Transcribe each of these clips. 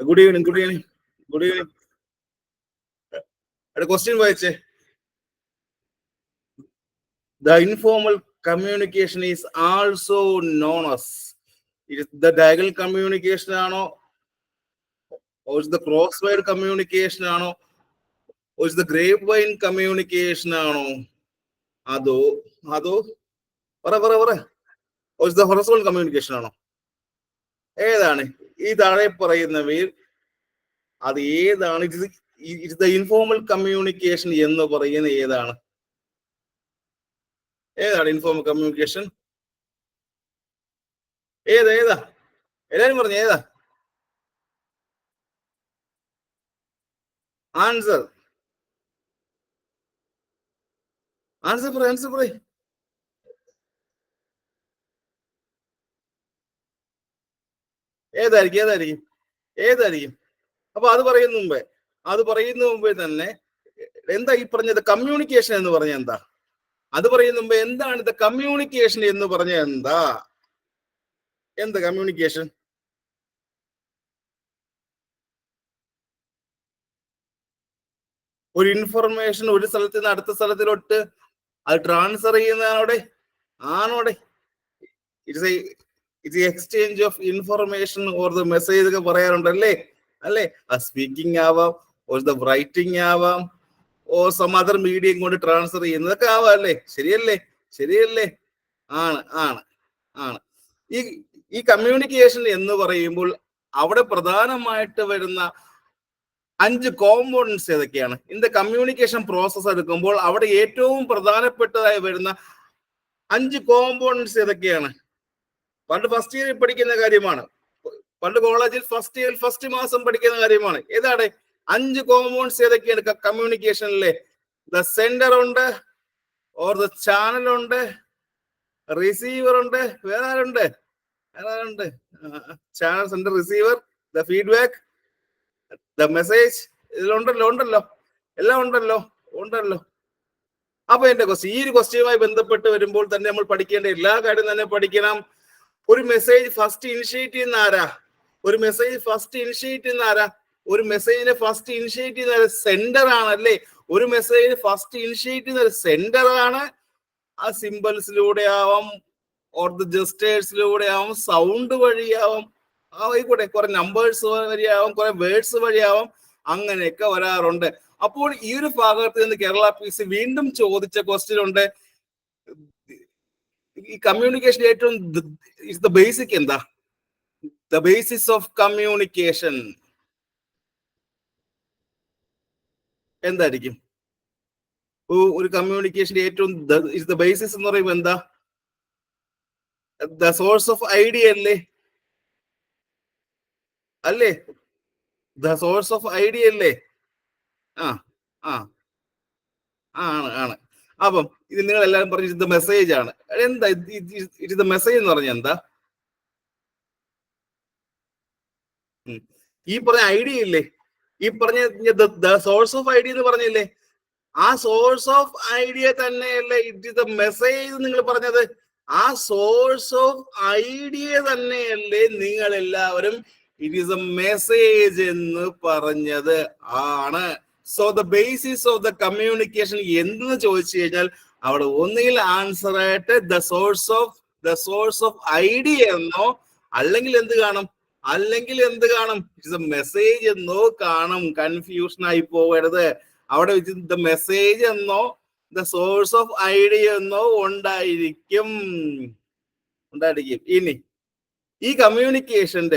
Good evening. Good evening. Good evening. A question വായിച്ചേ. The informal communication is also known as it is the diagonal communication ആണോ, or is the crosswise communication ആണോ, or is the grapevine communication ആണോ, അതോ or is the horizontal communication ആണോ? ഏതാണ് ഈ താഴെ പറയുന്നവയിൽ അത് ഏതാണ്? ഇത് ദ ഇൻഫോർമൽ കമ്മ്യൂണിക്കേഷൻ എന്ന് പറയുന്ന ഏതാണ്? Informal communication? ഏതാ എല്ലാരും പറഞ്ഞു ഏതാ? ആൻസർ പറയ്. ഏതായിരിക്കും? അപ്പൊ അത് പറയുന്ന മുമ്പേ തന്നെ എന്താ ഈ പറഞ്ഞത് കമ്മ്യൂണിക്കേഷൻ എന്ന് പറഞ്ഞ എന്താ? അത് പറയുന്ന മുമ്പേ എന്താണ് ഇത് കമ്മ്യൂണിക്കേഷൻ എന്ന് പറഞ്ഞ എന്താ കമ്മ്യൂണിക്കേഷൻ? ഒരു ഇൻഫർമേഷൻ ഒരു സ്ഥലത്ത് നിന്ന് അടുത്ത സ്ഥലത്തിലോട്ട് അത് ട്രാൻസ്ഫർ ചെയ്യുന്നതാണോടെ? ആണോടെ? It's exchange of information or the message ഒക്കെ പറയാറുണ്ടല്ലേ, അല്ലേ? സ്പീക്കിംഗ് ആവാം, ഓർ ദ റൈറ്റിംഗ് ആവാം, ഓർ സം അതർ മീഡിയം കൊണ്ട് ട്രാൻസ്ഫർ ചെയ്യുന്നതൊക്കെ ആവാം, അല്ലേ? ശരിയല്ലേ? ആണ്. ഈ കമ്മ്യൂണിക്കേഷൻ എന്ന് പറയുമ്പോൾ അവിടെ പ്രധാനമായിട്ട് വരുന്ന 5 കോമ്പോണൻസ് ഏതൊക്കെയാണ്? ഇൻ ദ കമ്മ്യൂണിക്കേഷൻ പ്രോസസ് എടുക്കുമ്പോൾ അവിടെ ഏറ്റവും പ്രധാനപ്പെട്ടതായി വരുന്ന 5 കോമ്പോണൻസ് ഏതൊക്കെയാണ്? പണ്ട് ഫസ്റ്റ് ഇയർ പഠിക്കുന്ന കാര്യമാണ്, പണ്ട് കോളേജിൽ ഫസ്റ്റ് മാസം പഠിക്കുന്ന കാര്യമാണ്. ഏതാണ് 5 കോമ്പോണൻസ് ഏതൊക്കെയാണ് കമ്മ്യൂണിക്കേഷനിലെ? ദ സെൻഡർ ഉണ്ട്, ഓർ ദ ചാനൽ ഉണ്ട്, റിസീവർ ഉണ്ട്, വേറെ ആരുണ്ട്? Channel, sender, receiver, the feedback, the message. ഇതിലുണ്ടല്ലോ എല്ലാം ഉണ്ടല്ലോ. അപ്പൊ എന്റെ ഈ ഒരു ക്വസ്റ്റ്യനുമായി ബന്ധപ്പെട്ട് വരുമ്പോൾ തന്നെ നമ്മൾ പഠിക്കേണ്ട എല്ലാ കാര്യം തന്നെ പഠിക്കണം. ഒരു മെസ്സേജ് ഫസ്റ്റ് ഇനിഷ്യേറ്റ് ചെയ്യുന്ന ആരാ? ഒരു മെസ്സേജിനെ ഫസ്റ്റ് ഇനിഷ്യേറ്റ് ചെയ്യുന്ന സെൻഡർ ആണല്ലേ? ഒരു മെസ്സേജിന് ഫസ്റ്റ് ഇനിഷ്യേറ്റ് ചെയ്യുന്ന ഒരു സെൻഡർ ആണ്. ആ സിംബൽസിലൂടെ ആവാം, ഓർ ദ ജസ്റ്റേഴ്സിലൂടെ ആവാം, സൗണ്ട് വഴിയാവാം, ആയിക്കോട്ടെ, കുറെ നമ്പേഴ്സ് വഴിയാവാം, കുറെ വേർഡ്സ് വഴിയാവാം, അങ്ങനെയൊക്കെ വരാറുണ്ട്. അപ്പോൾ ഈ ഒരു ഭാഗത്ത് നിന്ന് കേരള PC വീണ്ടും ചോദിച്ച ക്വസ്റ്റ്യൻ ഉണ്ട്, ഈ കമ്മ്യൂണിക്കേഷൻ ഏറ്റവും ദ ബേസിക് എന്താ? ദ ബേസിസ് ഓഫ് കമ്മ്യൂണിക്കേഷൻ എന്തായിരിക്കും? ഒരു കമ്മ്യൂണിക്കേഷന്റെ ഏറ്റവും ദ ബേസിസ് എന്ന് പറയുമ്പോൾ എന്താ? ദ സോഴ്സ് ഓഫ് ഐഡിയ അല്ലേ? ദ സോഴ്സ് ഓഫ് ഐഡിയ അല്ലേ? ആണ്. അപ്പം ഇത് നിങ്ങൾ എല്ലാവരും പറഞ്ഞു ഇത് മെസ്സേജ് ആണ്. എന്താ ഇത് മെസ്സേജ് എന്ന് പറഞ്ഞ എന്താ? ഈ പറഞ്ഞ ഐഡിയ ഇല്ലേ? ഈ പറഞ്ഞ സോഴ്സ് ഓഫ് ഐഡിയ എന്ന് പറഞ്ഞില്ലേ? ആ സോഴ്സ് ഓഫ് ഐഡിയ തന്നെയല്ലേ ഇറ്റ് ഇസ് ദ മെസ്സേജ് നിങ്ങൾ പറഞ്ഞത്? ആ സോഴ്സ് ഓഫ് ഐഡിയ തന്നെയല്ലേ നിങ്ങൾ എല്ലാവരും ഇറ്റ് ഈസ് എ മെസ്സേജ് എന്ന് പറഞ്ഞത്? ആണ്. So the basis of the communication എന്തെന്ന് ചോദിച്ചു കഴിഞ്ഞാൽ അവിടെ ഒന്നുകിൽ ആൻസർ ആയിട്ട് ദ സോഴ്സ് ഓഫ് ഐഡിയ എന്നോ, അല്ലെങ്കിൽ എന്ത് കാണും? ഇറ്റ് ഇസ് എ മെസ്സേജ് എന്നോ കാണും. കൺഫ്യൂഷൻ ആയി പോകരുത്. അവിടെ ദ മെസ്സേജ് എന്നോ ദ സോഴ്സ് ഓഫ് ഐഡിയ എന്നോ ഉണ്ടായിരിക്കും. ഇനി ഈ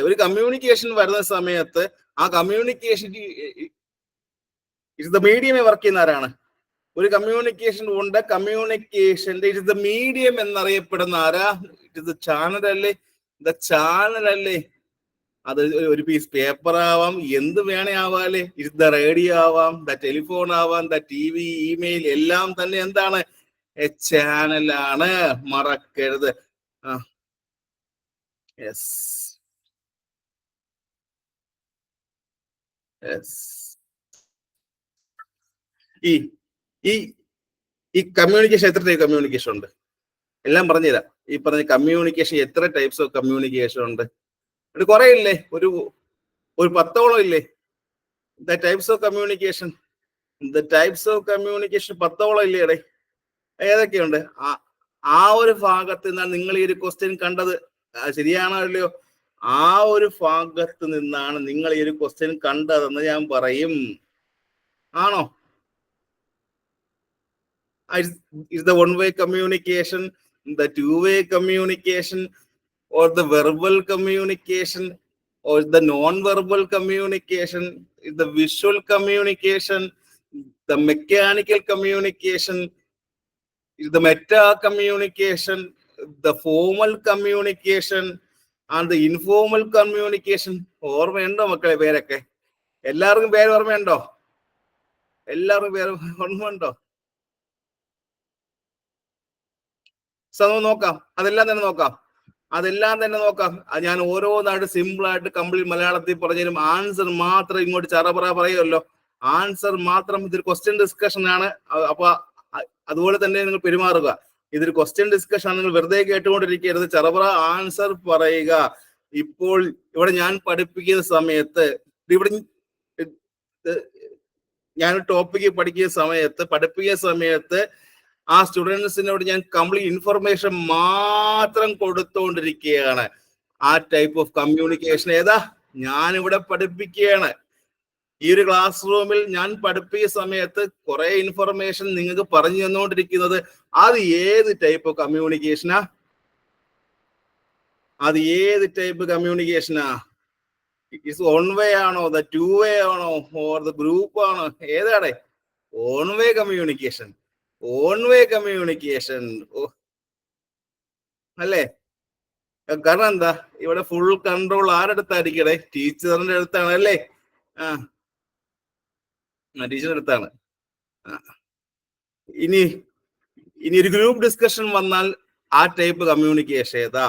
ഒരു കമ്മ്യൂണിക്കേഷൻ വരുന്ന സമയത്ത് ആ കമ്മ്യൂണിക്കേഷൻ ഇറ്റ്സ് ദ മീഡിയമേ വർക്ക് ചെയ്യുന്ന ആരാണ്? ഒരു കമ്മ്യൂണിക്കേഷൻ ഉണ്ട്, കമ്മ്യൂണിക്കേഷന്റെ ഇറ്റ്സ് ദ മീഡിയം എന്നറിയപ്പെടുന്ന ആരാ? ഇറ്റ്സ് ദ ചാനൽ അല്ലേ? അത് ഒരു പീസ് പേപ്പർ ആവാം, എന്ത് വേണേ ആവാല്ലേ? ഇറ്റ്സ് ദ റേഡിയോ ആവാം, ദ ടെലിഫോൺ ആവാം, ദ TV, ഇമെയിൽ, എല്ലാം തന്നെ എന്താണ്? ചാനലാണ്. മറക്കരുത്. യെസ്. ഈ കമ്മ്യൂണിക്കേഷൻ എത്ര ടൈപ്പ് കമ്മ്യൂണിക്കേഷൻ ഉണ്ട്? എല്ലാം പറഞ്ഞുതരാം. ഈ പറഞ്ഞ കമ്മ്യൂണിക്കേഷൻ എത്ര ടൈപ്സ് ഓഫ് കമ്മ്യൂണിക്കേഷൻ ഉണ്ട്? കുറെ ഇല്ലേ? ഒരു 10ഓളം ഇല്ലേ? ദ ടൈപ്സ് ഓഫ് കമ്മ്യൂണിക്കേഷൻ, 10ഓളം ഇല്ലേ? ഏതൊക്കെയുണ്ട്? ആ ഒരു ഭാഗത്ത് നിന്നാണ് നിങ്ങൾ ഈ ഒരു ക്വസ്റ്റ്യൻ കണ്ടത്. ശരിയാണോ അല്ലയോ? ആ ഒരു ഭാഗത്ത് നിന്നാണ് നിങ്ങൾ ഈ ഒരു ക്വസ്റ്റ്യൻ കണ്ടതെന്ന് ഞാൻ പറയും. ആണോ? Is the one-way communication, the two-way communication, or the verbal communication, or the non-verbal communication, is the visual communication, the mechanical communication, is the meta communication, the formal communication, and the informal communication? ഓർമ്മയുണ്ടോ മക്കളെ പേരൊക്കെ? എല്ലാവർക്കും പേര് ഓർമ്മയുണ്ടോ? എല്ലാവർക്കും പേര് ഓർമ്മയുണ്ടോ? നോക്കാം, അതെല്ലാം തന്നെ നോക്കാം. ഞാൻ ഓരോന്നായിട്ട് സിമ്പിൾ ആയിട്ട് കംപ്ലീറ്റ് മലയാളത്തിൽ പറഞ്ഞാലും ആൻസർ മാത്രം ഇങ്ങോട്ട് ചറപറ പറയുമല്ലോ. ആൻസർ മാത്രം. ഇതൊരു ക്വസ്റ്റ്യൻ ഡിസ്കഷൻ ആണ്. അപ്പൊ അതുപോലെ തന്നെ നിങ്ങൾ പെരുമാറുക. ഇതൊരു ക്വസ്റ്റ്യൻ ഡിസ്കഷൻ ആണ്. നിങ്ങൾ വെറുതെ കേട്ടുകൊണ്ടിരിക്കരുത്. ചറപറ ആൻസർ പറയുക. ഇപ്പോൾ ഇവിടെ ഞാൻ പഠിപ്പിക്കുന്ന സമയത്ത്, ഇവിടെ ഞാൻ ടോപ്പിക്ക് പഠിപ്പിക്കുന്ന സമയത്ത് ആ സ്റ്റുഡൻസിനോട് ഞാൻ കംപ്ലീറ്റ് ഇൻഫർമേഷൻ മാത്രം കൊടുത്തുകൊണ്ടിരിക്കുകയാണ്. ആ ടൈപ്പ് ഓഫ് കമ്മ്യൂണിക്കേഷൻ ഏതാ? ഞാനിവിടെ പഠിപ്പിക്കുകയാണ്. ഈ ഒരു ക്ലാസ് റൂമിൽ ഞാൻ പഠിപ്പിക്കുന്ന സമയത്ത് കുറെ ഇൻഫർമേഷൻ നിങ്ങൾക്ക് പറഞ്ഞു തന്നുകൊണ്ടിരിക്കുന്നത്. അത് ഏത് ടൈപ്പ് ഓഫ് കമ്മ്യൂണിക്കേഷനാ? ഇസ് വൺ വേ ആണോ, ദ ടു വേ ആണോ, ഓർ ദ ഗ്രൂപ്പ് ആണോ? ഏതാണ്? വൺ വേ കമ്മ്യൂണിക്കേഷൻ അല്ലേ? കാരണം എന്താ? ഇവിടെ ഫുൾ കൺട്രോൾ ആരടുത്തായിരിക്കണേ? ടീച്ചറിന്റെ അടുത്താണ് അല്ലേ? ടീച്ചറിന്റെ അടുത്താണ്. ഇനി ഒരു ഗ്രൂപ്പ് ഡിസ്കഷൻ വന്നാൽ ആ ടൈപ്പ് കമ്മ്യൂണിക്കേഷൻ ഏതാ?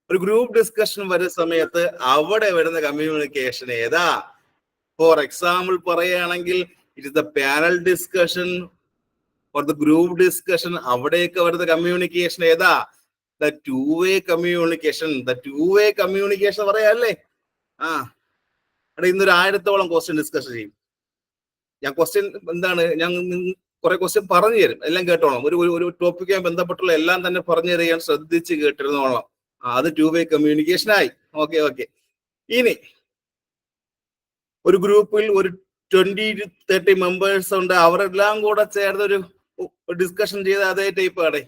ഒരു ഗ്രൂപ്പ് ഡിസ്കഷൻ വരുന്ന സമയത്ത് അവിടെ വരുന്ന കമ്മ്യൂണിക്കേഷൻ ഏതാ? ഫോർ എക്സാമ്പിൾ പറയുകയാണെങ്കിൽ it is the panel discussion or the group discussion. അവിടെയൊക്കെ വരുന്ന കമ്മ്യൂണിക്കേഷൻ ഏതാ? ദ ടു വേ കമ്മ്യൂണിക്കേഷൻ പറയാല്ലേ? ഇന്നൊരു 1000ഓളം ക്വസ്റ്റ്യൻ ഡിസ്കഷൻ ചെയ്യും. ഞാൻ ക്വസ്റ്റ്യൻ എന്താണ്, ഞാൻ കുറെ ക്വസ്റ്റ്യൻ പറഞ്ഞു തരും. എല്ലാം കേട്ടോളാം. ഒരു ടോപ്പിക്കുമായി ബന്ധപ്പെട്ടുള്ള എല്ലാം തന്നെ പറഞ്ഞു തരികയാണ്. ശ്രദ്ധിച്ച് കേട്ടിരുന്നോളാം. അത് ടു വേ കമ്മ്യൂണിക്കേഷൻ ആയി. ഓക്കെ. ഇനി ഒരു ഗ്രൂപ്പിൽ ഒരു 20-30 മെമ്പേഴ്സ് ഉണ്ട്. അവരെല്ലാം കൂടെ ചേർന്ന് ഒരു ഡിസ്കഷൻ ചെയ്ത അതേ ടൈപ്പ് ആണ്.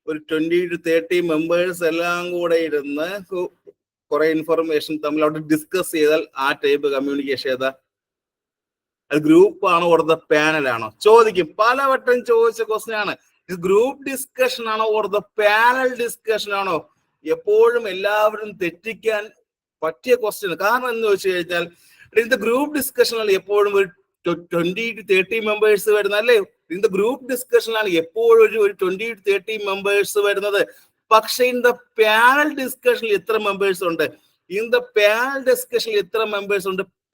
ഒരു 20-30 മെമ്പേഴ്സ് എല്ലാം കൂടെ ഇരുന്ന് കുറെ ഇൻഫർമേഷൻ തമ്മിൽ അവിടെ ഡിസ്കസ് ചെയ്താൽ ആ ടൈപ്പ് കമ്മ്യൂണിക്കേഷൻ ഏതാ? അത് ഗ്രൂപ്പ് ആണോ ഓർ ദ പാനൽ ആണോ? ചോദിക്കും. പലവട്ടം ചോദിച്ച ക്വസ്റ്റ്യൻ ആണ്. ഗ്രൂപ്പ് ഡിസ്കഷൻ ആണോ ഓർ ദ പാനൽ ഡിസ്കഷൻ ആണോ? എപ്പോഴും എല്ലാവരും തെറ്റിക്കാൻ പറ്റിയ ക്വസ്റ്റ്യൻ. കാരണം എന്ന് വെച്ച് കഴിഞ്ഞാൽ ഇത് ഗ്രൂപ്പ് ഡിസ്കഷനാണ് എപ്പോഴും ഒരു 20-30 മെമ്പേഴ്സ് വരുന്നത് അല്ലേ? ഇൻ ദ ഗ്രൂപ്പ് ഡിസ്കഷനാണ് എപ്പോഴും ഒരു 20-30 മെമ്പേഴ്സ് വരുന്നത്. പക്ഷെ ഇൻ ദ പാനൽ ഡിസ്കഷനിൽ എത്ര മെമ്പേഴ്സ് ഉണ്ട്?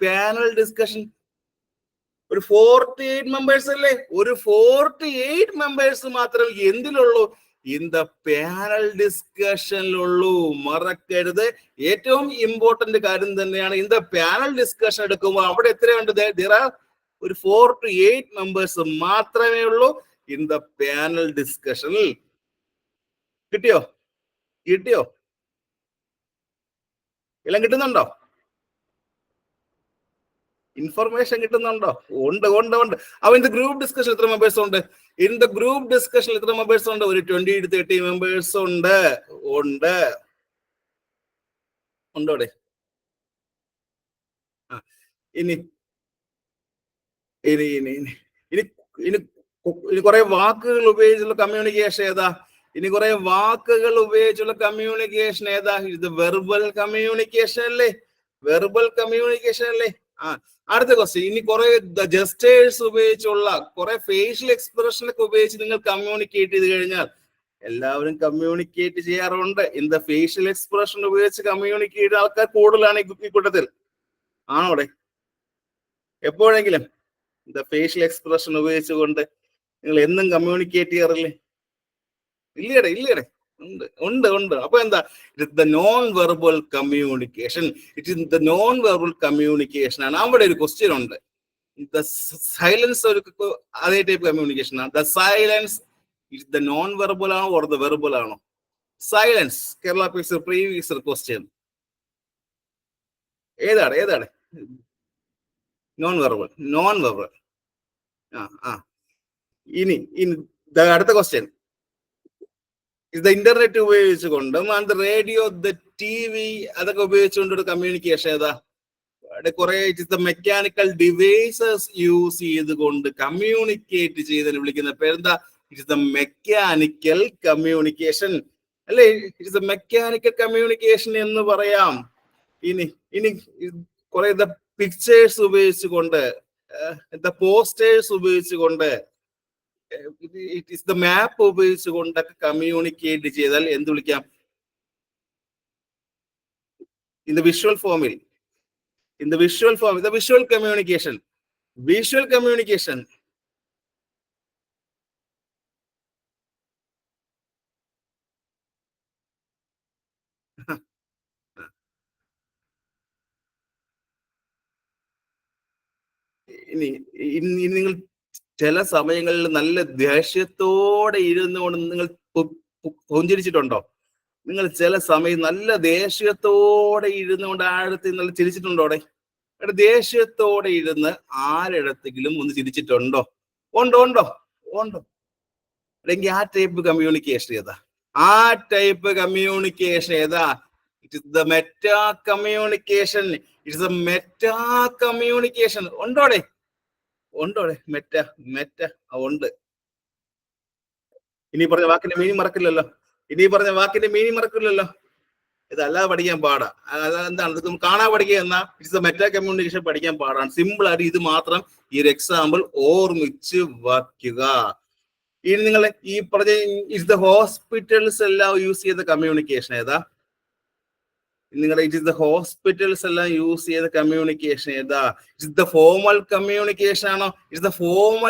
പാനൽ ഡിസ്കഷൻ ഒരു 48 മെമ്പേഴ്സ് അല്ലേ? ഒരു 48 മെമ്പേഴ്സ് മാത്രമേ എന്തിലുള്ളൂ? ഇൻ ദ പാനൽ ഡിസ്കഷനിലുള്ളൂ. മറക്കരുത്. ഏറ്റവും ഇമ്പോർട്ടന്റ് കാര്യം തന്നെയാണ്. ഇൻ ദ പാനൽ ഡിസ്കഷൻ എടുക്കുമ്പോൾ അവിടെ എത്രയുണ്ട്? ഒരു 4 to 8 മെമ്പേഴ്സ് മാത്രമേ ഉള്ളൂ ഇൻ ദ പാനൽ ഡിസ്കഷനിൽ. കിട്ടിയോ? എല്ലാം കിട്ടുന്നുണ്ടോ? ഇൻഫർമേഷൻ കിട്ടുന്നുണ്ടോ? ഉണ്ട്. അപ്പൊ ഇൻ ദ ഗ്രൂപ്പ് ഡിസ്കഷൻ എത്ര മെമ്പേഴ്സ് ഉണ്ട്? ഒരു 20-30 മെമ്പേഴ്സ് ഉണ്ട്. ഉണ്ടോടെ? ഇനി കുറെ വാക്കുകൾ ഉപയോഗിച്ചുള്ള കമ്മ്യൂണിക്കേഷൻ ഏതാ? ഇത് വെർബൽ കമ്മ്യൂണിക്കേഷൻ അല്ലേ? അടുത്ത ക്വസ്റ്റ്യൻ. ഇനി കുറെ ജസ്റ്റേഴ്സ് ഉപയോഗിച്ചുള്ള കുറെ ഫേഷ്യൽ എക്സ്പ്രഷൻ ഒക്കെ ഉപയോഗിച്ച് നിങ്ങൾ കമ്മ്യൂണിക്കേറ്റ് ചെയ്ത് കഴിഞ്ഞാൽ, എല്ലാവരും കമ്മ്യൂണിക്കേറ്റ് ചെയ്യാറുണ്ട്. ഇൻ ദ ഫേഷ്യൽ എക്സ്പ്രഷൻ ഉപയോഗിച്ച് കമ്മ്യൂണിക്കേറ്റ് ചെയ്യുന്ന ആൾക്കാർ കൂടുതലാണ് ഈ കൂട്ടത്തിൽ. ആണോടെ? എപ്പോഴെങ്കിലും ദ ഫേഷ്യൽ എക്സ്പ്രഷൻ ഉപയോഗിച്ചുകൊണ്ട് നിങ്ങൾ എന്നും കമ്മ്യൂണിക്കേറ്റ് ചെയ്യാറില്ലേ? ഇല്ലേടെ? ഉണ്ട്. അപ്പൊ എന്താ, it the non verbal communication. It is the non verbal communication ആണ്. അവിടെ ഒരു ക്വസ്റ്റ്യൻ ഉണ്ട്. ദ സൈലൻസ് ഒരു അതേ ടൈപ്പ് കമ്മ്യൂണിക്കേഷൻ ആണ്. The silence it the non verbal ആണോ ഓർ ദ വെർബൽ ആണോ? Silence, Kerala PSC previous question. ഏതാണ്? Non verbal. ആ ഇനി അടുത്ത ക്വസ്റ്റ്യൻ. ഇത് ഇന്റർനെറ്റ് ഉപയോഗിച്ചുകൊണ്ടും and radio, the T V, അതൊക്കെ ഉപയോഗിച്ചുകൊണ്ട് ഒരു കമ്മ്യൂണിക്കേഷൻ ഏതാ? കുറെ മെക്കാനിക്കൽ ഡിവൈസസ് യൂസ് ചെയ്തുകൊണ്ട് കമ്മ്യൂണിക്കേറ്റ് ചെയ്തതിന് വിളിക്കുന്ന പേരെന്താ? ഇറ്റ്സ് ദ മെക്കാനിക്കൽ കമ്മ്യൂണിക്കേഷൻ അല്ലേ? ഇറ്റ്സ് ദ മെക്കാനിക്കൽ കമ്മ്യൂണിക്കേഷൻ എന്ന് പറയാം. ഇനി കുറെ പിക്ചേഴ്സ് ഉപയോഗിച്ചുകൊണ്ട്, പോസ്റ്റേഴ്സ് ഉപയോഗിച്ചുകൊണ്ട്, ഇറ്റ് ഇസ് ദ മാപ്പ് ഉപയോഗിച്ചുകൊണ്ടൊക്കെ കമ്മ്യൂണിക്കേറ്റ് ചെയ്താൽ എന്ത് വിളിക്കാം? ഇൻ ദ വിഷ്വൽ ഫോമിൽ, the visual communication. ഇനി നിങ്ങൾ ചില സമയങ്ങളിൽ നല്ല ദേഷ്യത്തോടെ ഇരുന്നുകൊണ്ട് നിങ്ങൾ പുഞ്ചിരിച്ചിട്ടുണ്ടോ? നിങ്ങൾ ചില സമയം നല്ല ദേഷ്യത്തോടെ ഇരുന്നുകൊണ്ട് ആഴത്തിൽ നല്ല ചിരിച്ചിട്ടുണ്ടോ? അവിടെ ദേഷ്യത്തോടെ ഇരുന്ന് ആരിടത്തെങ്കിലും ഒന്ന് ചിരിച്ചിട്ടുണ്ടോ? ഉണ്ടോ? അല്ലെങ്കിൽ ആ ടൈപ്പ് കമ്മ്യൂണിക്കേഷൻ ഏതാ? It is the meta communication. ഉണ്ടോടെ? മെറ്റ ഉണ്ട്. ഇനി പറഞ്ഞ വാക്കിന്റെ മീനിങ് മറക്കില്ലല്ലോ. ഇതല്ലാതെ പഠിക്കാൻ പാടാ. എന്താണ് ഇത് കാണാൻ പഠിക്കുക എന്നാ ഇറ്റ്സ് മെറ്റാ കമ്മ്യൂണിക്കേഷൻ പഠിക്കാൻ പാടാണ്. സിമ്പിൾ ആയിട്ട് ഇത് മാത്രം ഈ ഒരു എക്സാമ്പിൾ ഓർമ്മിച്ച് വയ്ക്കുക. ഇനി നിങ്ങൾ ഈ പറഞ്ഞ ഇറ്റ്സ് ദ ഹോസ്പിറ്റൽസ് എല്ലാം യൂസ് ചെയ്ത കമ്മ്യൂണിക്കേഷൻ ഏതാ? നിങ്ങളുടെ ഇറ്റ്സ് ദ ഹോസ്പിറ്റൽസ് എല്ലാം യൂസ് ചെയ്ത കമ്മ്യൂണിക്കേഷൻ ഏതാ? ഇറ്റ്സ് ദ ഫോർമൽ കമ്മ്യൂണിക്കേഷൻ ആണോ? ദ ഫോർമൽ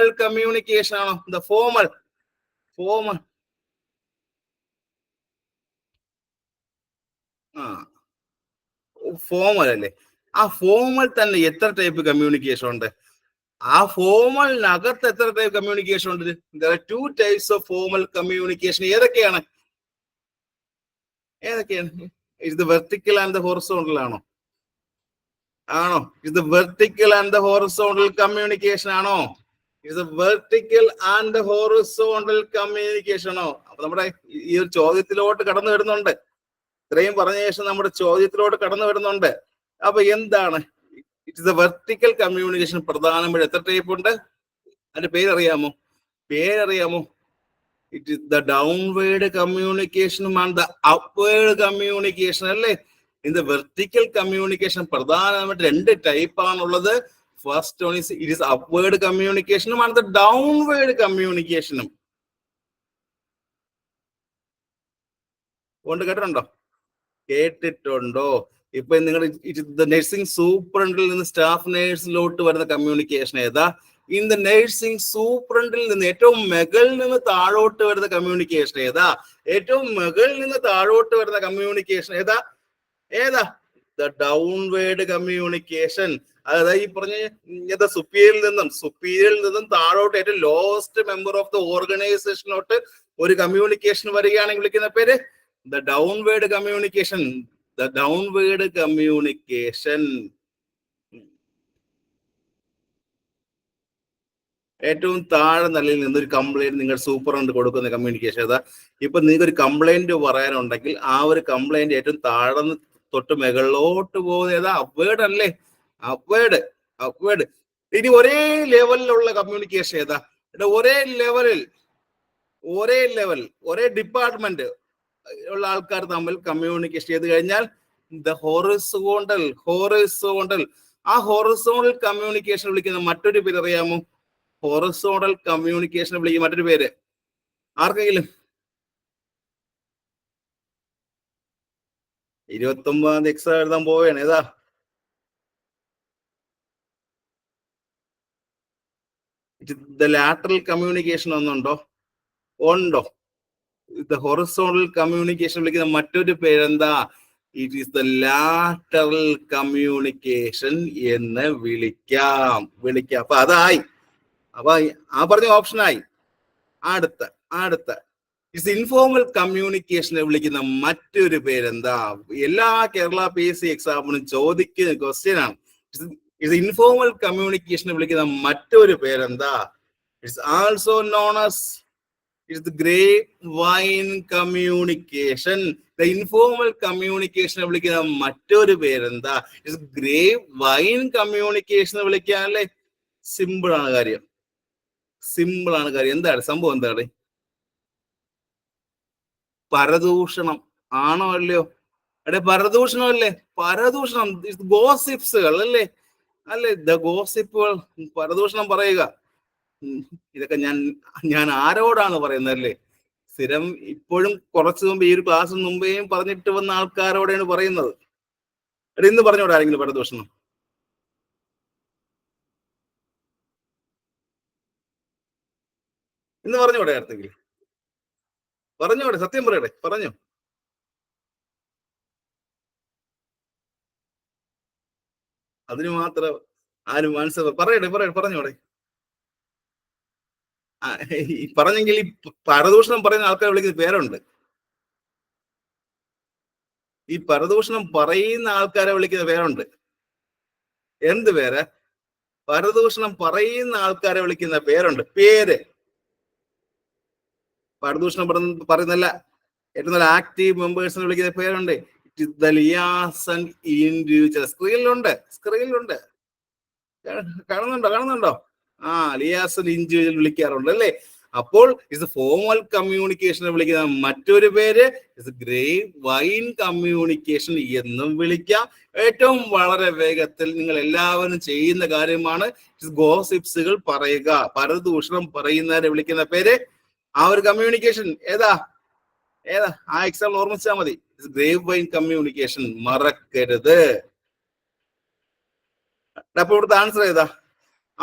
ഫോർമൽ അല്ലേ? ആ ഫോർമൽ തന്നെ എത്ര ടൈപ്പ് കമ്മ്യൂണിക്കേഷൻ ഉണ്ട്? ആ ഫോർമലിനകത്ത് എത്ര ടൈപ്പ് കമ്മ്യൂണിക്കേഷൻ ഉണ്ട്? There are 2 types of formal communication. ഏതൊക്കെയാണ്? Is the vertical and the horizontal ആണോ? Is the vertical and the horizontal communication ആണോ? Is the vertical and the horizontal communication ആണോ? അപ്പൊ നമ്മുടെ ഈ ഒരു ചോദ്യത്തിലോട്ട് കടന്നു വരുന്നുണ്ട്. ഇത്രയും പറഞ്ഞ ശേഷം നമ്മുടെ ചോദ്യത്തിലോട്ട് കടന്നു വരുന്നുണ്ട്. അപ്പൊ എന്താണ് it is the vertical communication? പ്രധാനമായിട്ട് എത്ര ടൈപ്പ് ഉണ്ട്? അതിന്റെ പേരറിയാമോ? ഇറ്റ് ഇസ് ദ ഡൗൺവേർഡ് കമ്മ്യൂണിക്കേഷനും ആൻഡ് ദ അപ്വേർഡ് കമ്മ്യൂണിക്കേഷൻ അല്ലേ? ഇൻ ദ വെർട്ടിക്കൽ കമ്മ്യൂണിക്കേഷൻ പ്രധാനമായിട്ട് 2 ടൈപ്പ് ആണുള്ളത്. First one is it is upward കമ്മ്യൂണിക്കേഷനും ആൻഡ് ദ ഡൗൺവേർഡ് കമ്മ്യൂണിക്കേഷനും. കേട്ടിട്ടുണ്ടോ? ഇപ്പൊ നിങ്ങൾ നഴ്സിംഗ് സൂപ്രണ്ടിൽ നിന്ന് സ്റ്റാഫ് നേഴ്സിലോട്ട് വരുന്ന കമ്മ്യൂണിക്കേഷൻ ഏതാ? ഇൻ ദ നഴ്സിംഗ് സൂപ്രണ്ടിൽ നിന്ന് ഏറ്റവും മുകളിൽ നിന്ന് താഴോട്ട് വരുന്ന കമ്മ്യൂണിക്കേഷൻ ഏതാ? ഏതാ? The downward communication. അതായത് ഈ പറഞ്ഞ സുപ്പീരിയറിൽ നിന്നും താഴോട്ട് ഏറ്റവും ലോവസ്റ്റ് മെമ്പർ ഓഫ് ദ ഓർഗനൈസേഷനിലോട്ട് ഒരു കമ്മ്യൂണിക്കേഷൻ വരികയാണെങ്കിൽ വിളിക്കുന്ന പേര് ദ ഡൗൺവേർഡ് കമ്മ്യൂണിക്കേഷൻ. ഏറ്റവും താഴെ നിലയിൽ നിന്ന് ഒരു കംപ്ലൈന്റ് നിങ്ങൾ സൂപ്പറണ്ട് കൊടുക്കുന്ന കമ്മ്യൂണിക്കേഷൻ ഏതാ? ഇപ്പൊ നിങ്ങൾക്ക് ഒരു കംപ്ലൈന്റ് പറയാനുണ്ടെങ്കിൽ ആ ഒരു കംപ്ലൈന്റ് ഏറ്റവും താഴെ തൊട്ട് മുകളിലോട്ട് പോകുന്നത് ഏതാ? അപ്വേർഡ് അല്ലേ? അപ്വേർഡ്. ഇനി ഒരേ ലെവലിലുള്ള കമ്മ്യൂണിക്കേഷൻ ഏതാ? ഒരേ ലെവൽ ഒരേ ഡിപ്പാർട്ട്മെന്റ് ഉള്ള ആൾക്കാർ തമ്മിൽ കമ്മ്യൂണിക്കേഷൻ ചെയ്ത് കഴിഞ്ഞാൽ ദ ഹൊറിസോണ്ടൽ. ആ ഹൊറിസോണ്ടൽ കമ്മ്യൂണിക്കേഷൻ വിളിക്കുന്ന മറ്റൊരു പേര് അറിയാമോ? ഹൊറിസോണ്ടൽ കമ്മ്യൂണിക്കേഷൻ വിളിക്കുന്ന മറ്റൊരു പേര് ആർക്കെങ്കിലും? 29 എക്സാം എഴുതാൻ പോവുകയാണ്. ഏതാ? ദ ലാറ്ററൽ കമ്മ്യൂണിക്കേഷൻ ഒന്നുണ്ടോ? ദ ഹൊറിസോണ്ടൽ കമ്മ്യൂണിക്കേഷൻ വിളിക്കുന്ന മറ്റൊരു പേരെന്താ? It is the lateral communication എന്ന് വിളിക്കാം. അപ്പൊ അതായി. അപ്പൊ ആ പറഞ്ഞ ഓപ്ഷനായി. അടുത്ത ഇറ്റ്സ് ഇൻഫോർമൽ കമ്മ്യൂണിക്കേഷനെ വിളിക്കുന്ന മറ്റൊരു പേരെന്താ? എല്ലാ കേരള PSC എക്സാമിനും ചോദിക്കുന്ന ക്വസ്റ്റ്യൻ ആണ്. ഇറ്റ്സ് ഇൻഫോർമൽ കമ്മ്യൂണിക്കേഷനെ വിളിക്കുന്ന മറ്റൊരു പേരെന്താ? It's also known as it's grapevine communication. The informal കമ്മ്യൂണിക്കേഷനെ വിളിക്കുന്ന മറ്റൊരു പേരെന്താ? ഇറ്റ്സ് ഗ്രേപ്പ് വൈൻ കമ്മ്യൂണിക്കേഷനെ വിളിക്കാനല്ലേ? സിമ്പിൾ ആണ് കാര്യം. എന്താണ് സംഭവം? എന്താണ്? പരദൂഷണം ആണോ അല്ലയോ? പരദൂഷണം അല്ലേ? പരദൂഷണം, ഗോസിപ്സുകൾ അല്ലേ? ദ ഗോസിപ്പുകൾ, പരദൂഷണം പറയുക. ഇതൊക്കെ ഞാൻ ആരോടാണ് പറയുന്നത് അല്ലേ? സ്ഥിരം ഇപ്പോഴും കുറച്ചു മുമ്പ് ഈ ഒരു ക്ലാസ്സിന് മുമ്പേയും പറഞ്ഞിട്ട് വന്ന ആൾക്കാരോടാണ് പറയുന്നത്. ഇന്ന് പറഞ്ഞോടെ ആരെങ്കിലും പരദൂഷണം? ഇന്ന് പറഞ്ഞോടെ ആർക്കെങ്കിലും? പറഞ്ഞോടെ, സത്യം പറയട്ടെ, പറഞ്ഞോ. അതിന് മാത്രം ആരും ആൻസർ പറയട്ടെ, പറഞ്ഞോടെ. പറഞ്ഞെങ്കിൽ ഈ പരദൂഷണം പറയുന്ന ആൾക്കാരെ വിളിക്കുന്ന പേരുണ്ട്. ഈ പരദൂഷണം പറയുന്ന ആൾക്കാരെ വിളിക്കുന്ന പേരുണ്ട്. എന്ത് പേര്? പരദൂഷണം പറയുന്ന ആൾക്കാരെ വിളിക്കുന്ന പേരുണ്ട്. പേര്. പരദൂഷണം പറയുന്നല്ല, ഏറ്റവും നല്ല ആക്റ്റീവ് മെമ്പേഴ്സിനെ വിളിക്കുന്ന പേരുണ്ട്. സ്ക്രീനിലുണ്ട്. കാണുന്നുണ്ടോ? ലിയാസൺ ഇൻഡിവിജ്വൽ വിളിക്കാറുണ്ട് അല്ലേ? അപ്പോൾ ഇത് ഫോർമൽ കമ്മ്യൂണിക്കേഷനെ വിളിക്കുന്ന മറ്റൊരു പേര് ഗ്രേപ്പ് വൈൻ കമ്മ്യൂണിക്കേഷൻ എന്നും വിളിക്കാം. ഏറ്റവും വളരെ വേഗത്തിൽ നിങ്ങൾ എല്ലാവരും ചെയ്യുന്ന കാര്യമാണ് ഗോസിപ്സുകൾ പറയുക. പരദൂഷണം പറയുന്നവരെ വിളിക്കുന്ന പേര്, ആ ഒരു കമ്മ്യൂണിക്കേഷൻ ഏതാ? ആ എക്സാമ്പിൾ ഓർമ്മിച്ചാൽ മതി. ഗ്രേപ്പ് വൈൻ കമ്മ്യൂണിക്കേഷൻ, മറക്കരുത്. അപ്പൊ ഇവിടുത്തെ ആൻസർ ഏതാ?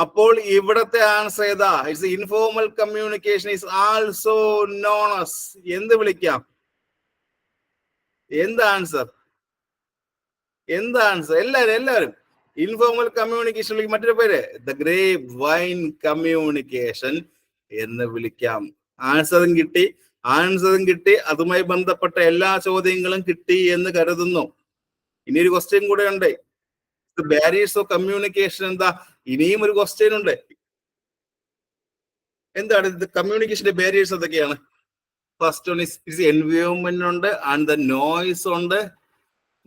അപ്പോൾ ഇവിടത്തെ ആൻസർ ഏതാ? It's informal communication is also known as എന്ത് വിളിക്കാം? എന്ത് ആൻസർ? എല്ലാവരും ഇൻഫോർമൽ കമ്മ്യൂണിക്കേഷൻ വിളിക്കും മറ്റൊരു പേര് ദ ഗ്രേപ്പ് വൈൻ കമ്മ്യൂണിക്കേഷൻ എന്ന് വിളിക്കാം. ആൻസറും കിട്ടി. അതുമായി ബന്ധപ്പെട്ട എല്ലാ ചോദ്യങ്ങളും കിട്ടി എന്ന് കരുതുന്നു. ഇനിയൊരു ക്വസ്റ്റ്യൻ കൂടെ ഉണ്ട്. ബാരിയേഴ്സ് ഓഫ് കമ്മ്യൂണിക്കേഷൻ എന്താ? ഇനിയും ഒരു ക്വസ്റ്റ്യൻ ഉണ്ട്. എന്താണ് ഇത്? കമ്മ്യൂണിക്കേഷന്റെ ബാരിയേഴ്സ് എന്തൊക്കെയാണ്? ഫസ്റ്റ് വൺ ഇസ് എൻവയോൺമെന്റ് ഉണ്ട്, ആൻഡ് ദ നോയ്സ് ഉണ്ട്,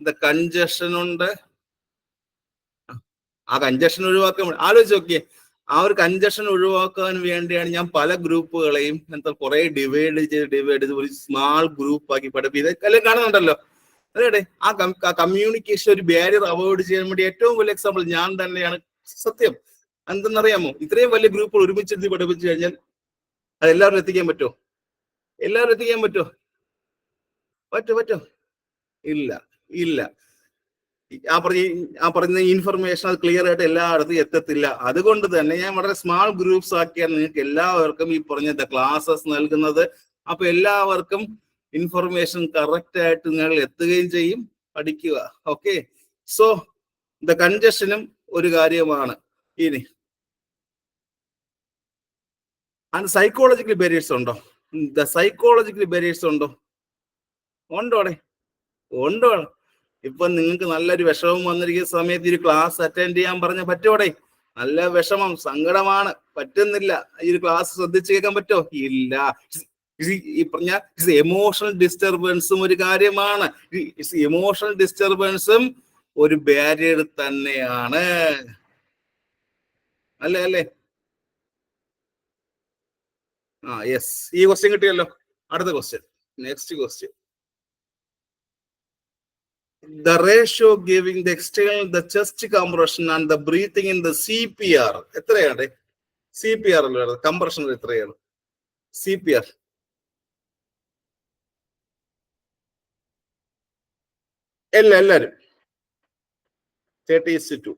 ദ കൺജഷൻ ഉണ്ട്. ആ കൺജഷൻ ഒഴിവാക്കാൻ ആലോചിച്ച് നോക്കിയേ. ആ ഒരു കൺജഷൻ ഒഴിവാക്കാൻ വേണ്ടിയാണ് ഞാൻ പല ഗ്രൂപ്പുകളെയും കുറെ ഡിവൈഡ് ചെയ്ത് ഒരു സ്മാൾ ഗ്രൂപ്പ് ആക്കി പഠിപ്പിച്ചത്. എല്ലാം കാണുന്നുണ്ടല്ലോ അതെ. ആ കമ്മ്യൂണിക്കേഷൻ ഒരു ബാരിയർ അവോയ്ഡ് ചെയ്യാൻ വേണ്ടി ഏറ്റവും വലിയ എക്സാമ്പിൾ ഞാൻ തന്നെയാണ്. സത്യം എന്തെന്നറിയാമോ? ഇത്രയും വലിയ ഗ്രൂപ്പുകൾ ഒരുമിച്ച് പഠിപ്പിച്ചു കഴിഞ്ഞാൽ അത് എല്ലാവരും എത്തിക്കാൻ പറ്റുമോ? പറ്റോ? ഇല്ല. ആ പറഞ്ഞ ഇൻഫർമേഷൻ അത് ക്ലിയർ ആയിട്ട് എല്ലായിടത്തും എത്തത്തില്ല. അതുകൊണ്ട് തന്നെ ഞാൻ വളരെ സ്മാൾ ഗ്രൂപ്പ്സ് ആക്കിയാണ് നിങ്ങൾക്ക് എല്ലാവർക്കും ഈ പറഞ്ഞ ക്ലാസ്സസ് നൽകുന്നത്. അപ്പൊ എല്ലാവർക്കും ഇൻഫർമേഷൻ കറക്റ്റ് ആയിട്ട് നിങ്ങൾ എത്തുകയും ചെയ്യും. പഠിക്കുക. ഓക്കെ. സോ ദ കൺജഷനും ഒരു കാര്യമാണ്. ഇനി സൈക്കോളജിക്കൽ ബാരിയേഴ്സ് ഉണ്ടോ? സൈക്കോളജിക്കൽ ബാരിയേഴ്സ് ഉണ്ടോ? ഉണ്ടോ? ഇപ്പൊ നിങ്ങൾക്ക് നല്ലൊരു വിഷമം വന്നിരിക്കുന്ന സമയത്ത് ഒരു ക്ലാസ് അറ്റൻഡ് ചെയ്യാൻ പറഞ്ഞ പറ്റോടെ? നല്ല വിഷമം, സങ്കടമാണ്, പറ്റുന്നില്ല. ഈ ഒരു ക്ലാസ് ശ്രദ്ധിച്ചു കേൾക്കാൻ പറ്റോ? ഇല്ല. ഈ പറഞ്ഞ എമോഷണൽ ഡിസ്റ്റർബൻസും ഒരു കാര്യമാണ്. എമോഷണൽ ഡിസ്റ്റർബൻസും ഒരു ബാരിയർ തന്നെയാണ്. അല്ലേ? യെസ്. ഈ ക്വസ്റ്റ്യൻ കിട്ടിയല്ലോ. അടുത്ത question, next question. The ratio giving the external, the chest compression and the breathing in the CPR എത്രയാണ്? CPR അല്ലേ കംപ്രഷൻ എത്രയാണ്? CPR എല്ലാരും 30:2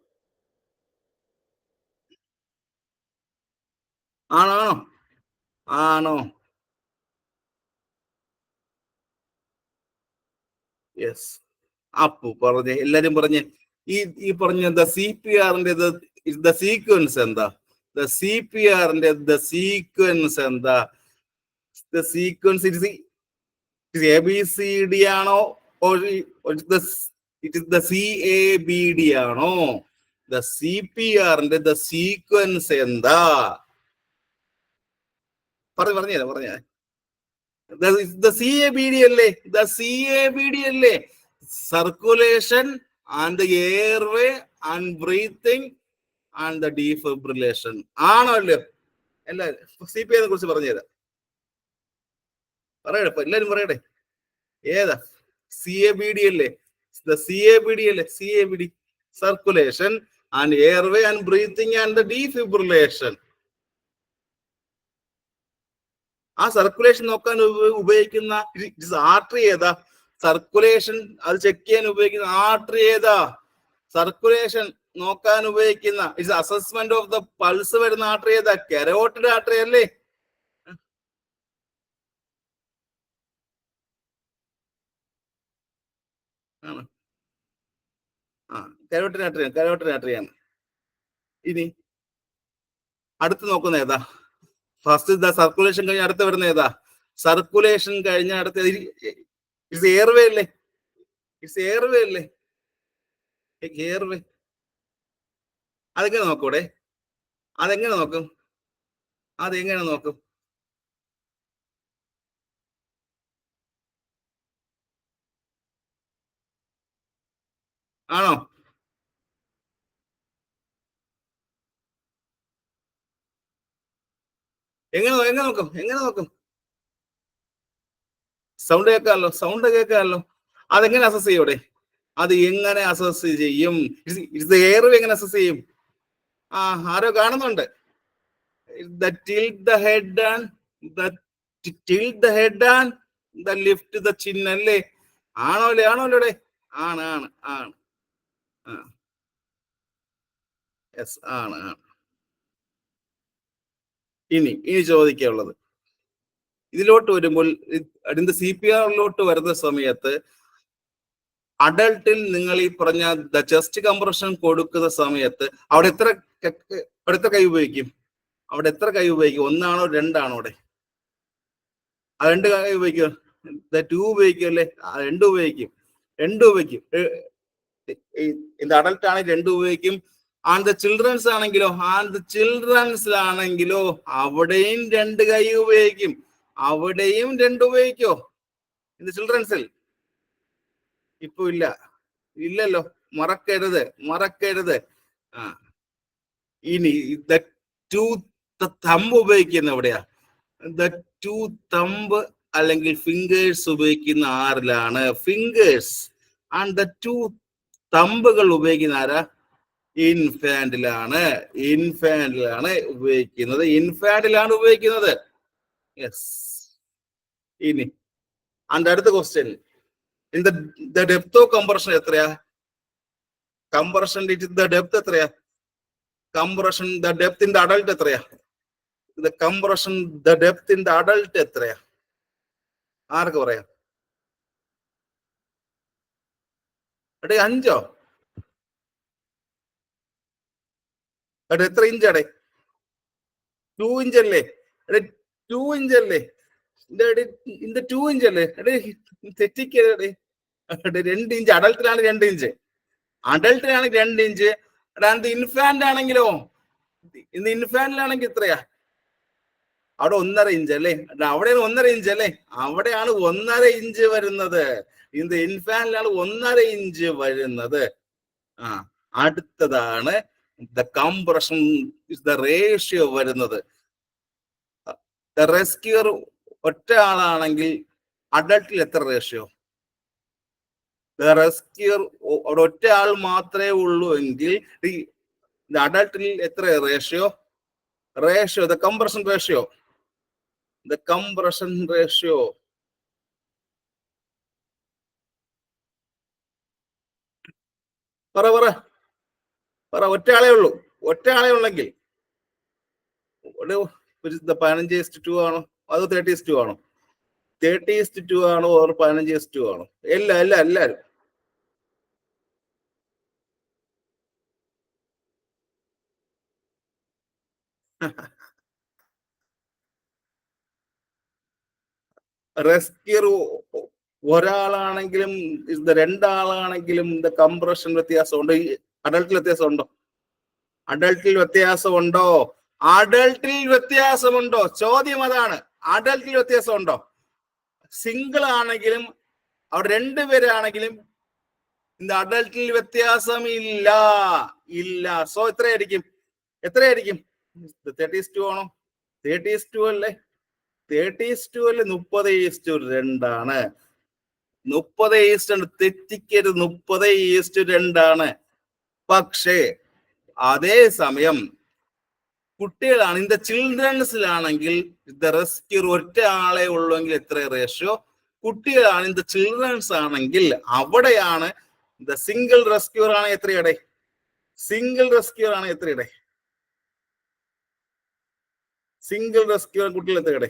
ആണോ? യെസ്. അപ്പു പറഞ്ഞേ, എല്ലാരും പറഞ്ഞേ. ഈ പറഞ്ഞ ദ സി പി ആറിന്റെ ദ സീക്വൻസ് എന്താ? ദ സി പി ആറിന്റെ ദ സീക്വൻസ് എന്താ? The sequence it A B C D ആണോ? It is the C A B D ആണോ? ദ സി പി ആറിന്റെ ദ സീക്വൻസ് എന്താ? പറഞ്ഞേ. The C A B D അല്ലേ? The C A B D അല്ലേ? Circulation and airway and breathing and the defibrillation ആണോ അല്ലയോ? എല്ലാരും സി പി ഐ കുറിച്ച് പറഞ്ഞുതരാം. പറയട്ടെ, എല്ലാരും പറയട്ടെ. ഏതാ? സി എ ബി ഡി അല്ലേ? സി എ ബി ഡി അല്ലേ? C A B D, circulation and airway and breathing and the defibrillation. ആ സർക്കുലേഷൻ നോക്കാൻ ഉപയോഗിക്കുന്ന ആർട്ടറി ഏതാ? സർക്കുലേഷൻ അത് ചെക്ക് ചെയ്യാൻ ഉപയോഗിക്കുന്ന ആർട്ടറി ഏതാ? സർക്കുലേഷൻ നോക്കാൻ ഉപയോഗിക്കുന്ന അസസ്മെന്റ് ഓഫ് ദ പൾസ് വരുന്ന ആർട്ടറി ഏതാ? കരോട്ടിഡ് ആർട്ടറി അല്ലേ? കരോട്ടിഡ് ആർട്ടറിയാണ്. ഇനി അടുത്ത് നോക്കുന്ന ഏതാ? ഫസ്റ്റ് സർക്കുലേഷൻ കഴിഞ്ഞ അടുത്ത് വരുന്ന ഏതാ? സർക്കുലേഷൻ കഴിഞ്ഞ അടുത്ത എയർവേ അല്ലേ? എയർവേ അല്ലേ? എയർവേ. അതെങ്ങനെ നോക്കൂടെ? അതെങ്ങനെ നോക്കും? ആണോ? എങ്ങനെ നോക്കും? സൗണ്ട് കേൾക്കാമല്ലോ. അതെങ്ങനെ അസസ് ചെയ്യൂടെ? അത് എങ്ങനെ അസസ് ചെയ്യും? എയർവേ എങ്ങനെ അസസ് ചെയ്യും? ആരോ കാണുന്നുണ്ട്. tilt the head and the lift the chin അല്ലേ? ആണോല്ലേ? ആണ്. യെസ്, ആണ്. ഇനി ചോദിക്കാനുള്ളത്, ഇതിലോട്ട് വരുമ്പോൾ അതിന്റെ സി പി ആറിലോട്ട് വരുന്ന സമയത്ത് അഡൾട്ടിൽ നിങ്ങൾ ഈ പറഞ്ഞ ചെസ്റ്റ് കംപ്രഷൻ കൊടുക്കുന്ന സമയത്ത് അവിടെ എത്ര കൈ ഉപയോഗിക്കും? ഒന്നാണോ രണ്ടാണോ? അവിടെ രണ്ട് കൈ ഉപയോഗിക്കും. 2 ഉപയോഗിക്കും അല്ലേ? 2 ഉപയോഗിക്കും. ഇത് അഡൽട്ട് ആണെങ്കിൽ 2 ഉപയോഗിക്കും. ആൻഡ് ചിൽഡ്രൻസ് ആണെങ്കിലോ അവിടെയും 2 കൈ ഉപയോഗിക്കും. അവിടെയും 2 ഉപയോഗിക്കോ? ഇത് ചിൽഡ്രൻസിൽ ഇപ്പൊ ഇല്ലല്ലോ. മറക്കരുത്. ഇനി തമ്പ് ഉപയോഗിക്കുന്ന എവിടെയാ? തമ്പ് അല്ലെങ്കിൽ ഫിംഗേഴ്സ് ഉപയോഗിക്കുന്ന ആരിലാണ്? ഫിംഗേഴ്സ് ആൻഡ് 2 തമ്പുകൾ ഉപയോഗിക്കുന്ന ആരാ? ഇൻഫാന്റിലാണ് ഉപയോഗിക്കുന്നത്. യെസ്. ഇനി അടുത്ത question, the depth of compression എത്രയാ? the depth എത്രയാ? the depth in the adult എത്രയാ? the depth in the adult എത്രയാ? ആർക്ക് പറയാം? 5 എത്ര ഇഞ്ചാടേ? 2 ഇഞ്ചല്ലേ? 2 ഇഞ്ചല്ലേ? 2 ഇഞ്ചല്ലേ? തെറ്റിക്കരുതേ. 2 ഇഞ്ച്. അഡൽട്ടിലാണ് 2 ഇഞ്ച്. ഇൻഫാന്റ് ആണെങ്കിലോ? ഇൻഫാന്റിലാണെങ്കിൽ എത്രയാ? അവിടെ 1.5 ഇഞ്ച് അല്ലേ? അവിടെയാണ് 1.5 ഇഞ്ച് അല്ലേ? അവിടെയാണ് 1.5 ഇഞ്ച് വരുന്നത്. ഇൻഫാന്റിലാണ് 1.5 ഇഞ്ച് വരുന്നത്. അടുത്തതാണ് ദ കംപ്രഷൻ റേഷ്യോ വരുന്നത്. റെസ്ക്യൂർ ഒറ്റ ആളാണെങ്കിൽ അഡൽട്ടിൽ എത്ര റേഷ്യോ? റെസ്ക്യൂർ അവിടെ ഒറ്റ ആൾ മാത്രമേ ഉള്ളൂ എങ്കിൽ അഡൽട്ടിൽ എത്ര റേഷ്യോ? ദ കംപ്രഷൻ റേഷ്യോ പറ. ഒറ്റ ആളെ ഉള്ളെങ്കിൽ 15:2 ആണോ അതോ 30:2 ആണോ? 30:2 ആണോ ഓർ 15:2 ആണോ? എല്ലാരും റെസ്ക്യൂ ഒരാളാണെങ്കിലും രണ്ടാളാണെങ്കിലും കംപ്രഷൻ വ്യത്യാസമുണ്ടോ? അഡൽട്ടിൽ വ്യത്യാസമുണ്ടോ? അഡൽട്ടിൽ വ്യത്യാസമുണ്ടോ? അഡൽട്ടിൽ വ്യത്യാസമുണ്ടോ? ചോദ്യം അതാണ്. അഡൽട്ടിൽ വ്യത്യാസമുണ്ടോ? സിംഗിൾ ആണെങ്കിലും അവിടെ രണ്ടുപേരാണെങ്കിലും അഡൽട്ടിൽ വ്യത്യാസം ഇല്ല. സോ എത്രയായിരിക്കും? 30:2 ആണോ? 30:2 അല്ലേ? 30:2 അല്ലേ? 30:2 ആണ്. 30:2 തെറ്റിക്കരുത്. 30:2 പക്ഷേ അതേ സമയം കുട്ടികളാണ് ചിൽഡ്രൻസിലാണെങ്കിൽ റെസ്ക്യൂ ഒറ്റ ആളെ ഉള്ളെങ്കിൽ എത്ര റേഷ്യോ? കുട്ടികളാണ് ചിൽഡ്രൻസ് ആണെങ്കിൽ അവിടെയാണ് സിംഗിൾ റെസ്ക്യൂർ ആണ് എത്രയുടെ? സിംഗിൾ റെസ്ക്യൂർ ആണ് എത്രയുടെ? സിംഗിൾ റെസ്ക്യൂർ കുട്ടികൾ എത്രയുടെ?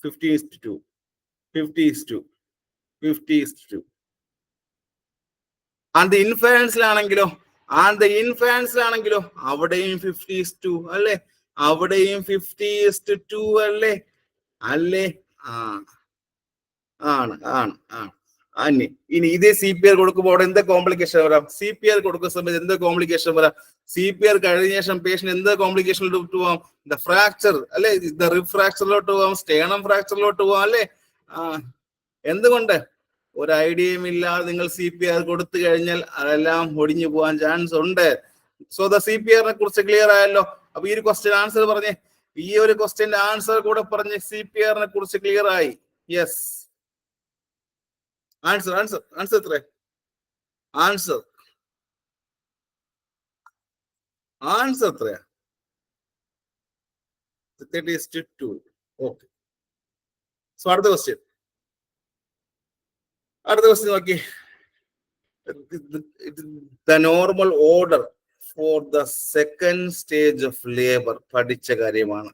50:2. 50:2. 50:2. ഇൻഫാൻസിലാണെങ്കിലോ? അവിടെയും 50:2 അല്ലേ? അവിടെയും 50:2 അല്ലേ? ആണ്. ഇനി ഇതേ CPR കൊടുക്കുമ്പോൾ അവിടെ എന്താ കോംപ്ലിക്കേഷൻ വരാം? CPR കൊടുക്കുന്ന സമയത്ത് എന്താ കോംപ്ലിക്കേഷൻ വരാം? CPR കഴിഞ്ഞ ശേഷം പേഷ്യന്റ് എന്താ കോംപ്ലിക്കേഷനിലോട്ട് പോവാം? ഫ്രാക്ചർ അല്ലെ? റിബ് ഫ്രാക്ചറിലോട്ട് പോവാം, സ്റ്റേണം ഫ്രാക്ചറിലോട്ട് പോവാം അല്ലെ? എന്തുകൊണ്ട്? ഒരു ഐഡിയയും ഇല്ലാതെ നിങ്ങൾ CPR കൊടുത്തു കഴിഞ്ഞാൽ അതെല്ലാം ഒടിഞ്ഞു പോകാൻ ചാൻസ് ഉണ്ട്. സോ CPRനെ കുറിച്ച് ക്ലിയർ ആയല്ലോ. അപ്പൊ ഈ ഒരു ക്വസ്റ്റ്യൻ ആൻസർ പറഞ്ഞേ. ഈ ഒരു ക്വസ്റ്റ്യന്റെ ആൻസർ കൂടെ പറഞ്ഞ് CPRനെ കുറിച്ച് ക്ലിയർ ആയി. യെസ്. ആൻസർ എത്ര? ആൻസർ എത്രയാ? 30:2. ഓക്കെ. സോ അടുത്ത ക്വസ്റ്റ്യൻ നോക്കി. The normal order for the second stage of labor പഠിച്ച കാര്യമാണ്.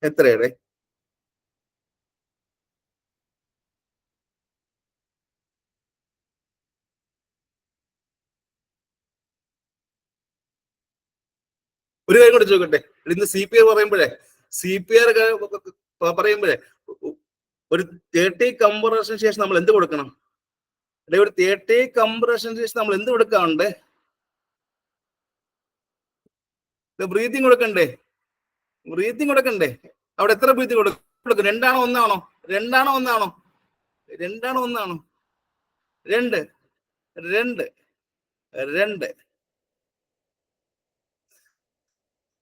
എത്രയുടെ? ഒരു കാര്യം കൂടെ ചോദിക്കട്ടെ. ഇന്ന് CPR പറയുമ്പോഴേ ഒരു 30 കംപ്രഷന് ശേഷം നമ്മൾ എന്ത് കൊടുക്കണം? ഒരു 30 കംപ്രഷന് ശേഷം നമ്മൾ എന്ത് കൊടുക്കാറുണ്ട്? ബ്രീത്തിങ് കൊടുക്കണ്ടേ? അവിടെ എത്ര ബ്രീത്തിങ് കൊടുക്കും? രണ്ടാണോ ഒന്നാണോ? രണ്ട്.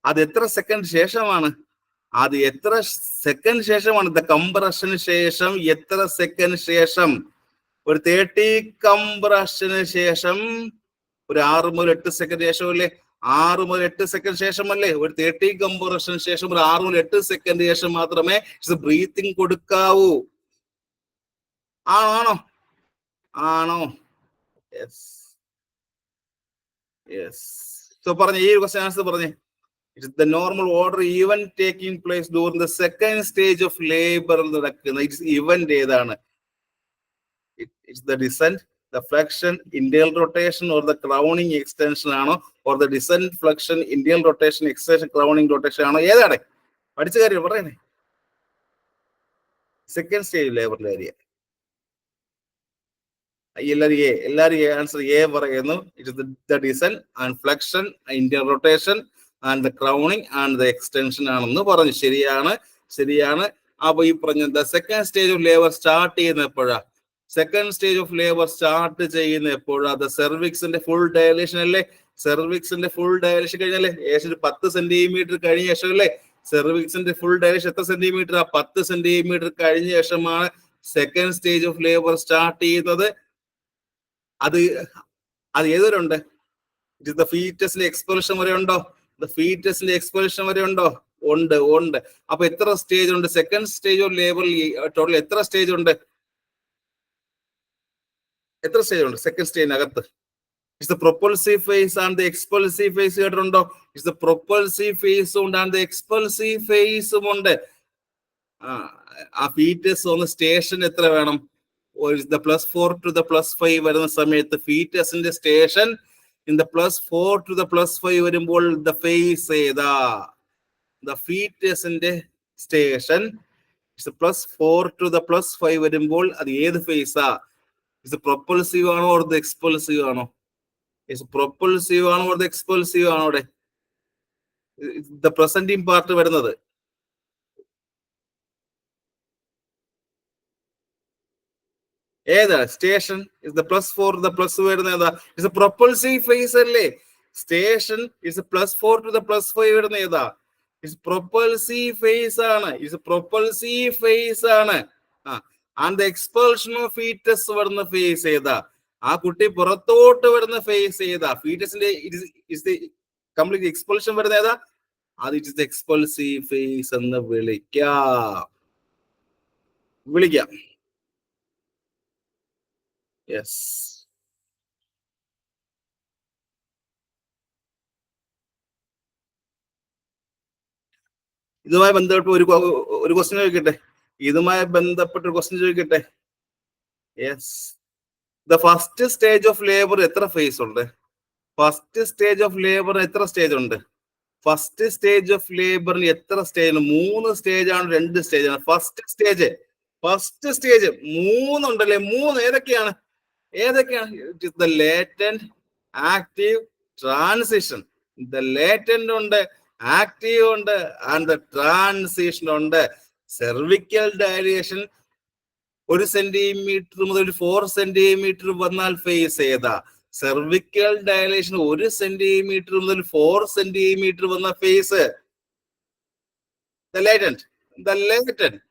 അത് എത്ര സെക്കൻഡ് ശേഷമാണ്? കംപ്രഷന് ശേഷം എത്ര സെക്കൻഡ് ശേഷം? ഒരു 30 കംപ്രഷന് ശേഷം ഒരു 6 മുതൽ 8 സെക്കൻഡ് ശേഷമല്ലേ? 6 മുതൽ 8 സെക്കൻഡ് ശേഷമല്ലേ? ഒരു 30 കംപ്രഷന് ശേഷം ഒരു 6 മുതൽ 8 സെക്കൻഡ് ശേഷം മാത്രമേ ബ്രീത്തിങ് കൊടുക്കാവൂ. ആണോ? യെസ്. സോ പറഞ്ഞേ, ഈ ക്വസ്റ്റ്യൻ ആൻസർ പറഞ്ഞേ. It is the normal order even taking place during the second stage of labor. It is event ഏതാണ്? It's the descent, the flexion, internal rotation or the crowning extension ആണോ? Or the descent, flexion, internal rotation, extension, crowning rotation ആണോ? ഏതാണ്? പഠിച്ച കാര്യം പറയണേ. Second stage labour area. എല്ലാരും answer A പറയുന്നു. It is the descent and flexion, internal rotation and the crowning and the extension ആണെന്ന് പറഞ്ഞു. ശരിയാണ്. അപ്പൊ ഈ പറഞ്ഞ second stage of labour start ചെയ്യുന്ന എപ്പോഴാ? അത് സെർവിക്സിന്റെ ഫുൾ ഡയലേഷൻ അല്ലേ? സെർവിക്സിന്റെ ഫുൾ ഡയലേഷൻ കഴിഞ്ഞാലേ ഏകദേശം 10 സെന്റിമീറ്റർ കഴിഞ്ഞ ശേഷം അല്ലേ? സെർവിക്സിന്റെ ഫുൾ ഡയലേഷൻ എത്ര സെന്റിമീറ്റർ? 10 സെന്റിമീറ്റർ കഴിഞ്ഞ ശേഷമാണ് second stage of labour start ചെയ്യുന്നത്. അത് ഏതൊരുണ്ട്? ഫീറ്റസിലെ എക്സ്പൾഷൻ വരെ ഉണ്ടോ? ഫീറ്റസിന്റെ എക്സ്പൾഷൻ വരെ ഉണ്ടോ? ഉണ്ട്. അപ്പൊ എത്ര സ്റ്റേജ് ഉണ്ട്? സെക്കൻഡ് സ്റ്റേജ് ഓഫ് ലേബറിൽ ടോട്ടൽ എത്ര സ്റ്റേജ് ഉണ്ട്? എത്ര സ്റ്റേജ് ഉണ്ട് സെക്കൻഡ് സ്റ്റേജിനകത്ത്? It's the propulsive phase and the expulsive phase കേട്ടിട്ടുണ്ടോ? ഇറ്റ്സ് ദ പ്രൊപ്പൽസീവ് ഫേസും ഉണ്ട് ആൻഡ് ദ എക്സ്പൾസീവ് ഫേസും ഉണ്ട്. ആ ഫീറ്റസ് ഒന്ന് സ്റ്റേഷൻ എത്ര വേണം? +4 to +5 വരുന്ന സമയത്ത് ഫീറ്റസിന്റെ സ്റ്റേഷൻ ഇൻ ദ +4 to +5 വരുമ്പോൾ ദ ഫേസ് ഏതാ? ദ ഫീറ്റസിന്റെ സ്റ്റേഷൻ +4 to +5 വരുമ്പോൾ അത് ഏത് ഫേസാ? ഇത് പ്രൊപ്പൽസീവ് ആണോ ഓർ ദ എക്സ്പൾസീവ് ആണോ? പ്രൊപ്പൽസീവ് ആണോ ഓർ ദ എക്സ്പൾസീവ് ആണോ? അവിടെ ദ പ്രസന്റിംഗ് പാർട്ട് വരുന്നത് ഏതാ? സ്റ്റേഷൻ ഇസ് ദ +4 to +5 വരുന്ന ഏതാ? ഇറ്റ്സ് പ്രൊപ്പൽസീവ് ഫേസ് അല്ലേ? സ്റ്റേഷൻ ഇസ് +4 to +5 വരുന്ന ഏതാ? ഇറ്റ്സ് പ്രൊപ്പൽസീവ് ഫേസ് ആണ്. ഇറ്റ്സ് പ്രൊപ്പൽസീവ് ഫേസ് ആണ്. And the expulsion of fetus വരുന്ന ഫേസ് ഏതാ? ആ കുട്ടി പുറത്തോട്ട് വരുന്ന ഫേസ് ഏതാ? ഫീറ്റസിന്റെ കംപ്ലീറ്റ് എക്സ്പൾഷൻ വരുന്ന ഏതാ? അത് ഇറ്റ്സ് എക്സ്പൾസീവ് ഫേസ് എന്ന് വിളിക്കാം. യെസ്. ഇതുമായി ബന്ധപ്പെട്ട് ഒരു ക്വസ്റ്റ്യൻ ചോദിക്കട്ടെ? ഇതുമായി ബന്ധപ്പെട്ട് ഒരു ക്വസ്റ്റ്യൻ ചോദിക്കട്ടെ? Yes. The first stage of labour എത്ര ഫേസ് ഉണ്ട്? ഫസ്റ്റ് സ്റ്റേജ് ഓഫ് ലേബർ എത്ര സ്റ്റേജ് ഉണ്ട്? ഫസ്റ്റ് സ്റ്റേജ് ഓഫ് ലേബറിന് എത്ര സ്റ്റേജ്? 3 സ്റ്റേജ് ആണ്, 2 സ്റ്റേജ് ആണ്. ഫസ്റ്റ് സ്റ്റേജ് 3 ഉണ്ടല്ലേ? 3 ഏതൊക്കെയാണ്? The latent, active, transition. The latent ഉണ്ട്, ആക്റ്റീവ് ഉണ്ട് ആൻഡ് ദ ട്രാൻസിഷൻ ഉണ്ട്. സെർവിക്കൽ ഡയലേഷൻ 1 സെന്റിമീറ്റർ മുതൽ 4 സെന്റിമീറ്റർ വന്നാൽ ഫേസ് ഏതാ? സെർവിക്കൽ ഡയലേഷൻ 1 സെന്റിമീറ്റർ മുതൽ 4 സെന്റിമീറ്റർ വന്ന ഫേസ്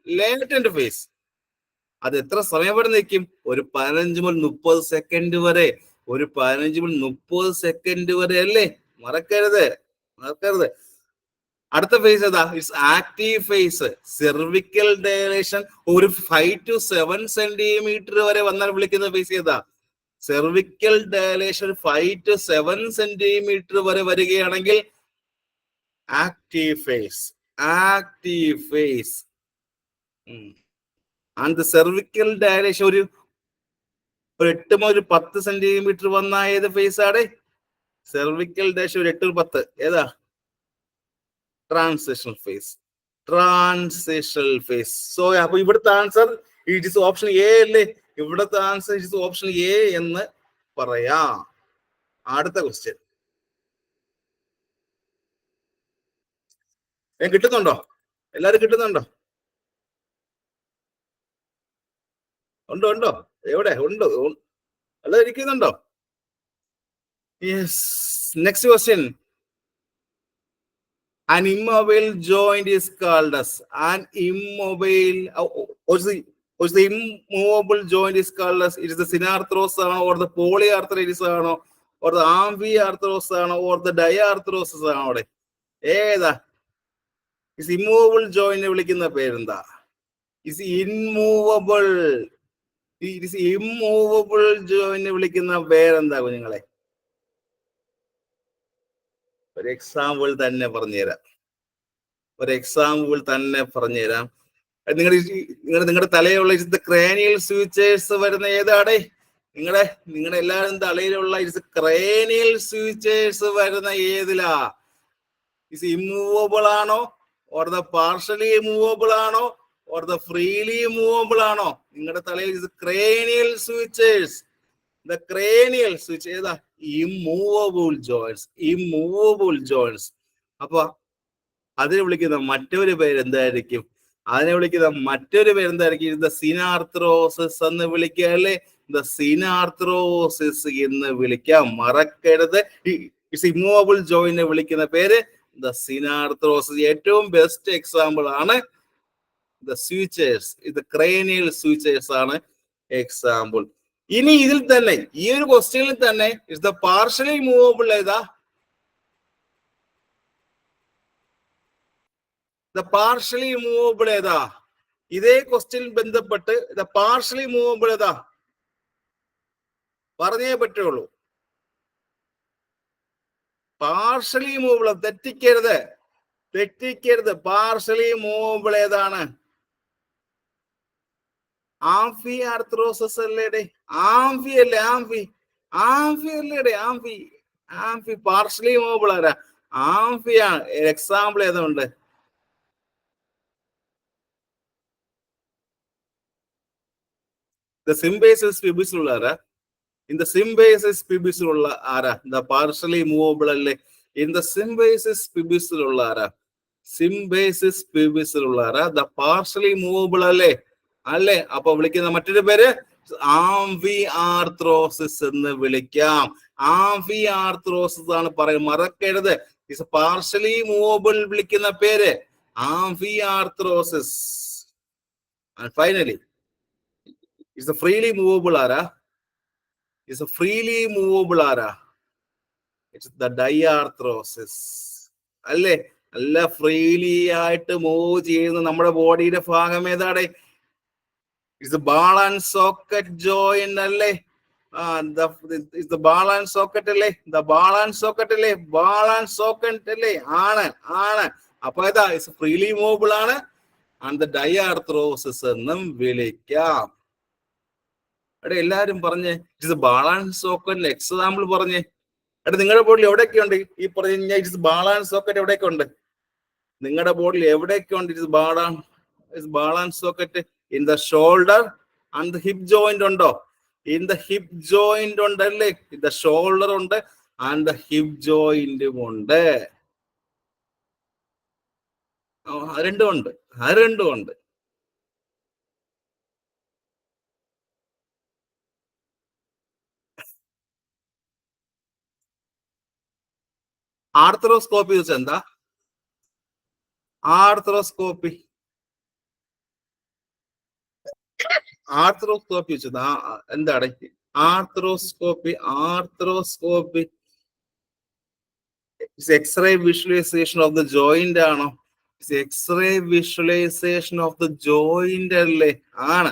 ലേറ്റന്റ് ഫേസ്. അത് എത്ര സമയം വരെ നിൽക്കും? ഒരു 15 മുതൽ 30 സെക്കൻഡ് വരെ. ഒരു 15 മുതൽ 30 സെക്കൻഡ് വരെ അല്ലേ? മറക്കരുത്. അടുത്ത ഫേസ് ഏതാ? It's active phase. Cervical dilation ഒരു 5 to 7 സെന്റിമീറ്റർ വരെ വന്നാൽ വിളിക്കുന്ന ഫേസ് ഏതാ? സെർവിക്കൽ ഡയലേഷൻ 5 to 7 സെന്റിമീറ്റർ വരെ വരികയാണെങ്കിൽ active phase. And the cervical dilation ഒരു 8 മുതൽ 10 സെന്റിമീറ്റർ വന്ന ഏത് ഫേസ് ആണ്? സെർവിക്കൽ ഡയലേഷൻ ഒരു 8 മുതൽ 10 ഏതാ? Transitional face. സോ അപ്പൊ ഇവിടുത്തെ answer it is option A അല്ലേ? ഇവിടുത്തെ answer it is option A എന്ന് പറയാം. അടുത്ത ക്വസ്റ്റ്യൻ കിട്ടുന്നുണ്ടോ? എല്ലാരും കിട്ടുന്നുണ്ടോ? ഉണ്ടോ? എവിടെ ഉണ്ട്? എല്ലാരും ഇരിക്കുന്നുണ്ടോ? Yes. Next question. An immobile joint is called as an immobile. What's the immovable joint is called as? It is the synarthros or the polyarthritis or the amphiarthros or the diarthrosis ആണ്. ഏതാ? Is immovable joint വിളിക്കുന്ന പേരെന്താ? Is immovable. It is immovable joint വിളിക്കുന്ന പേരെന്താ കുഞ്ഞുങ്ങളെ? ഒരു example തന്നെ പറഞ്ഞുതരാം. നിങ്ങളുടെ തലയിലുള്ള ക്രേനിയൽ സ്വിച്ചേഴ്സ് വരുന്ന ഏതാണ്? നിങ്ങളുടെ എല്ലാവരും തലയിലുള്ള ക്രേനിയൽ സ്വിച്ചേഴ്സ് വരുന്ന ഏതിലാ? ഇത് ഇമ്മൂവബിൾ ആണോ ഓർ ദ പാർഷ്യലി മൂവബിൾ ആണോ ഓർ ദ ഫ്രീലി മൂവബിൾ ആണോ? നിങ്ങളുടെ തലയിൽ ക്രേനിയൽ സ്വിച്ചേഴ്സ്. ദ ക്രേനിയൽ സ്വിച്ച് ഏതാ? Immovable joints. അപ്പൊ അതിനെ വിളിക്കുന്ന മറ്റൊരു പേര് എന്തായിരിക്കും? ദ സിനാർത്രോസിസ് എന്ന് വിളിക്കുക അല്ലേ? ദ സിനാർത്രോസിസ് എന്ന് വിളിക്കാം. മറക്കരുത്. ഇമ്മൂവബിൾ ജോയിന്റിനെ വിളിക്കുന്ന പേര് ദ സിനാർത്രോസിസ്. ഏറ്റവും ബെസ്റ്റ് എക്സാമ്പിൾ ആണ് ദ സ്വിച്ചേഴ്സ്. ഇത് ക്രേനിയൽ സ്വിച്ചേഴ്സ് ആണ് എക്സാമ്പിൾ. ഇനി ഇതിൽ തന്നെ ഈ ഒരു ക്വസ്റ്റ്യനിൽ തന്നെ ഇസ് ദ പാർഷ്യലി മൂവബിൾ ഏതാ? ദ പാർഷ്യലി മൂവബിൾ ഏതാ? ഇതേ ക്വസ്റ്റ്യൻ ബന്ധപ്പെട്ട് ദ പാർഷ്യലി മൂവബിൾ ഏതാ? പറഞ്ഞേ പറ്റുള്ളൂ. പാർഷ്യലി മൂവബിൾ, തെറ്റിക്കരുത്. പാർഷ്യലി മൂവബിൾ ഏതാണ്? ആംഫി ആർത്രോസസ് അല്ലേടെ? ആംഫി അല്ലേ? ആംഫി അല്ലേടെ? ആംഫി പാർഷ്യലി മൂവബിൾ ആരാ? ആംഫിയാണ്. എക്സാമ്പിൾ ഏതുണ്ട്? സിംബേസിസ് പിബിസിലുള്ള ആരാ? இந்த സിംബേസിസ് പിബിസിലുള്ള ആരാ? ദ പാർഷ്യലി മൂവബിൾ അല്ലേ? ഇൻ ദ സിംബേസിസ് പിബിസിലുള്ള ആരാ? സിംബേസിസ് പിബിസിലുള്ള ആരാ? ദ പാർഷ്യലി മൂവബിൾ അല്ലേ? അല്ലേ? അപ്പൊ വിളിക്കുന്ന മറ്റൊരു പേര് ആംഫി ആർത്രോസിസ് എന്ന് വിളിക്കാം. ആംഫി ആർത്രോസിസ് ആണ് പറയുന്നത്, മറക്കരുത്. ഇസ് പാർഷ്യലി മൂവബിൾ വിളിക്കുന്ന പേര് amphi arthrosis. And finally is freely movable ആരാ? ഇസ് ഫ്രീലി മൂവബിൾ ആരാ? ഇറ്റ്സ് ദ ഡൈആർത്രോസിസ് അല്ലേ? അല്ല, ഫ്രീലി ആയിട്ട് മൂവ് ചെയ്യുന്ന നമ്മുടെ ബോഡിയുടെ ഭാഗം ഏതാണ്? It's ball and socket joint അല്ലേ? ബാൾ ആൻഡ് സോക്കറ്റ് അല്ലേ? ബാൾ ആൻഡ് സോക്കറ്റ് അല്ലേ? ബാൾ ആൻഡ് സോക്കറ്റ് അല്ലേ? ആണ്. അപ്പൊ ഏതാ? ഇറ്റ്സ് ഫ്രീലി മൂവബിൾ ആണ്. ആൻഡ് ദ ഡൈആർത്രോസിസ് എന്നും വിളിക്കാം. എടാ എല്ലാരും പറഞ്ഞേ it's ball and socket example പറഞ്ഞേ. എടാ നിങ്ങളുടെ ബോഡിയിൽ എവിടെയൊക്കെ ഉണ്ട് ഈ പറഞ്ഞ ഇറ്റ്സ് ബാൾ ആൻഡ് സോക്കറ്റ്? എവിടെയൊക്കെ ഉണ്ട് നിങ്ങളുടെ ബോഡിയിൽ? എവിടെയൊക്കെ ഉണ്ട് it's ball and socket? In the shoulder and the hip joint ഉണ്ടോ? ഇൻ ദ ഹിപ്പ് ജോയിന്റ് ഉണ്ടല്ലേ? ഇൻ ദ ഷോൾഡർ ഉണ്ട് ആൻഡ് ദ ഹിപ്പ് ജോയിന്റും ഉണ്ട്. രണ്ടും ഉണ്ട്. ആർത്രോസ്കോപ്പി വെച്ചാൽ എന്താ? ആർത്രോസ്കോപ്പി വെച്ചത് എന്താണ്? Arthroscopy x-ray visualization of the joint ആണോ? X-ray visualization of the joint അല്ലേ? ആണ്.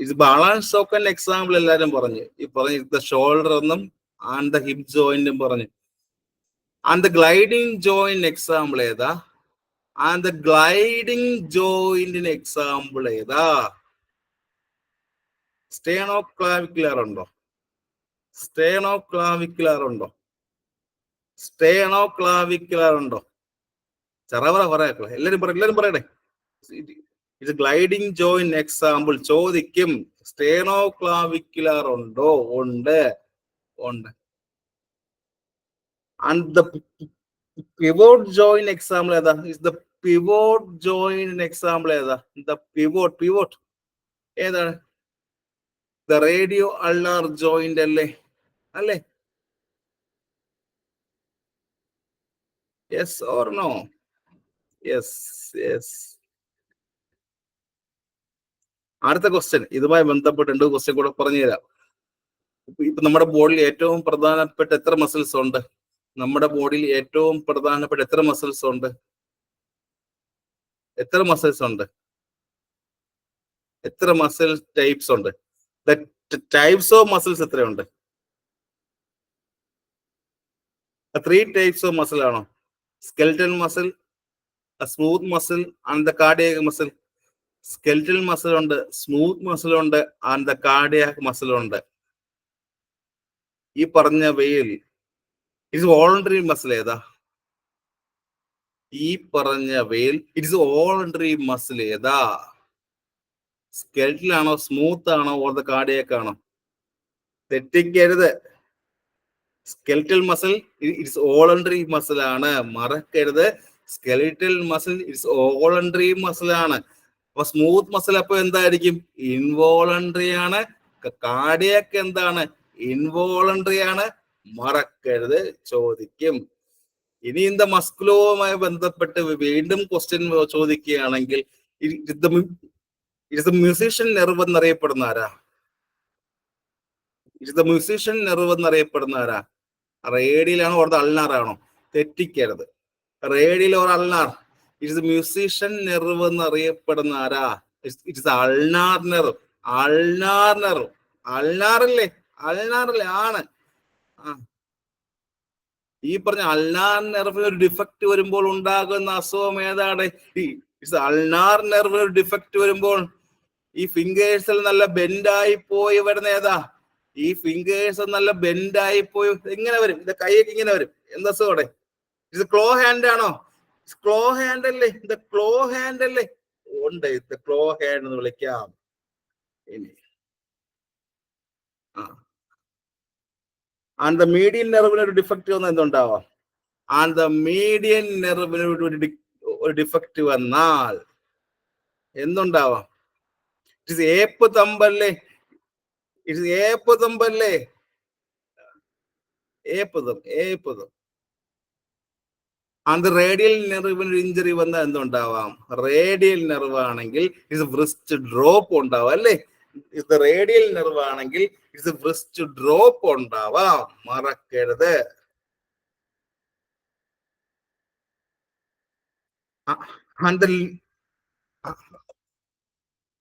ഇത് ബാൾ ആൻഡ് സോക്കറ്റ് എക്സാമ്പിൾ എല്ലാരും പറഞ്ഞു. ഈ പറഞ്ഞ ഷോൾഡർ എന്നും ആൻഡ് ദ ഹിപ്പ് ജോയിന്റും പറഞ്ഞു. And the gliding joint example ഏതാ? ആൻഡ് ദ ഗ്ലൈഡിംഗ് ജോയിന്റിന് എക്സാമ്പിൾ ഏതാ? സ്റ്റേണോക്ലാവിക്കുലർ ഉണ്ടോ? ചറവറ പറയാ. എല്ലാരും പറയട്ടെ. ഇത് ഗ്ലൈഡിംഗ് ജോയിന്റ് എക്സാമ്പിൾ ചോദിക്കും. സ്റ്റേണോക്ലാവിക്കുലർ ഉണ്ടോ? ഉണ്ട്. And the pivot joint example ഏതാ? Is the pivot joint example ഏതാ? ദ പിവോട്ട് ഏതാണ്? ദ റേഡിയോ അൾനാർ ജോയിന്റ് അല്ലേ? Yes or no? യെസ്. അടുത്ത ക്വസ്റ്റ്യൻ ഇതുമായി ബന്ധപ്പെട്ട് 2 ക്വസ്റ്റ്യൻ കൂടെ പറഞ്ഞുതരാം. ഇപ്പൊ നമ്മുടെ ബോഡിയിൽ ഏറ്റവും പ്രധാനപ്പെട്ട എത്ര മസിൽസ് ഉണ്ട്? നമ്മുടെ ബോഡിയിൽ ഏറ്റവും പ്രധാനപ്പെട്ട എത്ര മസിൽസ് ഉണ്ട്? എത്ര മസിൽ ടൈപ്സ് ഉണ്ട്? ടൈപ്സ് ഓഫ് മസിൽസ് എത്രയുണ്ട്? 3 ടൈപ്സ് ഓഫ് മസിൽ ആണോ? Skeletal muscle, smooth muscle and the cardiac muscle. Skeletal muscle ഉണ്ട്, സ്മൂത്ത് മസിൽ ഉണ്ട് ആൻഡ് ദ കാർഡിയാക് മസിൽ ഉണ്ട്. ഈ പറഞ്ഞവയിൽ ഇറ്റ്സ് വോളണ്ടറി മസിൽ ഏതാ? ഈ പറഞ്ഞവയിൽ ഇറ്റ്സ് വോളണ്ടറി മസിൽ ഏതാ? സ്കെൽറ്റൽ ആണോ, സ്മൂത്ത് ആണോ, ഓർ ദ കാർഡിയാക് ആണോ? തെറ്റിക്കരുത്. Skeletal muscle it's voluntary muscle ആണ്, മറക്കരുത്. Skeletal muscle it's voluntary muscle ആണ്. അപ്പൊ സ്മൂത്ത് മസിൽ അപ്പൊ എന്തായിരിക്കും? ഇൻവോളണ്ടറി ആണ്. കാർഡിയാക് എന്താണ്? ഇൻവോളണ്ടറി ആണ്. മറക്കരുത്, ചോദിക്കും. ഇനി ഇന്ത മസ്കുലോവുമായി ബന്ധപ്പെട്ട് വീണ്ടും ക്വസ്റ്റ്യൻ ചോദിക്കുകയാണെങ്കിൽ ഇറ്റ്സ് ദ മ്യൂസീഷ്യൻ നെർവ് എന്നറിയപ്പെടുന്ന ആരാ? റേഡിയലാണോ ഓർ അൾനാർ ആണോ? തെറ്റിക്കരുത്. Radial or ulnar? It's musician nerve എന്നറിയപ്പെടുന്ന ആരാ? It's ulnar nerve. Ulnar nerve. അൾനാറല്ലേ? അൾനാറല്ലേ? ആണ്. ഈ പറഞ്ഞ അൾനാർ നെർവിന് ഒരു ഡിഫക്റ്റ് വരുമ്പോൾ ഉണ്ടാകുന്ന അസുഖം ഏതാണ്? അൾനാർ നെർവിന് ഒരു ഡിഫക്റ്റ് വരുമ്പോൾ ഈ ഫിംഗേഴ്സിൽ നല്ല ബെൻഡായി പോയി വരുന്ന ഏതാ? ഈ ഫിംഗേഴ്സ് നല്ല ബെൻഡായി പോയി എങ്ങനെ വരും? ഇത് കൈയൊക്കെ ഇങ്ങനെ വരും. എന്താ അസുഖം? ഇത് ക്ലോ ഹാൻഡ് ആണോ? ക്ലോ ഹാൻഡ് അല്ലേ? ഇത് ക്ലോ ഹാൻഡ് അല്ലേ? ഉണ്ട്. ഇത് ക്ലോ ഹാൻഡ് എന്ന് വിളിക്കാം. ഇനി ആൻഡ് ദ മീഡിയൻ നെർവിന് ഒരു ഡിഫക്റ്റ് വന്നാൽ എന്തുണ്ടാവാം? ആൻഡ് ദ മീഡിയൻ നെർവിന് ഒരു ഡിഫക്റ്റ് വന്നാൽ എന്തുണ്ടാവാം? ഇറ്റ് ഏപ്പ് തമ്പല്ലേ? ഇറ്റ് ഏപ്പ് തമ്പല്ലേ? ഏപ്പതം. ആൻഡ് റേഡിയൽ നെർവിന് ഇഞ്ചറി വന്നാൽ എന്തുണ്ടാവാം? റേഡിയൽ നെർവ് ആണെങ്കിൽ ഇത് വ്രിസ്റ്റ് ഡ്രോപ്പ് ഉണ്ടാവാം അല്ലേ? ഇത് റേഡിയൽ നെർവ് ആണെങ്കിൽ ഇത് വ്രിസ്റ്റ് ഡ്രോപ്പ് ഉണ്ടാവാം. മറക്കരുത്.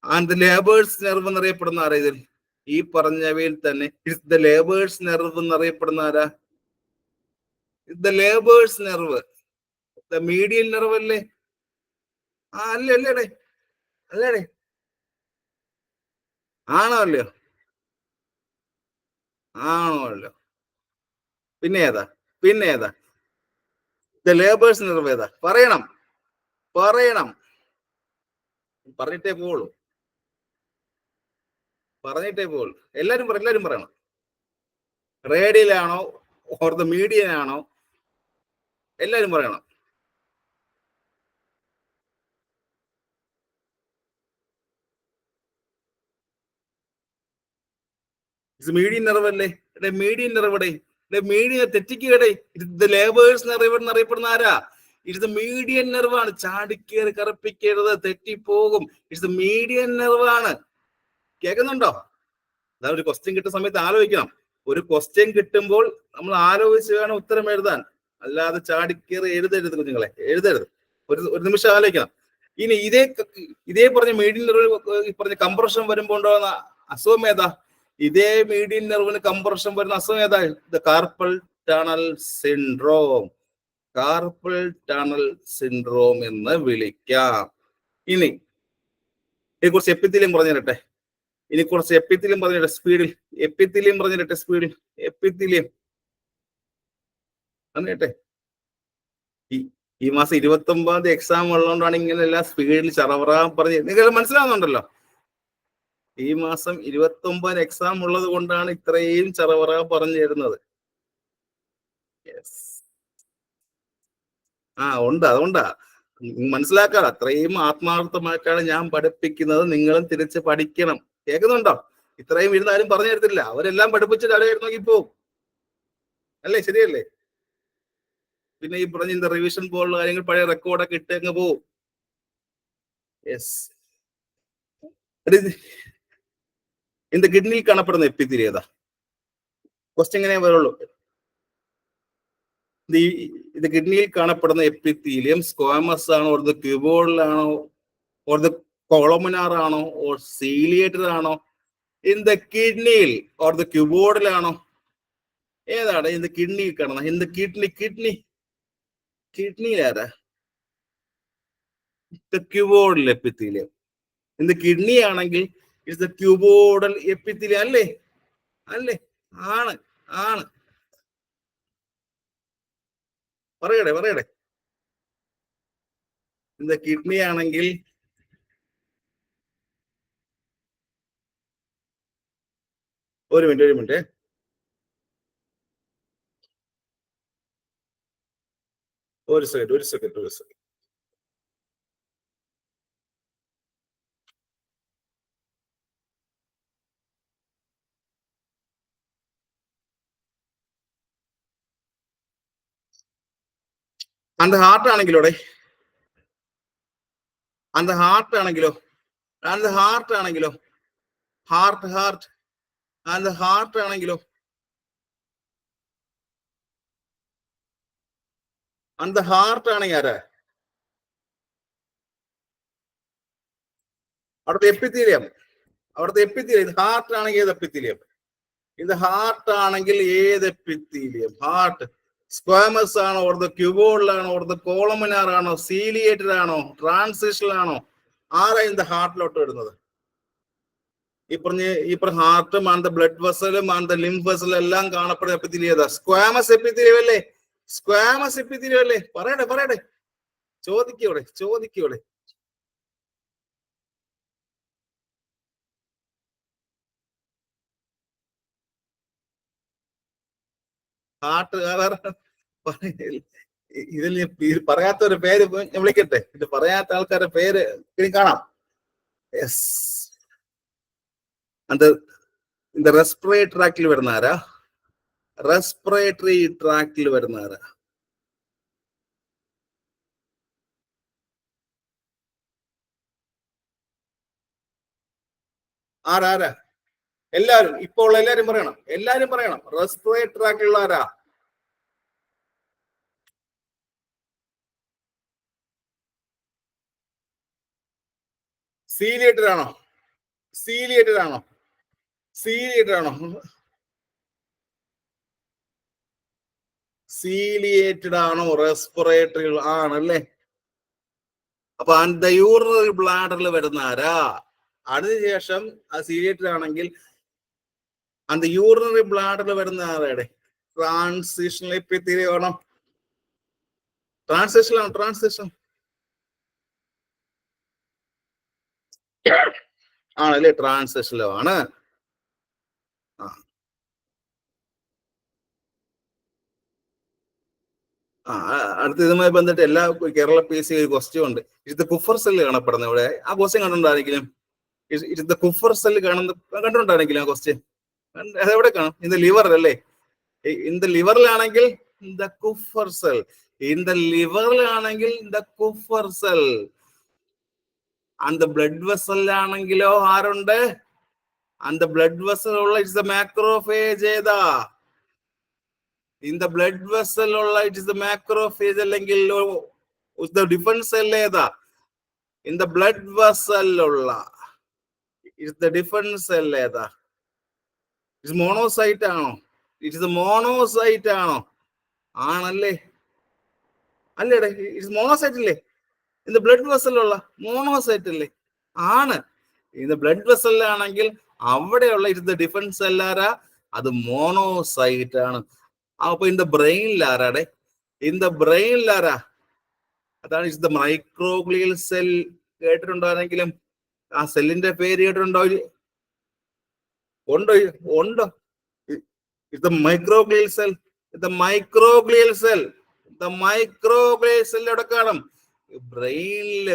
ആൻഡ് ലേബേഴ്സ് നെർവ് എന്നറിയപ്പെടുന്ന ആരാ ഇതിൽ? ഈ പറഞ്ഞവയിൽ തന്നെ ദ ലേബേഴ്സ് നെർവ് എന്നറിയപ്പെടുന്ന ആരാ? The labours nerve. The median nerve അല്ലേ? അല്ലേടേ? അല്ലേടേ? ആണോ അല്ലയോ? ആണോ അല്ലോ? പിന്നെ ഏതാ? ദ ലേബേഴ്സ് നെർവ് ഏതാ? പറയണം. പറഞ്ഞിട്ടേ പോളൂ. എല്ലാരും പറയണം. റേഡിയലാണോ ഓർ ദ മീഡിയൻ ആണോ? എല്ലാരും പറയണം. മീഡിയൻ നെർവ് അല്ലേ? മീഡിയൻ നെർവ് മീഡിയൻ തെറ്റിക്കുകടേ. ഇത് ലേബേഴ്സ് നെർവ് എന്നറിയപ്പെടുന്ന ആരാ? ഇറ്റ്സ് ദ മീഡിയൻ നെർവ് ആണ്. ചാടിക്കേറി കറപ്പിക്കരുത്, തെറ്റിപ്പോകും. ഇറ്റ്സ് ദ മീഡിയൻ നെർവ് ആണ്. കേൾക്കുന്നുണ്ടോ? അതാ ഒരു ക്വസ്റ്റ്യൻ കിട്ടുന്ന സമയത്ത് ആലോചിക്കണം. ഒരു ക്വസ്റ്റ്യൻ കിട്ടുമ്പോൾ നമ്മൾ ആലോചിച്ച് വേണം ഉത്തരം എഴുതാൻ. അല്ലാതെ ചാടിക്കേറി എഴുതരുത് കുഞ്ഞുങ്ങളെ, എഴുതരുത്. ഒരു നിമിഷം ആലോചിക്കണം. ഇനി ഇതേ പറഞ്ഞ മീഡിയൻ നെർവ് പറഞ്ഞ കംപ്രഷൻ വരുമ്പോൾ ഉണ്ടാകുന്ന അസുഖം ഏതാ? ഇതേ മീഡിയൻ നെർവിന് കംപ്രഷൻ വരുന്ന അസുഖം ഏതാ? The carpal tunnel syndrome. Carpal tunnel syndrome എന്ന് വിളിക്കാം. ഇനി കുറച്ച് എപ്പിത്തീലിയം പറഞ്ഞു തരട്ടെ. സ്പീഡിൽ എപ്പിത്തീലിയം പറഞ്ഞു തരട്ടെ. എപ്പിത്തീലിയം പറഞ്ഞേട്ടെ. ഈ മാസം 29 എക്സാം ഉള്ളതുകൊണ്ടാണ് ഇങ്ങനെ എല്ലാം സ്പീഡിൽ ചറവറ പറഞ്ഞ് നിങ്ങൾക്ക് മനസ്സിലാവുന്നുണ്ടല്ലോ. ഈ മാസം 29 എക്സാം ഉള്ളത് കൊണ്ടാണ് ഇത്രയും ചറവറ പറഞ്ഞു തരുന്നത്. ഉണ്ട്. അതുകൊണ്ടാ മനസ്സിലാക്കാറ്. അത്രയും ആത്മാർത്ഥമായിട്ടാണ് ഞാൻ പഠിപ്പിക്കുന്നത്. നിങ്ങളും തിരിച്ച് പഠിക്കണം. കേൾക്കുന്നുണ്ടോ? ഇത്രയും ഇരുന്നാലും പറഞ്ഞു തരത്തില്ല. അവരെല്ലാം പഠിപ്പിച്ചിട്ട് അവിടെ നോക്കി പോവും. അല്ലേ? ശരിയല്ലേ? പിന്നെ ഈ പറഞ്ഞ റിവിഷൻ പോലുള്ള കാര്യങ്ങൾ പഴയ റെക്കോർഡൊക്കെ ഇട്ടങ്ങ് പോവും. இந்த കിഡ്നിയിൽ കാണപ്പെടുന്ന എപ്പിത്തീലിയം ഏതാ? ക്വസ്റ്റ്യൻ ഇങ്ങനെ വരുള്ളൂ. ഇത് കിഡ്നിയിൽ കാണപ്പെടുന്ന എപ്പിത്തീലിയം സ്ക്വാമസ് ആണോ, ഓർ ദ ക്യൂബോയിഡലാണോ, ഓർ ദ കോളമിനാർ ആണോ, ഓർ സീലിയേറ്റഡ് ആണോ? ഇൻ ദ കിഡ്നിയിൽ ഓർ ദ ക്യൂബോയിഡലാണോ? ഏതാണ് ഇത് കിഡ്നിയിൽ കാണുന്നത്? ഇൻ ദ കിഡ്നിയിലാരാ? Cuboidal epithelium. In the kidney ആണെങ്കിൽ ഇറ്റ്സ് ദ ക്യൂബോയിഡൽ എപ്പിത്തീലിയം അല്ലേ? ആണ്. പറയടേ. ഇൻ ദ കിഡ്നി ആണെങ്കിൽ ഒരു മിനിറ്റ്. ഒരു സെക്കൻഡ്. അന്ത ഹാർട്ട് ആണെങ്കിലോ? ഹാർട്ട് ആണെങ്കിലോ? ആരാ? അവിടുത്തെ എപ്പിത്തീലിയം അവിടുത്തെ എപ്പിത്തീലിയം, ഇത് ഹാർട്ട് ആണെങ്കിൽ ഏത് എപ്പിത്തീലിയം? ഇത് ഹാർട്ട് ആണെങ്കിൽ ഏത് എപ്പിത്തീലിയം? ഹാർട്ട് സ്ക്വാമസ് ആണോ, ഓർത്ത് ക്യൂബോളിലാണോ, ഓർത്ത് കോളമിനാർ ആണോ, സീലിയേറ്റഡ് ആണോ, ട്രാൻസിഷണൽ ആണോ? ആരാ இந்த ഹാർട്ടിലോട്ട് വരുന്നത്? ഈ പറഞ്ഞ ഹാർട്ടും ആൻഡ് ബ്ലഡ് വെസലും ആൻഡ് ലിംഫ് വെസലും എല്ലാം കാണപ്പെടുന്ന എപ്പിത്തീലിയം ഏതാ? സ്ക്വാമസ് എപ്പിത്തീലിയം അല്ലേ? സ്ക്വാമസ് എപ്പിത്തീലിയം അല്ലേ? പറയട്ടെ ചോദിക്കൂടെ. ഹാർട്ട് ഇതിൽ പറയാത്ത ഒരു പേര് ഞാൻ വിളിക്കട്ടെ? ഇത് പറയാത്ത ആൾക്കാരുടെ പേര് ഇനി കാണാം. യെസ്, இந்த റെസ്പിറേറ്ററി ട്രാക്റ്റിൽ വരുന്ന ആരാ? റെസ്പിറേറ്ററി ട്രാക്റ്റിൽ വരുന്ന ആരാ? ആരാ? എല്ലാരും ഇപ്പോൾ എല്ലാരും പറയണം. റെസ്പിറേറ്ററി ട്രാക്റ്റിലുള്ള ആരാ? സീലിയേറ്റഡ് ആണോ? സീലിയേറ്റഡ് ആണോ? റെസ്പിറേറ്ററി ആണല്ലേ? അപ്പൊ അന്ത യൂറിനറി ബ്ലാഡറിൽ വരുന്ന ആരാ? അതിനുശേഷം അത് സീലിയേറ്റഡ് ആണെങ്കിൽ അന്ത യൂറിനറി ബ്ലാഡറിൽ വരുന്ന ആരാടെ? ട്രാൻസിഷണൽ എപ്പിത്തീലിയം ആണോ? ട്രാൻസിഷൻ ആണല്ലേ? ട്രാൻസിഷനിലും ആണ്. അടുത്ത ഇതുമായി ബന്ധപ്പെട്ട് എല്ലാ കേരള PSC ഒരു ക്വസ്റ്റ്യൻ ഉണ്ട്. ഇത് കുഫർ സെല്ല് കാണപ്പെടുന്ന ഇവിടെ. ആ ക്വസ്റ്റ്യൻ കണ്ടിട്ടുണ്ടായിരിക്കും. ഇത് കുഫർ സെല്ല് കണ്ടിട്ടുണ്ടായിരിക്കും ആ ക്വസ്റ്റ്യൻ. അതെവിടെ കാണും? ഇൻ ദ ലിവർ അല്ലേ? ഇൻ ദ ലിവറിലാണെങ്കിൽ the Kupffer cell. And blood വെസലിലാണെങ്കിലോ ആരുണ്ട്? ആൻഡ് ബ്ലഡ് വെസലുള്ള ഇറ്റ്സ് ദ മാക്രോഫേജ് ഏതാ? ഇൻ ദ ബ്ലഡ് വെസലുള്ള ഇറ്റ്സ് ദ മാക്രോഫേജ് അല്ലെങ്കിൽ ഡിഫൻസ് സെൽ ഏതാ? ഇൻ ദ ബ്ലഡ് വെസലുള്ള ഇറ്റ്സ് ദ ഡിഫൻസ് സെൽ ഏതാ? ഇറ്റ്സ് മോണോസൈറ്റ് ആണോ? ആണല്ലേ? അല്ലേടെ? ഇറ്റ്സ് മോണോസൈറ്റ് അല്ലേ? ഇൻ ദ ബ്ലഡ് വെസലുള്ള മോണോസൈറ്റ് അല്ലേ? ആണ്. ഇൻ ദ ബ്ലഡ് വെസലിലാണെങ്കിൽ അവിടെയുള്ള ഇറ്റ്സ് ദ ഡിഫൻസ് സെല്ലാരാ? അത് മോണോസൈറ്റ് ആണ്. അപ്പൊ ഇൻ ദ ബ്രെയിനിൽ ആരാടെ? അതാണ് ഇറ്റ്സ് ദ മൈക്രോഗ്ലിയൽ സെൽ. കേട്ടിട്ടുണ്ടോ? ആ സെല്ലിന്റെ പേര് കേട്ടിട്ടുണ്ടോ? ഉണ്ടോ? It's the microglial cell. എവിടെ കാണും? ബ്രെയിനിൽ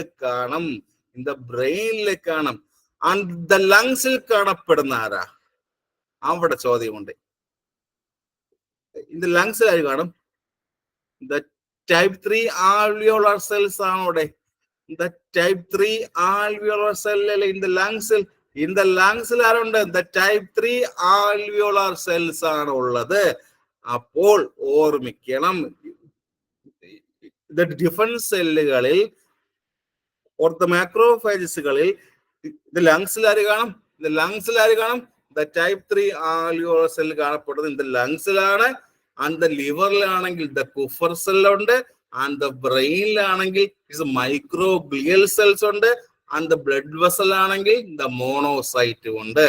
കാണും. ആൻഡ് ദ ലങ്സിൽ കാണപ്പെടുന്ന ആരാ? അവിടെ ചോദ്യമുണ്ട്. ഇൻ ദ ലങ്സിൽ ആര് കാണും? ദ ടൈപ്പ് 3 ആൽവിയോളർ സെൽസ് ആണ് അവിടെ. ദ ടൈപ്പ് 3 ആൽവിയോളർ സെൽ അല്ലെ ഇൻ ദ ലങ്സിൽ? ഇൻ ദ ലങ്സിൽ ആരുണ്ട്? ദ ടൈപ്പ് 3 ആൽവിയോളർ സെൽസ് ആണ് ഉള്ളത്. അപ്പോൾ ഓർമ്മിക്കണം, ഡിഫൻസ് സെല്ലുകളിൽ മാക്രോഫേജസുകളിൽ ഇത് ലങ്സിൽ ആര് കാണും? ദ ടൈപ്പ് 3 ആൽവിയോളർ സെൽ കാണപ്പെടുന്നത് ഇൻ ദ ലങ്സിലാണ്. ആൻഡ് ദ ലിവറിലാണെങ്കിൽ ദ കുഫർ സെൽ ഉണ്ട്. ആൻഡ് ദ ബ്രെയിനിലാണെങ്കിൽ ഇറ്റ്സ് മൈക്രോഗ്ലിയൽ സെൽസ് ഉണ്ട്. ആൻഡ് ദ ബ്ലഡ് വെസൽ ആണെങ്കിൽ ദ മോണോസൈറ്റ് ഉണ്ട്.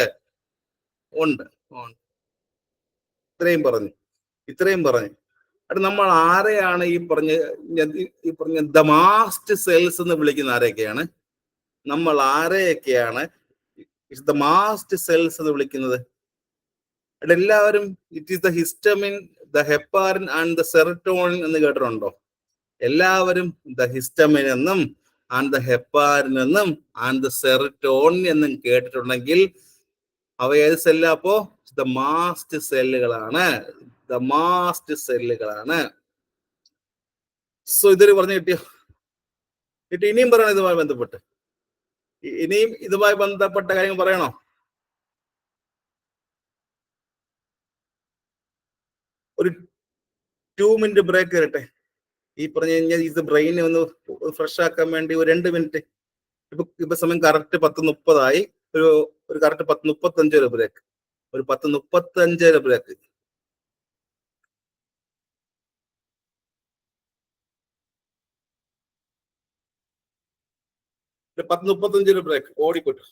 ഇത്രയും പറഞ്ഞു. അത് നമ്മൾ ആരെയാണ് ഈ പറഞ്ഞ ദ മാസ്റ്റ് സെൽസ് എന്ന് വിളിക്കുന്ന ആരെയൊക്കെയാണ്? നമ്മൾ ആരെയൊക്കെയാണ് ദ മാസ്റ്റ് സെൽസ് എന്ന് വിളിക്കുന്നത്? എല്ലാവരും it is the histamine, the heparin and the serotonin എന്ന് കേട്ടിട്ടുണ്ടോ? എല്ലാവരും ദ ഹിസ്റ്റമിൻ എന്നും ആൻഡ് ദ ഹെപ്പാരിൻ എന്നും ആൻഡ് ദ സെറട്ടോണിൻ എന്നും കേട്ടിട്ടുണ്ടെങ്കിൽ അവ ഏത് സെല്ലാ? അപ്പോ ദ മാസ്റ്റ് സെല്ലുകളാണ്. സോ ഇതൊരു പറഞ്ഞു കിട്ടിയോ? ഇനിയും പറയണം ഇതുമായി ബന്ധപ്പെട്ട കാര്യങ്ങൾ പറയണോ? ഒരു 2 മിനിറ്റ് ബ്രേക്ക് തരട്ടെ. ഈ പറഞ്ഞു കഴിഞ്ഞാൽ ഇത് ബ്രെയിനെ ഒന്ന് ഫ്രഷ് ആക്കാൻ വേണ്ടി ഒരു 2 മിനിറ്റ്. ഇപ്പൊ സമയം കറക്റ്റ് 10:30 ഒരു ഒരു കറക്റ്റ് 10:35 വരെ ബ്രേക്ക്. ഒരു 10:35 വരെ ബ്രേക്ക്. 10:35 വരെ ബ്രേക്ക് ഓടിക്കോട്ടെ.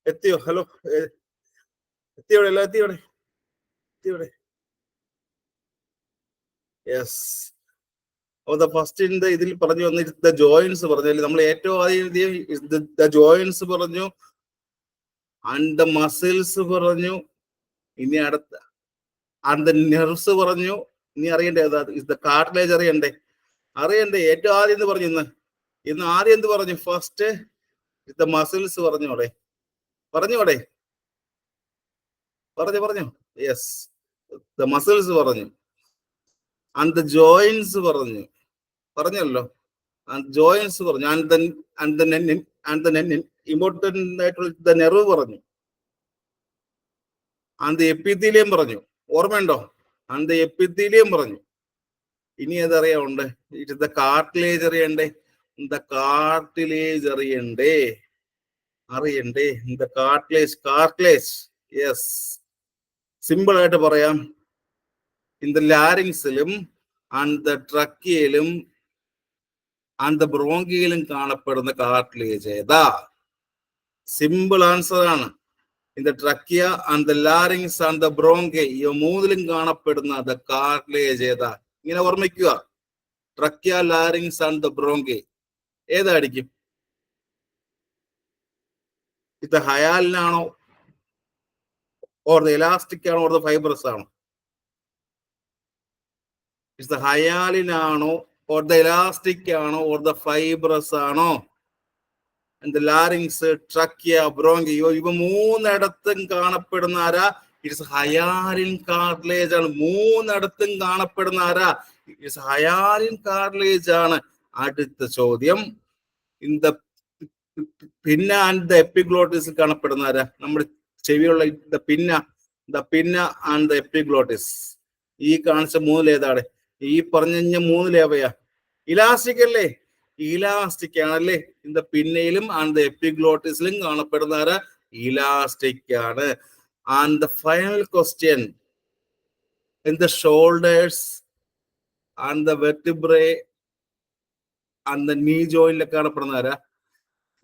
എത്തിയോ? ഹലോ, എത്തിയോടെ? എല്ലാം എത്തിയോടെ? എത്തിയോടെ? യെസ്. ഫസ്റ്റ് ഇതിൽ പറഞ്ഞു വന്ന ജോയിൻസ് പറഞ്ഞാൽ നമ്മൾ ഏറ്റവും ആദ്യം ജോയിൻസ് പറഞ്ഞു, ആൻഡ് ദ മസിൽസ് പറഞ്ഞു, ഇനി അടുത്ത ആൻഡ് ദ നെർവ്സ് പറഞ്ഞു. ഇനി അറിയണ്ടേ ദ കാർട്ടിലേജ് അറിയണ്ടേ? ഏറ്റവും ആദ്യം എന്ത് പറഞ്ഞു? ഇന്ന് ആദ്യം എന്ത് പറഞ്ഞു? ഫസ്റ്റ് ദ മസിൽസ് പറഞ്ഞോടെ? പറഞ്ഞു. യെസ്, ദ മസിൽസ് പറഞ്ഞു. ആൻഡ് ദ ജോയിൻസ് പറഞ്ഞല്ലോ. ജോയിൻസ് പറഞ്ഞു. ഇമ്പോർട്ടന്റ് ആയിട്ടുള്ള നെർവ് പറഞ്ഞു. ആൻഡ് എപ്പിത്തീലിയം പറഞ്ഞു. ഓർമ്മയുണ്ടോ? ആൻഡ് എപ്പിത്തീലിയം പറഞ്ഞു. ഇനി അതറിയാവുണ്ട്. ഇറ്റ് ദ കാർട്ടിലേജ് അറിയണ്ടേ? ദ കാർട്ടിലേജ് അറിയണ്ടേ? The cartilage. യെസ്, സിമ്പിൾ ആയിട്ട് പറയാം. ഇൻ ദ ലാരിങ്സിലും ആൻഡ് ദ ട്രക്കിയയിലും ആൻഡ് ദ ബ്രോങ്കിയിലും കാണപ്പെടുന്ന കാർട്ടിലേജ് ഏതാ? സിമ്പിൾ ആൻസർ ആണ്. In the trachea and the larynx and the bronchi, ഈ മൂന്നിലും കാണപ്പെടുന്ന ദ കാർട്ടിലേജ് ഏതാ? ഇങ്ങനെ ഓർമ്മിക്കുക. Trachea, larynx and the bronchi ഏതായിരിക്കും? ഇത് ഹയാലിനാണോ, ഓർ ദ ഇലാസ്റ്റിക് ആണോ, ഓർ ദ ഫൈബ്രസ് ആണോ? ഇത് ഹയാലിനാണോ, ഓർ ദ ഇലാസ്റ്റിക് ആണോ, ഓർ ദ ഫൈബ്രസ് ആണോ? ലാരിങ്സ്, ട്രക്കിയ, ബ്രോങ്കി, ഇവ മൂന്നിടത്തും കാണപ്പെടുന്ന ആരാ? ഇറ്റ്സ് ഹയാലിൻ കാർട്ടിലേജ് ആണ്. മൂന്നിടത്തും കാണപ്പെടുന്ന ആരാ? ഇറ്റ്സ് ഹയാലിൻ കാർട്ടിലേജ് ആണ്. അടുത്ത ചോദ്യം, in the pinna and the epiglottis കാണപ്പെടുന്ന ആരാ? നമ്മുടെ ചെവിയുള്ള the pinna and the epiglottis. ഈ കാണിച്ച മൂന്നിലേതാണ്? ഈ പറഞ്ഞ മൂന്നിലേവയാ? ഇലാസ്റ്റിക് അല്ലേ? ഇലാസ്റ്റിക് ആണല്ലേ? ഇൻ ദ പിന്നയിലും ആൻഡ് ദ എപ്പിഗ്ലോട്ടിസിലും കാണപ്പെടുന്ന ആരാ? ഇലാസ്റ്റിക് ആണ്. And the final question, in the shoulders and the vertebrae and the knee ജോയിന്റിലൊക്കെ കാണപ്പെടുന്ന ആരാ?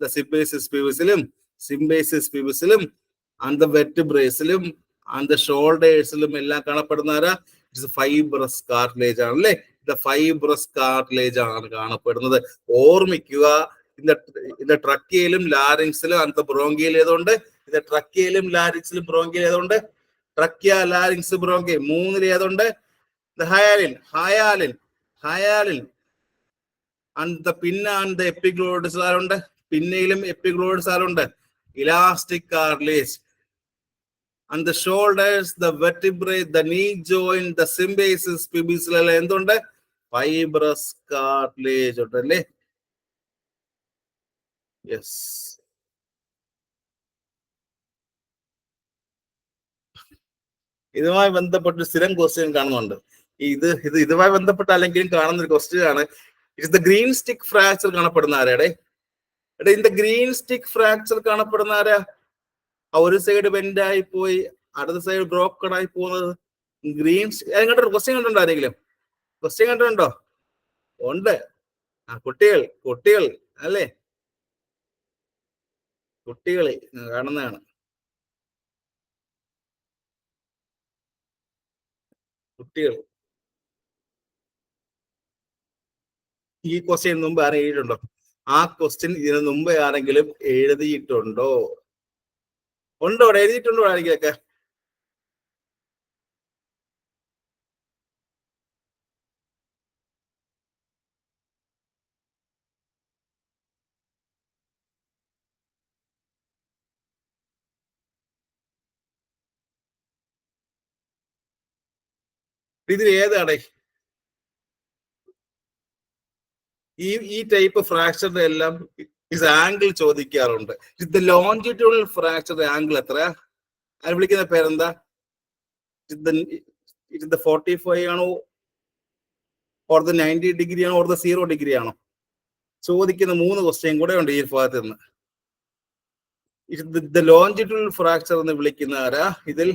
ദ സിംബേസിസ് പ്യൂബിസിലും ആൻഡ് ദ വെർട്ടിബ്രേസിലും ആൻഡ് ദ ഷോൾഡേഴ്സിലും എല്ലാം കാണപ്പെടുന്ന ആരാ? ഇറ്റ്സ് ഫൈബ്രസ് കാർട്ടിലേജ് ആണല്ലേ? ദ ഫൈബ്രസ് കാർട്ടിലേജ് ആണ് കാണപ്പെടുന്നത്. ഓർമ്മിക്കുക. ഇത് ട്രക്കിയയിലും ലാരിങ്സിലും ആൻഡ് ദ ബ്രോങ്കിയിൽ ഏതുകൊണ്ട്? ഇത് ട്രക്കിയയിലും ലാരിങ്സിലും ബ്രോങ്കിയിൽ ഏതുകൊണ്ട്? ട്രക്കിയ, ലാരിങ്സ്, ബ്രോങ്കി മൂന്നിൽ ഏതുണ്ട്? Hyaline and the pinna and the epiglottis ആരുണ്ട്? പിന്നയിലും എപ്പിഗ്ലോട്ടിസ് ആരുണ്ട്? Elastic cartilage. And the shoulders, the vertebrae, the knee joint, the symphysis പ്യൂബിസിലെല്ലാം എന്തുണ്ട്? ഫൈബ്രസ് കാർട്ടിലേജ് ഉണ്ട് അല്ലേ? യെസ്. ഇതുമായി ബന്ധപ്പെട്ട് സ്ഥിരം ക്വസ്റ്റ്യൻ കാണുന്നുണ്ട്. ഇതുമായി ബന്ധപ്പെട്ട അല്ലെങ്കിലും കാണുന്ന ഒരു ക്വസ്റ്റ്യൻ ആണ്. It's the greenstick fracture കാണപ്പെടുന്ന ആരാടെ? In the greenstick fracture കാണപ്പെടുന്ന ആരാ? ഒരു സൈഡ് ബെൻഡ് ആയി പോയി അടുത്ത സൈഡ് ബ്രോക്കൺ ആയി പോകുന്നത് ഗ്രീൻ. ക്വസ്റ്റ്യൻ കണ്ടുണ്ടോ? ആരെങ്കിലും ക്വസ്റ്റ്യൻ കണ്ടിട്ടുണ്ടോ? ഉണ്ട്. കുട്ടികൾ അല്ലേ? കുട്ടികൾ കാണുന്നതാണ്. കുട്ടികൾ ഈ ക്വസ്റ്റ്യൻ മുമ്പ് ആരും എഴുതിയിട്ടുണ്ടോ? ആ ക്വസ്റ്റ്യൻ ഇതിനു മുമ്പ് ആരെങ്കിലും എഴുതിയിട്ടുണ്ടോ? ഉണ്ടോ? എഴുതിയിട്ടുണ്ടോ ആരെങ്കിലൊക്കെ? ഇതിൽ ഏതാണ് ഈ ടൈപ്പ് ഫ്രാക്ചറിന്റെ എല്ലാം ആംഗിൾ ചോദിക്കാറുണ്ട്. ഇത് ലോഞ്ചിറ്റ്യൂണൽ ഫ്രാക്ചർ ആംഗിൾ എത്രയാ? അത് വിളിക്കുന്ന പേരെന്താ? ഇത് 45 ആണോ, ഓർ 90 ഡിഗ്രി ആണോ, ഓർ 0 ഡിഗ്രി ആണോ? ചോദിക്കുന്ന 3 ക്വസ്റ്റ്യൻ കൂടെ ഉണ്ട് ഈ ഭാഗത്ത് നിന്ന്. ഇത് ലോഞ്ചിറ്റ്യൂണൽ ഫ്രാക്ചർ എന്ന് വിളിക്കുന്ന ആരാ? ഇതിൽ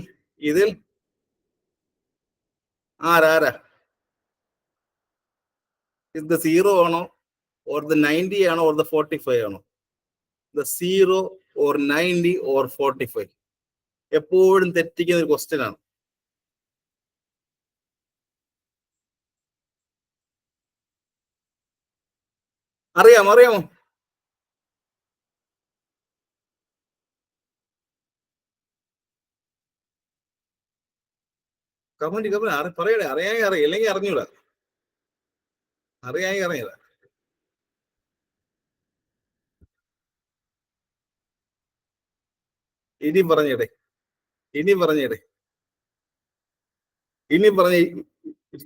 ആരാ? ഇത് 0 ആണോ, ഓർ 90 ആണോ, ഓർ 45 ആണോ? 0 or 90 or 45? എപ്പോഴും തെറ്റിക്കുന്ന ഒരു ക്വസ്റ്റ്യൻ ആണ്. അറിയാമോ? കമന്റ് പറയണേ. അറിയാൻ അറിയാം, അല്ലെങ്കിൽ അറിഞ്ഞൂടാ. അറിയാൻ. ഇനി പറഞ്ഞിടേ.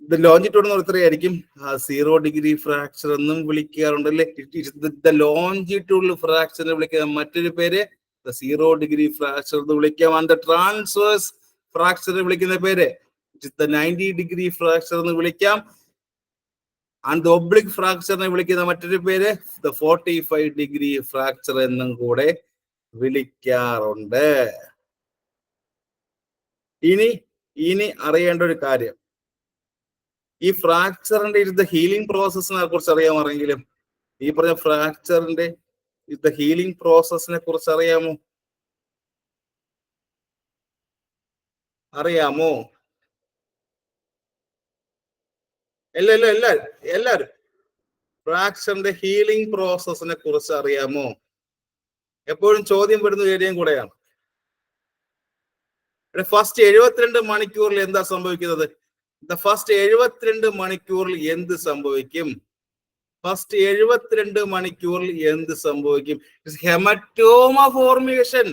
ഇത് ലോഞ്ചിറ്റ്യൂഡ് എന്ന് എത്രയായിരിക്കും? 0 ഡിഗ്രി ഫ്രാക്ചർ എന്നും വിളിക്കാറുണ്ടല്ലേ. ലോഞ്ചിറ്റ്യൂഡിൽ ഫ്രാക്ചറിനെ വിളിക്കുന്ന മറ്റൊരു പേര് 0 ഡിഗ്രി ഫ്രാക്ചർ എന്ന് വിളിക്കാം. ആൻഡ് ട്രാൻസ്വേഴ്സ് ഫ്രാക്ചറിനെ വിളിക്കുന്ന പേര് 90 ഡിഗ്രി ഫ്രാക്ചർ എന്ന് വിളിക്കാം. ആൻഡ് ഒബ്ലിക് ഫ്രാക്ചറിനെ വിളിക്കുന്ന മറ്റൊരു പേര് 45 ഡിഗ്രി ഫ്രാക്ചർ എന്നും കൂടെ വിളിക്കാറുണ്ട്. ഇനി അറിയേണ്ട ഒരു കാര്യം, ഈ ഫ്രാക്ചറിന്റെ ഹീലിംഗ് പ്രോസസ്സിനെ കുറിച്ച് അറിയാമെങ്കിലും, ഈ പറഞ്ഞ ഫ്രാക്ചറിന്റെ ഹീലിംഗ് പ്രോസസ്സിനെ കുറിച്ച് അറിയാമോ? എല്ലാരും ഫ്രാക്ചറിന്റെ ഹീലിംഗ് പ്രോസസ്സിനെ കുറിച്ച് അറിയാമോ? എപ്പോഴും ചോദ്യം വരുന്ന ഏരിയയും കൂടെയാണ്. ഫസ്റ്റ് 72 മണിക്കൂറിൽ എന്താ സംഭവിക്കുന്നത്? ഫസ്റ്റ് 72 മണിക്കൂറിൽ എന്ത് സംഭവിക്കും? ഫസ്റ്റ് 72 മണിക്കൂറിൽ എന്ത് സംഭവിക്കും? Haematoma formation.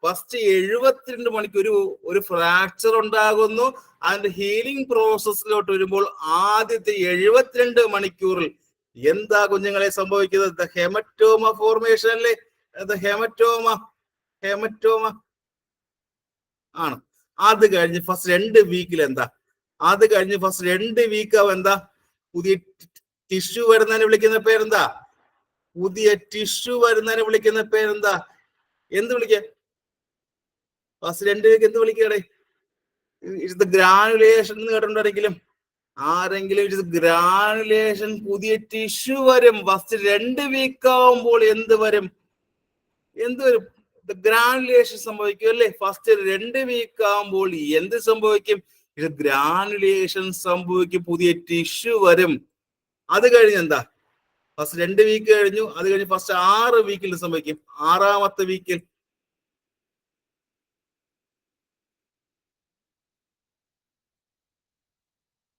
ഫസ്റ്റ് 72 മണിക്കൂർ ഒരു ഫ്രാക്ചർ ഉണ്ടാകുന്നു. അതിന്റെ ഹീലിംഗ് പ്രോസസ്സിലോട്ട് വരുമ്പോൾ ആദ്യത്തെ 72 മണിക്കൂറിൽ എന്താ കുഞ്ഞുങ്ങളെ സംഭവിക്കുന്നത്? ഹെമറ്റോമ ഫോർമേഷൻ അല്ലേ? ഹെമറ്റോമ ആണ്. അത് കഴിഞ്ഞ് ഫസ്റ്റ് 2 വീക്കിൽ എന്താ? ഫസ്റ്റ് 2 വീക്ക് എന്താ? പുതിയ ടിഷ്യൂ വരുന്നതിന് വിളിക്കുന്ന പേരെന്താ? എന്ത് വിളിക്ക? ഫസ്റ്റ് 2 വീക്ക് എന്ത് വിളിക്കടേ? ഗ്രാനുലേഷൻ എന്ന് കേട്ടിട്ടുണ്ടെങ്കിലും ആരെങ്കിലും ഗ്രാനുലേഷൻ, പുതിയ ടിഷ്യൂ വരും. ഫസ്റ്റ് 2 വീക്ക് ആവുമ്പോൾ എന്ത് വരും? ഗ്രാനുലേഷൻ സംഭവിക്കും അല്ലേ? ഫസ്റ്റ് 2 വീക്ക് ആകുമ്പോൾ എന്ത് സംഭവിക്കും? ഗ്രാനുലേഷൻ സംഭവിക്കും, പുതിയ ടിഷ്യൂ വരും. അത് കഴിഞ്ഞ് എന്താ? ഫസ്റ്റ് 2 വീക്ക് കഴിഞ്ഞു. അത് കഴിഞ്ഞ് ഫസ്റ്റ് 6 വീക്കിൽ സംഭവിക്കും. 6ാമത്തെ വീക്കിൽ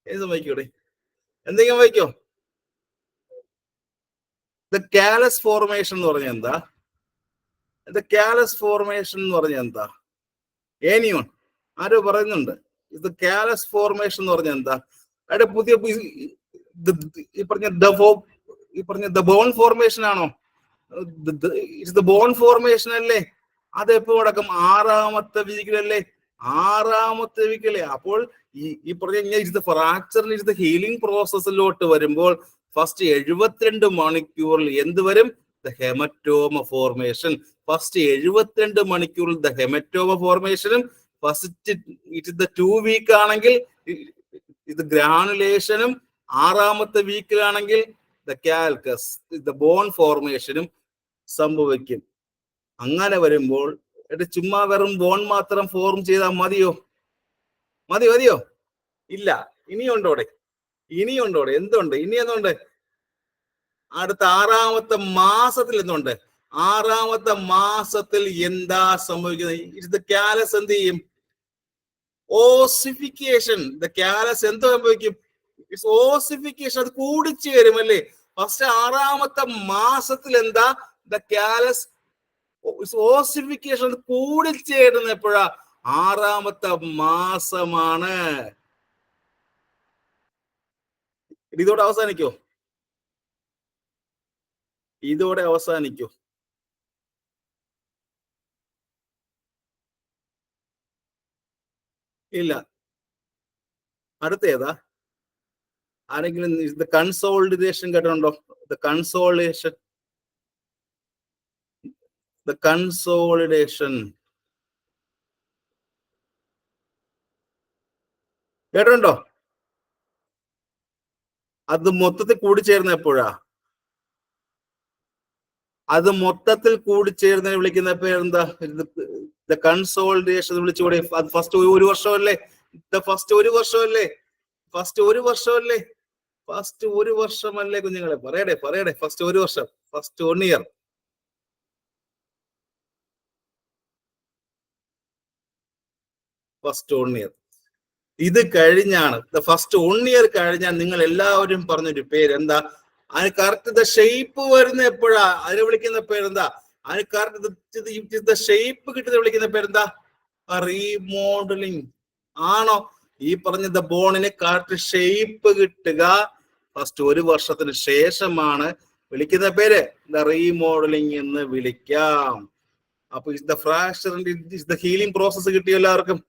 എന്ത് സംഭവിക്കൂടെ? എന്തെങ്കിലും വയ്ക്കോ? കാലസ് ഫോർമേഷൻ എന്ന് പറഞ്ഞ എന്താ? കാലസ് ഫോർമേഷൻ എന്ന് പറഞ്ഞ എന്താ? എനിയോൺ ആരോ പറയുന്നുണ്ട്. കാലസ് ഫോർമേഷൻ എന്ന് പറഞ്ഞ എന്താ? അവിടെ പുതിയ ഈ പറഞ്ഞ ബോൺ ഫോർമേഷൻ ആണോ? ബോൺ ഫോർമേഷൻ അല്ലേ? അത് എപ്പോ നടക്കും? 6ാമത്തെ വീക്കിലല്ലേ? 6ാമത്തെ വീക്കിലെ. അപ്പോൾ ഈ പറഞ്ഞ ഫ്രാക്ചറിൽ ഹീലിംഗ് പ്രോസസ്സിലോട്ട് വരുമ്പോൾ ഫസ്റ്റ് 72 മണിക്കൂറിൽ എന്ത് വരും? Haematoma formation. ഫസ്റ്റ് 72 മണിക്കൂറിൽ ഹെമറ്റോമ ഫോർമേഷനും, ഫസ്റ്റ് 2 വീക്ക് ആണെങ്കിൽ ഗ്രാനുലേഷനും, 6ാമത്തെ വീക്കിലാണെങ്കിൽ കാൽക്കസ് ബോൺ ഫോർമേഷനും സംഭവിക്കും. അങ്ങനെ വരുമ്പോൾ ചുമ്മാ വെറും ബോൺ മാത്രം ഫോം ചെയ്താൽ മതിയോ? ഇല്ല. ഇനിയുണ്ടോടെ? എന്തുണ്ട്? ഇനി എന്തുണ്ട്? അടുത്ത 6ാമത്തെ മാസത്തിൽ എന്തുണ്ട്? 6ാമത്തെ മാസത്തിൽ എന്താ സംഭവിക്കുന്നത്? കാലസ് എന്ത് ചെയ്യും? ഓസിഫിക്കേഷൻ. കാലസ് എന്തോ സംഭവിക്കും? ഓസിഫിക്കേഷൻ. അത് കൂടിച്ചേരും അല്ലേ? ഫസ്റ്റ് 6ാമത്തെ മാസത്തിൽ എന്താ? കാലസ് ഓസിഫിക്കേഷൻ കൂടിച്ചേരുന്ന എപ്പോഴാ? 6ാമത്തെ മാസമാണ്. ഇതോടെ അവസാനിക്കോ? ഇല്ല. അടുത്ത ഏതാ? ആരെങ്കിലും കൺസോളിഡേഷൻ കേട്ടിട്ടുണ്ടോ? കൺസോളിഡേഷൻ കേട്ടിട്ടുണ്ടോ? അത് മൊത്തത്തിൽ കൂടിച്ചേർന്ന എപ്പോഴാ? അത് മൊത്തത്തിൽ കൂടിച്ചേർന്നതിനെ വിളിക്കുന്ന പേരെന്താ? കൺസോളിഡേഷൻ വിളിച്ചുകൂടെ? അത് ഫസ്റ്റ് ഒരു വർഷമല്ലേ? ഫസ്റ്റ് ഒരു വർഷമല്ലേ? ഫസ്റ്റ് ഒരു വർഷമല്ലേ? ഫസ്റ്റ് ഒരു വർഷമല്ലേ കുഞ്ഞുങ്ങളെ? പറയടേ. ഫസ്റ്റ് ഒരു വർഷം, ഫസ്റ്റ് 1 ഇയർ. First 1 year. ഇത് കഴിഞ്ഞാണ് ഫസ്റ്റ് 1 ഇയർ കഴിഞ്ഞാൽ നിങ്ങൾ എല്ലാവരും പറഞ്ഞൊരു പേര് എന്താ? അതിന് കറക്റ്റ് ഷേപ്പ് വരുന്ന എപ്പോഴാ? അതിനെ വിളിക്കുന്ന പേരെന്താ? അതിന് കറക്റ്റ് ഷേപ്പ് കിട്ടുന്ന വിളിക്കുന്ന പേരെന്താ? റീമോഡലിംഗ്. ആണോ? ഈ പറഞ്ഞ ബോണിന് കറക്റ്റ് ഷേപ്പ് കിട്ടുക ഫസ്റ്റ് ഒരു വർഷത്തിന് ശേഷമാണ് വിളിക്കുന്ന പേര് റീമോഡലിംഗ് എന്ന് വിളിക്കാം. അപ്പൊ ഫ്രാക്ചറിന്റെ ഹീലിംഗ് പ്രോസസ് കിട്ടിയോ എല്ലാവർക്കും?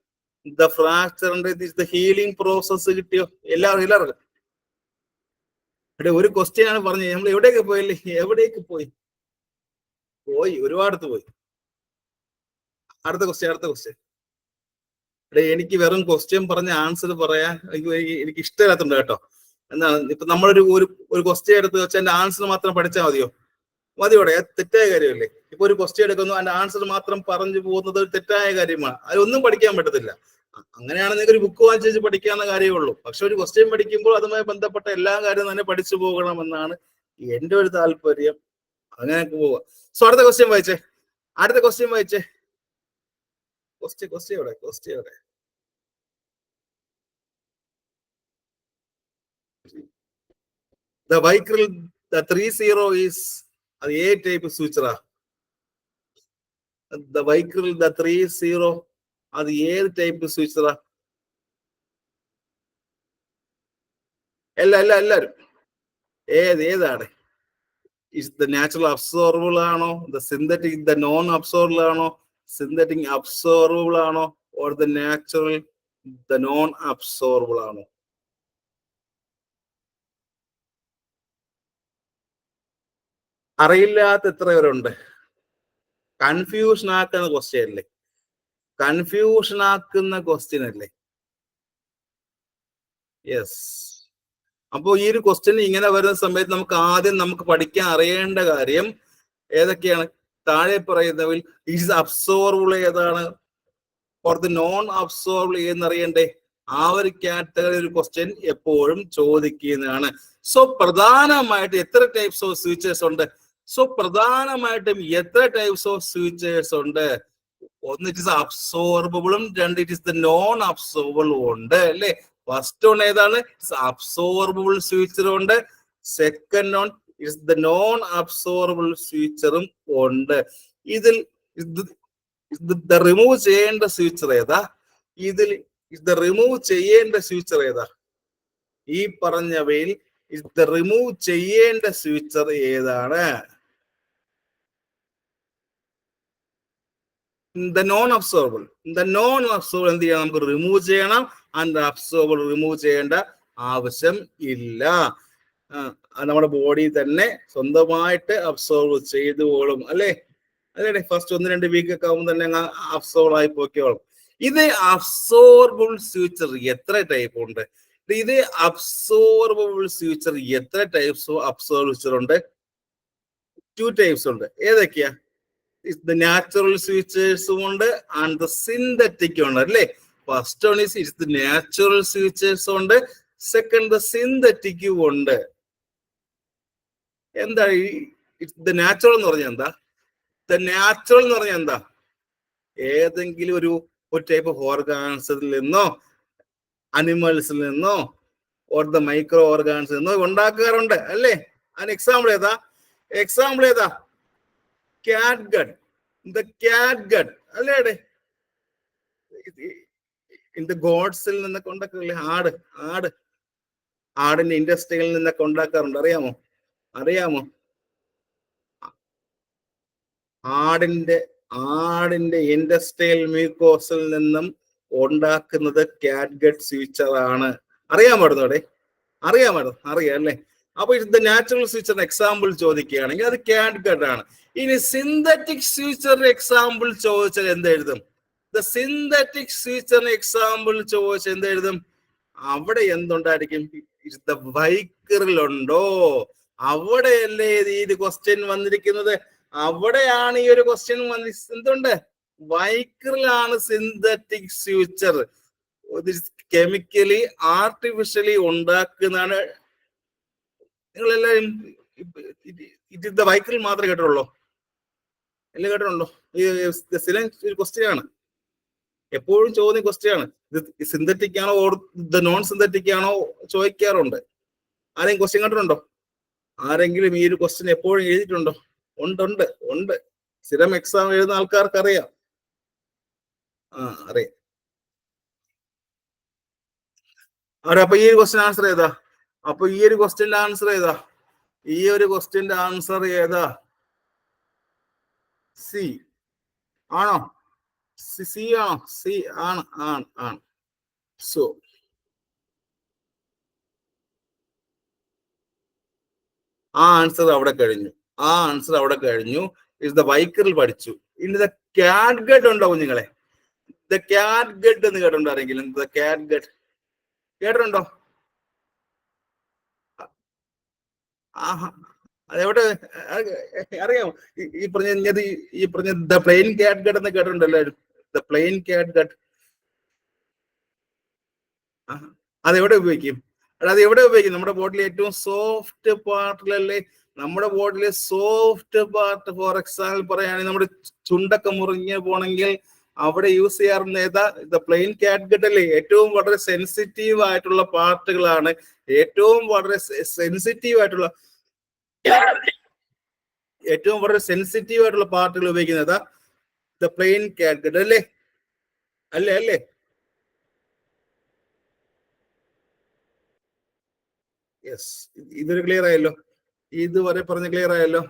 ഫ്രാക്ചറിന്റെ ഹീലിംഗ് പ്രോസസ് കിട്ടിയോ എല്ലാവർക്കും? ഇവിടെ ഒരു ക്വസ്റ്റ്യൻ ആണ് പറഞ്ഞത്. നമ്മൾ എവിടേക്ക് പോയല്ലേ? എവിടേക്ക് പോയി? ഒരുപാടത്ത് പോയി. അടുത്ത ക്വസ്റ്റ്യൻ. എനിക്ക് വെറും ക്വസ്റ്റ്യൻ പറഞ്ഞ ആൻസർ പറയാൻ എനിക്ക് ഇഷ്ടമില്ലാത്തുണ്ട് കേട്ടോ. എന്താണ് ഇപ്പൊ നമ്മളൊരു ഒരു ക്വസ്റ്റ്യൻ എടുത്ത് വെച്ചാൽ അതിന്റെ ആൻസർ മാത്രം പഠിച്ചാൽ മതിയോടെ? തെറ്റായ കാര്യമല്ലേ? ഇപ്പൊ ഒരു ക്വസ്റ്റ്യൻ എടുക്കുന്നു, അതിന്റെ ആൻസർ മാത്രം പറഞ്ഞു പോകുന്നത് തെറ്റായ കാര്യമാണ്. അതിലൊന്നും പഠിക്കാൻ പറ്റത്തില്ല. അങ്ങനെയാണ് നിങ്ങൾക്ക് ഒരു ബുക്ക് വാങ്ങിച്ച് പഠിക്കാവുന്ന കാര്യമുള്ളൂ. പക്ഷെ ഒരു ക്വസ്റ്റ്യൻ പഠിക്കുമ്പോൾ അതുമായി ബന്ധപ്പെട്ട എല്ലാ കാര്യവും തന്നെ പഠിച്ചു പോകണമെന്നാണ് എന്റെ ഒരു താല്പര്യം. അങ്ങനെ പോവുക. സോ അടുത്ത ക്വസ്റ്റ്യൻ വായിച്ചേ. ക്വസ്റ്റ്യൻ എവിടെ? The Vicryl, the 30 is അത് A ടൈപ്പ് സ്വിച്ചറാ? The Vicryl, the 30 അത് ഏത് ടൈപ്പ് സ്വിച്ചറാ? എല്ലാരും ഏതാണ്? Is the natural absorbable ആണോ? The synthetic, the non absorbable ആണോ? Synthetic absorbable ആണോ? Or the natural, the non absorbable ആണോ? അറിയില്ലാത്ത എത്ര പേരുണ്ട്? കൺഫ്യൂഷൻ ആക്കുന്ന ക്വസ്റ്റ്യൻ അല്ലേ? യെസ്. അപ്പോ ഈ ഒരു ക്വസ്റ്റ്യൻ ഇങ്ങനെ വരുന്ന സമയത്ത് നമുക്ക് പഠിക്കാൻ അറിയേണ്ട കാര്യം ഏതൊക്കെയാണ്? താഴെ പറയുന്നവയിൽ ഈസ് അബ്സോർബിൾ ഏതാണ്, ഫോർ ദ നോൺ അബ്സോർബിൾ എന്നറിയണ്ടേ? ആ ഒരു കാറ്റഗറി ഒരു ക്വസ്റ്റ്യൻ എപ്പോഴും ചോദിക്കുന്നതാണ്. സോ പ്രധാനമായിട്ട് എത്ര ടൈപ്സ് ഓഫ് സ്വിച്ചേഴ്സ് ഉണ്ട്? ഉണ്ട്? ഒന്ന് ഇറ്റ് ഇസ് അബ്സോർബിളും, രണ്ട് ഇറ്റ് ഇസ് ദ നോൺ അബ്സോർബിളും ഉണ്ട് അല്ലെ? ഫസ്റ്റ് വൺ ഏതാണ്? അബ്സോർബിൾ സ്വിച്ചറും ഉണ്ട്. Second one is the non absorbable സ്വിച്ചറും ഉണ്ട്. ഇതിൽ റിമൂവ് ചെയ്യേണ്ട സ്വിച്ചർ ഏതാ? റിമൂവ് ചെയ്യേണ്ട സ്വിച്ചർ ഏതാ? ഈ പറഞ്ഞവയിൽ റിമൂവ് ചെയ്യേണ്ട സ്വിച്ചർ ഏതാണ്? നോൺ അബ്സോർബിൾ എന്ത് ചെയ്യണം? നമുക്ക് റിമൂവ് ചെയ്യണം. ആൻഡ് അബ്സോർബിൾ റിമൂവ് ചെയ്യേണ്ട ആവശ്യം ഇല്ല. നമ്മുടെ ബോഡി തന്നെ സ്വന്തമായിട്ട് അബ്സോർബ് ചെയ്തുകൊള്ളും അല്ലേ? ഫസ്റ്റ് 1-2 വീക്ക് ഒക്കെ ആകുമ്പോൾ തന്നെ അബ്സോർബ് ആയി പോയിക്കോളും. ഇത് അബ്സോർബിൾ സ്വിച്ചർ എത്ര ടൈപ്പ് ഉണ്ട്? ഇത് അബ്സോർബിൾ സ്വിച്ചർ എത്ര ടൈപ്സ് ഓഫ് അബ്സോർബിൾ സ്വിച്ചർ ഉണ്ട്? 2 ടൈപ്സ് ഉണ്ട്. ഏതൊക്കെയാ? നാച്ചുറൽ സ്വിച്ചേഴ്സും ഉണ്ട് ആൻഡ് ദ സിന്തറ്റിക് ഉണ്ട് അല്ലേ? First one is the natural sutures ഉണ്ട്, സെക്കൻഡ് ദ സിന്തറ്റിക്കും ഉണ്ട്. എന്താ ദ നാച്ചുറൽ എന്ന് പറഞ്ഞാൽ എന്താ? ഏതെങ്കിലും ഒരു ടൈപ്പ് ഓഫ് ഓർഗാൻസിൽ നിന്നോ അനിമൽസിൽ നിന്നോ ഓർ ദ മൈക്രോ ഓർഗാൻസിൽ നിന്നോ ഉണ്ടാക്കാറുണ്ട് അല്ലേ? അതിന് എക്സാമ്പിൾ ഏതാ? ക്യാറ്റ് അല്ലേ? ഗോഡ്സിൽ നിന്നൊക്കെ ഉണ്ടാക്കില്ലേ? ആടിന്റെ ഇൻഡസ്ട്രിയിൽ നിന്നൊക്കെ ഉണ്ടാക്കാറുണ്ട്. അറിയാമോ? ആടിന്റെ ഇൻഡസ്ട്രിയൽ മ്യൂക്കോസിൽ നിന്നും ഉണ്ടാക്കുന്നത് ക്യാറ്റ് ഗട്ട് സ്വിച്ചർ ആണ്. അറിയാമായിരുന്നോടെ? അറിയാം അല്ലേ? അപ്പൊ ഇത് നാച്ചുറൽ സ്വിച്ചറിന് എക്സാമ്പിൾ ചോദിക്കുകയാണെങ്കിൽ അത് ക്യാറ്റ് ഗട്ട് ആണ്. ഇനി സിന്തറ്റിക് സ്വിച്ചറിന് എക്സാമ്പിൾ ചോദിച്ചാൽ എന്തെഴുതും? സിന്തറ്റിക് സ്വിച്ചറിന് എക്സാമ്പിൾ ചോദിച്ചാൽ എന്തെഴുതും? അവിടെ എന്തുണ്ടായിരിക്കും? വൈക്കറിലുണ്ടോ? അവിടെയല്ലേ ഈ ക്വസ്റ്റ്യൻ വന്നിരിക്കുന്നത്. അവിടെയാണ് ഈ ഒരു ക്വസ്റ്റ്യൻ എന്തുണ്ട്? വൈക്കറിലാണ് സിന്തറ്റിക് ഫ്യൂച്ചർ. കെമിക്കലി ആർട്ടിഫിഷ്യലി ഉണ്ടാക്കുന്നതാണ്. നിങ്ങളെല്ലാവരും ഇത് വൈക്കറിൽ മാത്രമേ കേട്ടിട്ടുള്ളൂ? എല്ലാം കേട്ടിട്ടുണ്ടോ? ഈ സ്ഥിരം ഒരു ക്വസ്റ്റ്യൻ ആണ്, എപ്പോഴും ചോദ്യം ക്വസ്റ്റ്യൻ ആണ്. ഇത് സിന്തറ്റിക് ആണോ ഓർ നോൺ സിന്തറ്റിക് ആണോ ചോദിക്കാറുണ്ട്. ആരെങ്കിലും ക്വസ്റ്റ്യൻ കണ്ടിട്ടുണ്ടോ? ആരെങ്കിലും ഈ ഒരു ക്വസ്റ്റ്യൻ എപ്പോഴും എഴുതിയിട്ടുണ്ടോ? ഉണ്ട്. സ്ഥിരം എക്സാം എഴുതുന്ന ആൾക്കാർക്ക് അറിയാം. അറിയാം. അപ്പൊ ഈ ഒരു ക്വസ്റ്റ്യൻ ആൻസർ ഏതാ? ഈ ഒരു ക്വസ്റ്റ്യന്റെ ആൻസർ ഏതാ? സി ആണോ? സി ആണോ? സി ആണ്. സോ ആ ആൻസർ അവിടെ കഴിഞ്ഞു. ഇത് വൈക്കറിൽ പഠിച്ചു. ഇനി ദ ക്യാറ്റ് ഗഡ് ഉണ്ടോ കുഞ്ഞുങ്ങളെ? ദ ക്യാറ്റ് ഗഡ് എന്ന് കേട്ടിട്ടുണ്ടോ ആരെങ്കിലും? ദ ക്യാറ്റ് ഗഡ് കേട്ടിട്ടുണ്ടോ? അതെവിടെ അറിയാമോ? ഈ പറഞ്ഞ ദ പ്ലെയിൻ ക്യാറ്റ് ഗഡ് എന്ന് കേട്ടിട്ടുണ്ടോ എല്ലാവരും? ദ പ്ലെയിൻ ക്യാറ്റ് ഗഡ് അതെവിടെ ഉപയോഗിക്കും? നമ്മുടെ ബോഡിയിലെ ഏറ്റവും സോഫ്റ്റ് പാർട്ടിലല്ലേ? നമ്മുടെ ബോഡിയിലെ സോഫ്റ്റ് പാർട്ട്, ഫോർ എക്സാമ്പിൾ പറയുകയാണെങ്കിൽ നമ്മുടെ ചുണ്ടൊക്കെ മുറിഞ്ഞു പോണെങ്കിൽ അവിടെ യൂസ് ചെയ്യാറുന്ന ഏതാ? ദ പ്ലെയിൻ ക്യാറ്റ് ഗഡ് അല്ലേ? ഏറ്റവും വളരെ സെൻസിറ്റീവ് ആയിട്ടുള്ള പാർട്ടുകളാണ്, ഏറ്റവും വളരെ സെൻസിറ്റീവ് ആയിട്ടുള്ള പാർട്ടുകൾ ഉപയോഗിക്കുന്നത് ദ പ്ലെയിൻ ക്യാറ്റ് ഗഡ് അല്ലേ? അല്ലേ? യെസ്. ഇതൊരു ക്ലിയർ ആയല്ലോ? ഇതുവരെ പറഞ്ഞ ക്ലിയർ ആയല്ലോ?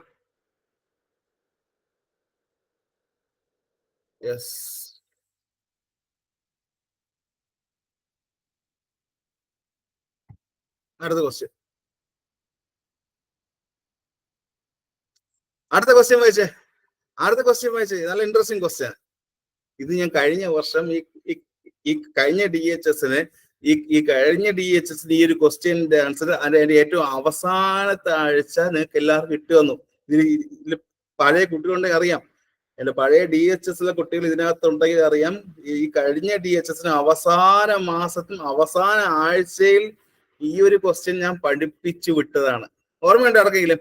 യെസ്. അടുത്ത ക്വസ്റ്റ്യൻ വായിച്ചേ. നല്ല ഇൻട്രസ്റ്റിംഗ് ക്വസ്റ്റ്യൻ. ഇത് ഞാൻ കഴിഞ്ഞ വർഷം ഈ കഴിഞ്ഞ DHSന് ഈ ഒരു ക്വസ്റ്റ്യന്റെ ആൻസർ അതിന്റെ ഏറ്റവും അവസാനത്തെ ആഴ്ച നിങ്ങൾക്ക് എല്ലാവർക്കും കിട്ടി വന്നു. ഇതിൽ പഴയ കുട്ടികളുണ്ടെങ്കിൽ അറിയാം, എന്റെ പഴയ DHSലെ കുട്ടികൾ ഇതിനകത്തുണ്ടെങ്കിൽ അറിയാം. ഈ കഴിഞ്ഞ DHSന് അവസാന മാസത്തിൽ അവസാന ആഴ്ചയിൽ ഈ ഒരു ക്വസ്റ്റ്യൻ ഞാൻ പഠിപ്പിച്ചു വിട്ടതാണ്. ഓർമ്മയുണ്ടോ ആർക്കെങ്കിലും?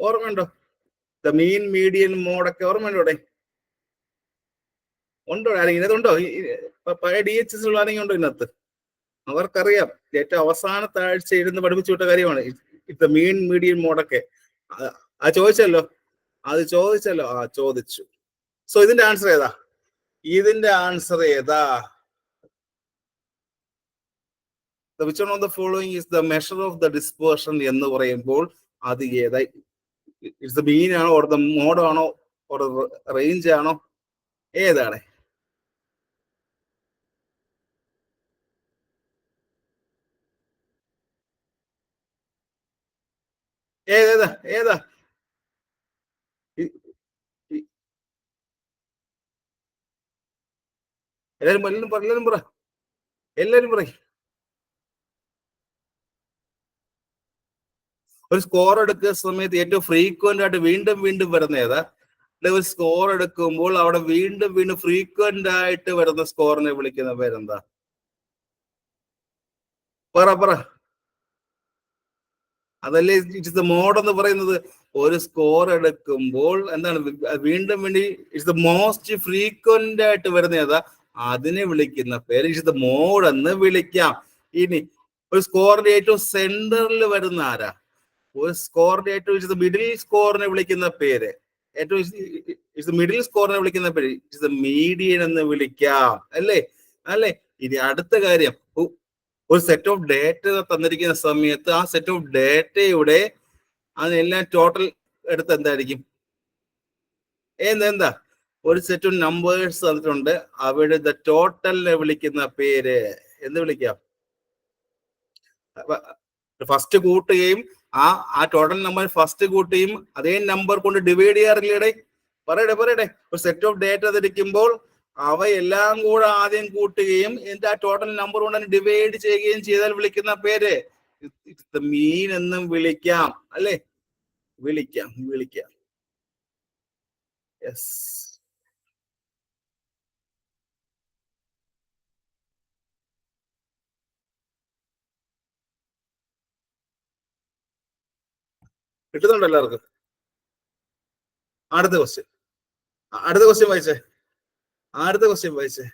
ഓർമ്മയുണ്ടോ? ദ മീൻ മീഡിയൻ മോഡൊക്കെ ഓർമ്മയുണ്ടോ? ഉണ്ടോ ആരെങ്കിലും? ഇതുണ്ടോ? പഴയ DHS ഉള്ള ആരെങ്കിലും ഉണ്ടോ ഇതിനകത്ത്? അവർക്കറിയാം, ഏറ്റവും അവസാനത്തെ ആഴ്ച ഇരുന്ന് പഠിപ്പിച്ചു വിട്ട കാര്യമാണ് ഇത് മീൻ മീഡിയൻ മോഡൊക്കെ. ചോദിച്ചല്ലോ. ചോദിച്ചു. സോ ഇതിന്റെ ആൻസർ ഏതാ? Which one of the following is the measure of the dispersion എന്ന് പറയുമ്പോൾ അത് ഏതാ? ഇറ്റ്സ് ദ മീൻ ആണോ, ഓർ ദ മോഡ് ആണോ, ഓർ റേഞ്ച് ആണോ? ഏതാണ്? ഏതാ? എല്ലാരും പറ. ഒരു സ്കോർ എടുക്കുന്ന സമയത്ത് ഏറ്റവും ഫ്രീക്വന്റ് ആയിട്ട് വീണ്ടും വരുന്ന ഏതാ? ഒരു സ്കോർ എടുക്കുമ്പോൾ അവിടെ വീണ്ടും ഫ്രീക്വന്റ് ആയിട്ട് വരുന്ന സ്കോറിനെ വിളിക്കുന്ന പേരെന്താ? പറ. അതല്ലേ ഇറ്റ്സ് ദ മോഡ് എന്ന് പറയുന്നത്. ഒരു സ്കോർ എടുക്കുമ്പോൾ എന്താണ് വീണ്ടും ഇറ്റ്സ് ദ മോസ്റ്റ് ഫ്രീക്വന്റ് ആയിട്ട് വരുന്ന ഏതാ? അതിനെ വിളിക്കുന്ന പേര് ഇറ്റ്സ് ദ മോഡ് എന്ന് വിളിക്കാം. ഇനി ഒരു സ്കോറിന്റെ ഏറ്റവും സെന്ററിൽ വരുന്ന ആരാ? ഒരു സ്കോറിന്റെ ഏറ്റവും മിഡിൽ സ്കോറിനെ വിളിക്കുന്ന പേര് മിഡിൽ സ്കോറിനെ വിളിക്കുന്ന പേര് ഇറ്റ്സ് ദ മീഡിയൻ എന്ന് വിളിക്കാം. അല്ലേ? ഇനി അടുത്ത കാര്യം, ഒരു സെറ്റ് ഓഫ് ഡേറ്റ തന്നിരിക്കുന്ന സമയത്ത് ആ സെറ്റ് ഓഫ് ഡേറ്റയുടെ അതിനെല്ലാം ടോട്ടൽ എടുത്ത് എന്തായിരിക്കും? എന്താ? ഒരു സെറ്റ് ഓഫ് നമ്പേഴ്സ് തന്നിട്ടുണ്ട്, അവിടെ ടോട്ടലിനെ വിളിക്കുന്ന പേര് എന്ത് വിളിക്കാം? ഫസ്റ്റ് കൂട്ടുകയും ആ ടോട്ടൽ നമ്പർ ഫസ്റ്റ് കൂട്ടുകയും അതേ നമ്പർ കൊണ്ട് ഡിവൈഡ് ചെയ്യാറില്ലേ? പറയട്ടെ. ഒരു സെറ്റ് ഓഫ് ഡേറ്റ ധരിക്കുമ്പോൾ അവയെല്ലാം കൂടെ ആദ്യം കൂട്ടുകയും എന്നിട്ട് ആ ടോട്ടൽ നമ്പർ കൊണ്ട് ഡിവൈഡ് ചെയ്യുകയും ചെയ്താൽ വിളിക്കുന്ന പേര് മീൻ എന്നും വിളിക്കാം. അല്ലേ? വിളിക്കാം. യെസ്. കിട്ടുന്നുണ്ടോ എല്ലാവർക്കും? അടുത്ത ക്വസ്റ്റ്യൻ, അടുത്ത ക്വസ്റ്റ്യൻ വായിച്ചേ, അടുത്ത ക്വസ്റ്റ്യൻ വായിച്ചേ.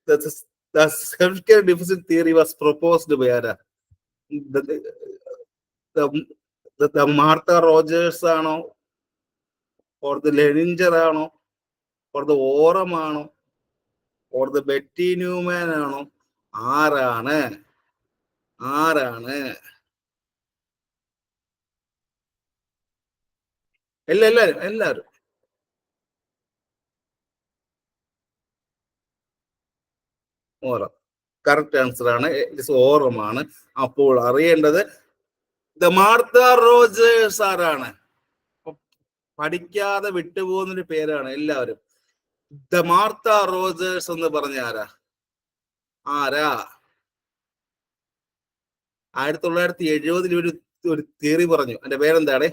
The healthcare deficit theory was proposed by ആരാ? The Martha Rogers ആണോ, or the Leninger ആണോ, or the Oram ആണോ, or the Betty Newman ആണോ? ആരാണ്? ആരാണ്? എല്ലാരും എല്ലാരും ഓറം കറക്റ്റ് ആൻസർ ആണ്. ഓറമാണ്. അപ്പോൾ അറിയേണ്ടത് ദ മാർത്ത റോജേഴ്സ് ആരാണ്? പഠിക്കാതെ വിട്ടുപോകുന്നൊരു പേരാണ് എല്ലാവരും. ദ മാർത്ത റോജേഴ്സ് എന്ന് പറഞ്ഞ ആരാ? ആരാ? 1970 ഒരു തിയറി പറഞ്ഞു. എന്റെ പേരെന്താണ്?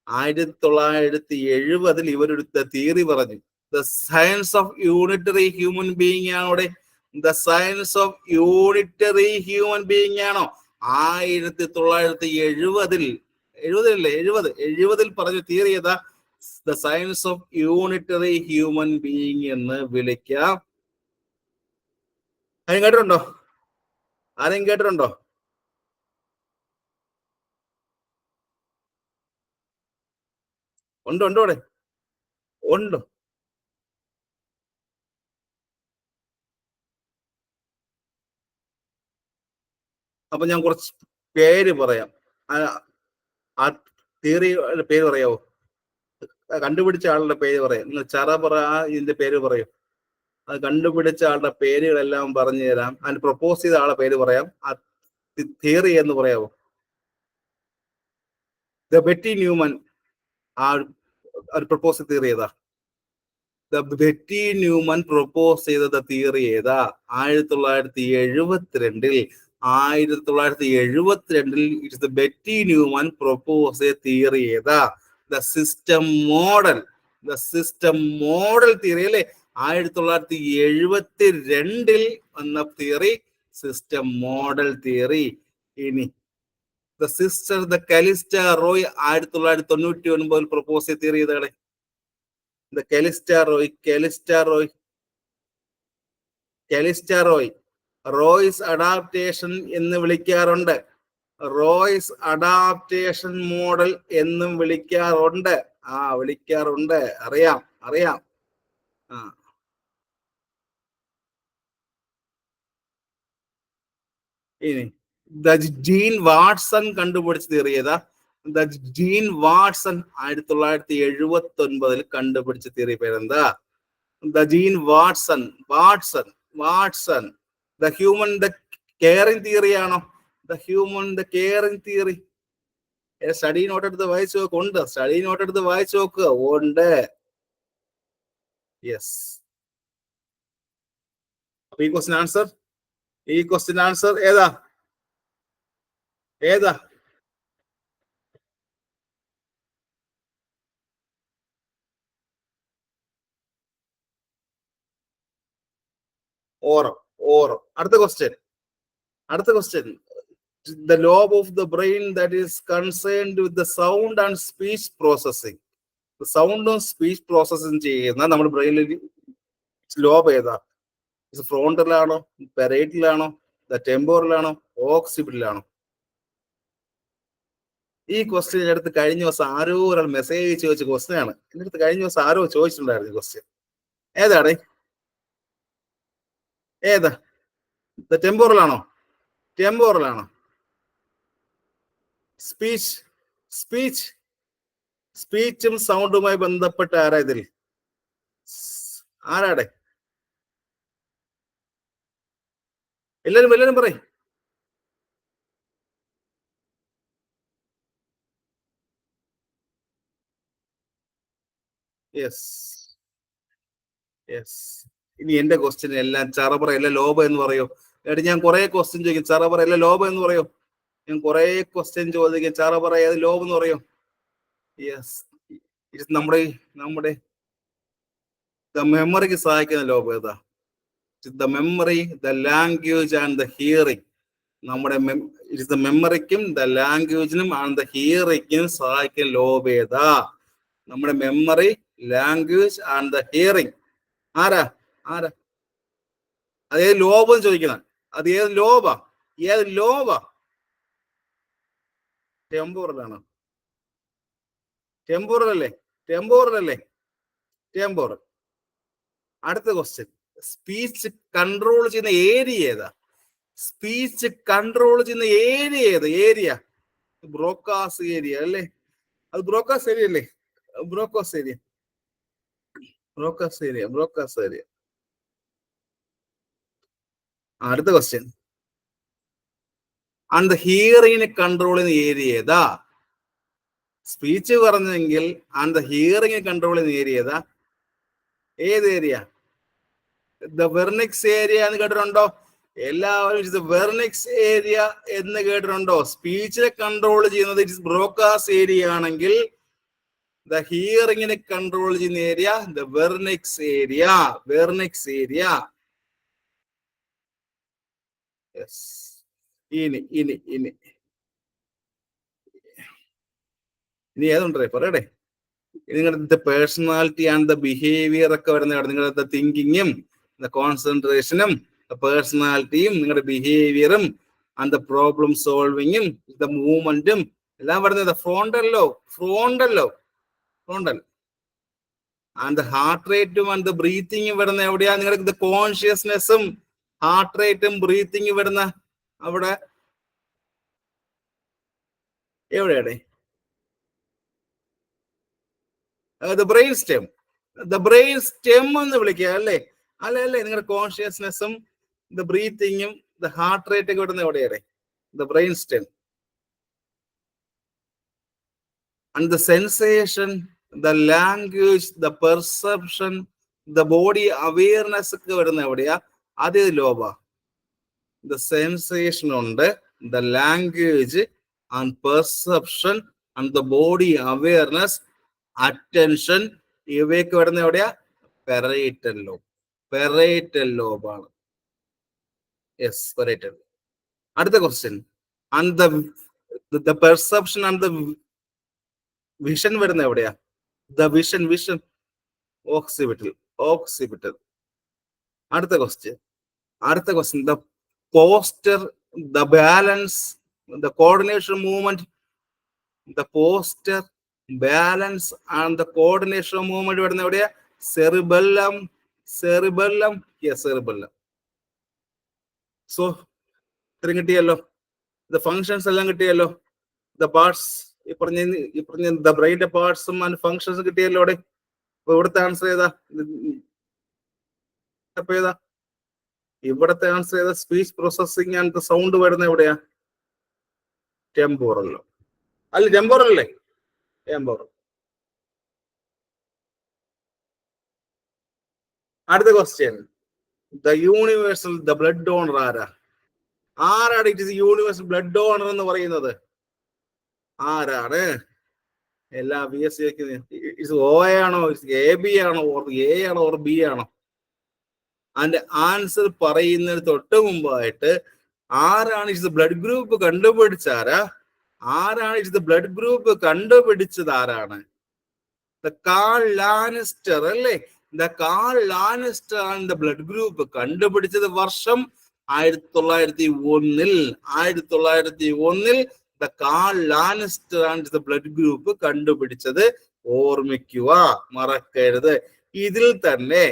1970 ഇവരൊരു തിയറി പറഞ്ഞു. The science of unitary human being ആണോ? The science of unitary human being ആണോ? 1970 പറഞ്ഞ തിയറി ഏതാ? The science of unitary human being എന്ന് വിളിക്കാം. ആരും കേട്ടിട്ടുണ്ടോ? ആരെയും കേട്ടിട്ടുണ്ടോ? ഉണ്ടോ? ഉണ്ടോ? അവിടെ ഉണ്ടോ? അപ്പൊ ഞാൻ കുറച്ച് പേര് പറയാം. ആ തിയറിയുടെ പേര് പറയാവോ? കണ്ടുപിടിച്ച ആളുടെ പേര് പറയാം. നിങ്ങൾ ചറപറ ഇതിന്റെ പേര് പറയും. അത് കണ്ടുപിടിച്ച ആളുടെ പേരുകളെല്ലാം പറഞ്ഞു തരാം. അതിന് പ്രപ്പോസ് ചെയ്ത ആളുടെ പേര് പറയാം. ആ തിയറി എന്ന് പറയാവോ? ദ ബെറ്റി ന്യൂമൻ ആ പ്രപ്പോസ് തിയറി ഏതാ? ദ ബെറ്റി ന്യൂമൻ പ്രപ്പോസ് ചെയ്ത തിയറി ഏതാ? 1972 it's the Betty Neuman propose a theory ഏതാ? The system model. The system model theory അല്ലേ? 1972 വന്ന തിയറി സിസ്റ്റം മോഡൽ തിയറി. ഇനി the sister the Callista Roy 1999 propose ചെയ്ത theory ഏതാണ്? The Callista Roy Roy's adaptation എന്ന് വിളിക്കാറുണ്ട്. Royce adaptation model എന്നും വിളിക്കാറുണ്ട്. വിളിക്കാറുണ്ട്. അറിയാം. ഇനി ദ ജീൻ വാട്സൺ കണ്ടുപിടിച്ച തിയറി ഏതാ? ദ ജീൻ വാട്സൺ 1979 കണ്ടുപിടിച്ച തിയറി പേരെന്താ? The Jean Watson. The human the caring theory ആണോ? The human the caring theory. Study note എടുത്ത് വായിച്ചു നോക്കുക. ഉണ്ട്. സ്റ്റഡി നോട്ട് എടുത്ത് വായിച്ചു നോക്കുക. ഉണ്ട്. യെസ്. അപ്പൊ ഈ ക്വസ്റ്റ്യൻ ആൻസർ ഏതാ? ഓറം. അടുത്ത question. The lobe of the brain that is concerned with the sound and speech processing. The sound and speech processing ചെയ്യുന്ന നമ്മുടെ ബ്രെയിനിൽ ലോബ് ഏതാ? ഫ്രോണ്ടലാണോ, പെരേറ്റലാണോ, ടെമ്പോറലാണോ, ഓക്സിപിറ്റലാണോ? ഈ ക്വസ്റ്റ്യൻ എൻ്റെ അടുത്ത് കഴിഞ്ഞ ദിവസം ആരോ ഒരാൾ മെസ്സേജ് ചോദിച്ച ക്വസ്റ്റ്യൻ ആണ്. എൻ്റെ അടുത്ത് കഴിഞ്ഞ ദിവസം ആരോ ചോദിച്ചിട്ടുണ്ടായിരുന്നു ക്വസ്റ്റ്യൻ. ഏതാ? ടെമ്പോറലാണോ? സ്പീച്ചും സൗണ്ടുമായി ബന്ധപ്പെട്ട ആരാ ഇതിൽ? ആരാടെ? എല്ലാരും പറയും. യെസ്. ഇനി എന്റെ ക്വസ്റ്റ്യൻ എല്ലാം ചറപറ എല്ലാം ലോബ എന്ന് പറയോ? ഞാൻ കുറെ ക്വസ്റ്റ്യൻ ചോദിക്കും. ചറപറ എല്ലാം ലോബ എന്ന് പറയോ? ഞാൻ കുറെ ക്വസ്റ്റ്യൻ ചോദിക്കും. ചറപറ ഏത് ലോബ് എന്ന് പറയോ? യെസ്. നമ്മുടെ മെമ്മറിക്ക് സഹായിക്കുന്ന ലോബ് ഏതാ? The memory, the language and the hearing. നമ്മുടെ മെമ്മറിക്കും ദ ലാംഗ്വേജിനും ആൻഡ് ദ ഹിയറിംഗിനും സഹായിക്കുന്ന ലോബ് ഏതാ? നമ്മുടെ memory, language and the hearing. ആരാ ആരാ? അത് ഏത് ലോബ് എന്ന് ചോദിക്കുന്ന? അത് ഏത് ലോബാ? ഏത് ലോബാ? ടെമ്പോറൽ ആണോ? ടെമ്പോറൽ അല്ലേ? ടെമ്പോറൽ അല്ലേ? ടെമ്പോറൽ. അടുത്ത ക്വസ്റ്റ്യൻ, സ്പീച്ച് കൺട്രോൾ ചെയ്യുന്ന ഏരിയ ഏതാ? സ്പീച്ച് കൺട്രോൾ ചെയ്യുന്ന ഏരിയ ഏതാ? ഏരിയ ബ്രോക്കാസ് ഏരിയ അല്ലേ? അത് ബ്രോക്കാസ് ഏരിയ അല്ലേ? Broca's area, Broca's area, Broca's area. അടുത്ത ക്വസ്റ്റ്യൻ, ആൻഡ് ദ ഹിയറിംഗിനെ കൺട്രോൾ ചെയ്യുന്ന ഏരിയ ഏതാ? സ്പീച്ച് പറഞ്ഞെങ്കിൽ ആൻഡ് ദ ഹിയറിംഗ് കൺട്രോൾ ചെയ്യുന്ന ഏരിയ ഏതാ? ഏത് ഏരിയ? ദ വെർണിക്സ് ഏരിയ എന്ന് കേട്ടിട്ടുണ്ടോ? എല്ലാവരും വെർണിക്സ് ഏരിയ എന്ന് കേട്ടിട്ടുണ്ടോ? സ്പീച്ചിനെ കൺട്രോൾ ചെയ്യുന്നത് ഇറ്റ് ഇസ് ബ്രോക്കാസ് ഏരിയ ആണെങ്കിൽ ദ ഹിയറിംഗിനെ കൺട്രോൾ ചെയ്യുന്ന area the Wernicke's area. Wernicke's area. ഇനി ഇനി ഇനി ഇനി ഏതുണ്ടേ പറയട്ടെ? നിങ്ങളുടെ പേഴ്സണാലിറ്റി ആൻഡ് ദ ബിഹേവിയർ ഒക്കെ വരുന്ന നിങ്ങളുടെ തിങ്കിങ്ങും കോൺസെൻട്രേഷനും പേഴ്സണാലിറ്റിയും നിങ്ങളുടെ ബിഹേവിയറും ആൻഡ് ദ പ്രോബ്ലം സോൾവിങ്ങും ദ മൂവ്മെന്റും എല്ലാം വരുന്നത് ഫ്രോണ്ടല്ലോ. ഫ്രോണ്ടല്ലോ, ഫ്രോണ്ടൽ. ആൻഡ് ദ ഹാർട്ട് റേറ്റും ആൻഡ് ദ ബ്രീത്തിങ്ങും വരുന്ന എവിടെയാ? നിങ്ങളുടെ കോൺഷ്യസ്നെസ്സും ഹാർട്ട് റേറ്റും ബ്രീത്തിങ്ങും വരുന്ന അവിടെ എവിടെയാടേ? The brain stem. The brain stem എന്ന് വിളിക്കുക അല്ലേ? അല്ല അല്ലേ? നിങ്ങളുടെ കോൺഷ്യസ്നെസ്സും ദ ബ്രീത്തിങ്ങും ദ ഹാർട്ട് റേറ്റ് ഒക്കെ വിടുന്ന എവിടെയാണ്? The brain stem. And the sensation, the language, the perception, the body awareness ഒക്കെ വരുന്ന എവിടെയാ? അത് ലോബാ. ദ സെൻസേഷൻ ഉണ്ട്, the language and perception and the body awareness, attention, ഇവയൊക്കെ വരുന്ന എവിടെയാ? Parietal lobe. പെറൈറ്റൽ ലോബാണ്. Yes, parietal. അടുത്ത question, and the perception and the vision വരുന്ന എവിടെയാ? The vision, vision occipital, occipital. അടുത്ത ക്വസ്റ്റ്യൻ, അടുത്ത question, the posture, the balance, the coordination movement, the posture, balance and the coordination movement വരുന്ന എവിടെയാ? Cerebellum, cerebellum. Yes, cerebellum. So ഇത്രയും കിട്ടിയല്ലോ. The functions എല്ലാം കിട്ടിയല്ലോ. ദ പാർട്സ് ഈ പറഞ്ഞ ദ ബ്രെയിന്റെ പാർട്സും ആൻഡ് ഫങ്ഷൻസും കിട്ടിയല്ലോ അവിടെ. അപ്പൊ ഇവിടുത്തെ ആൻസർ ഏതാ? ഏതാ ഇവിടത്തെ ആൻസർ ഏതാ? Speech processing and the sound വരുന്ന എവിടെയാ? ടെമ്പോറല്ലോ. അല്ല, ടെമ്പോറൽ അല്ലേ? ടെമ്പോറൽ. അടുത്ത question, the universal, the blood donor ആരാ? ആരാണ് it is universal blood donor എന്ന് പറയുന്നത്? ആരാണ്? എല്ലാ ബി എസ് സി ഓ ആണോ, എ ബി ആണോ, ഓർ എ ആണോ, ഓർ ബി ആണോ? അതിന്റെ ആൻസർ പറയുന്നതിന് തൊട്ട് മുമ്പായിട്ട് ആരാണ് ഇറ്റ് ബ്ലഡ് ഗ്രൂപ്പ് കണ്ടുപിടിച്ചാരാ? ആരാണ് ഇറ്റ് ബ്ലഡ് ഗ്രൂപ്പ് കണ്ടുപിടിച്ചത്? ആരാണ്? ദ കാൾ ലാനിസ്റ്റർ അല്ലേ? ദ കാൾ ലാനിസ്റ്റർ ആണ് ദ ബ്ലഡ് ഗ്രൂപ്പ് കണ്ടുപിടിച്ചത്. വർഷം 1901. 1901 ദ കാൾ ലാനിസ്റ്റർ ആണ് ദ ബ്ലഡ് ഗ്രൂപ്പ് കണ്ടുപിടിച്ചത്. ഓർമ്മിക്കുക, മറക്കരുത്. ഇതിൽ തന്നെ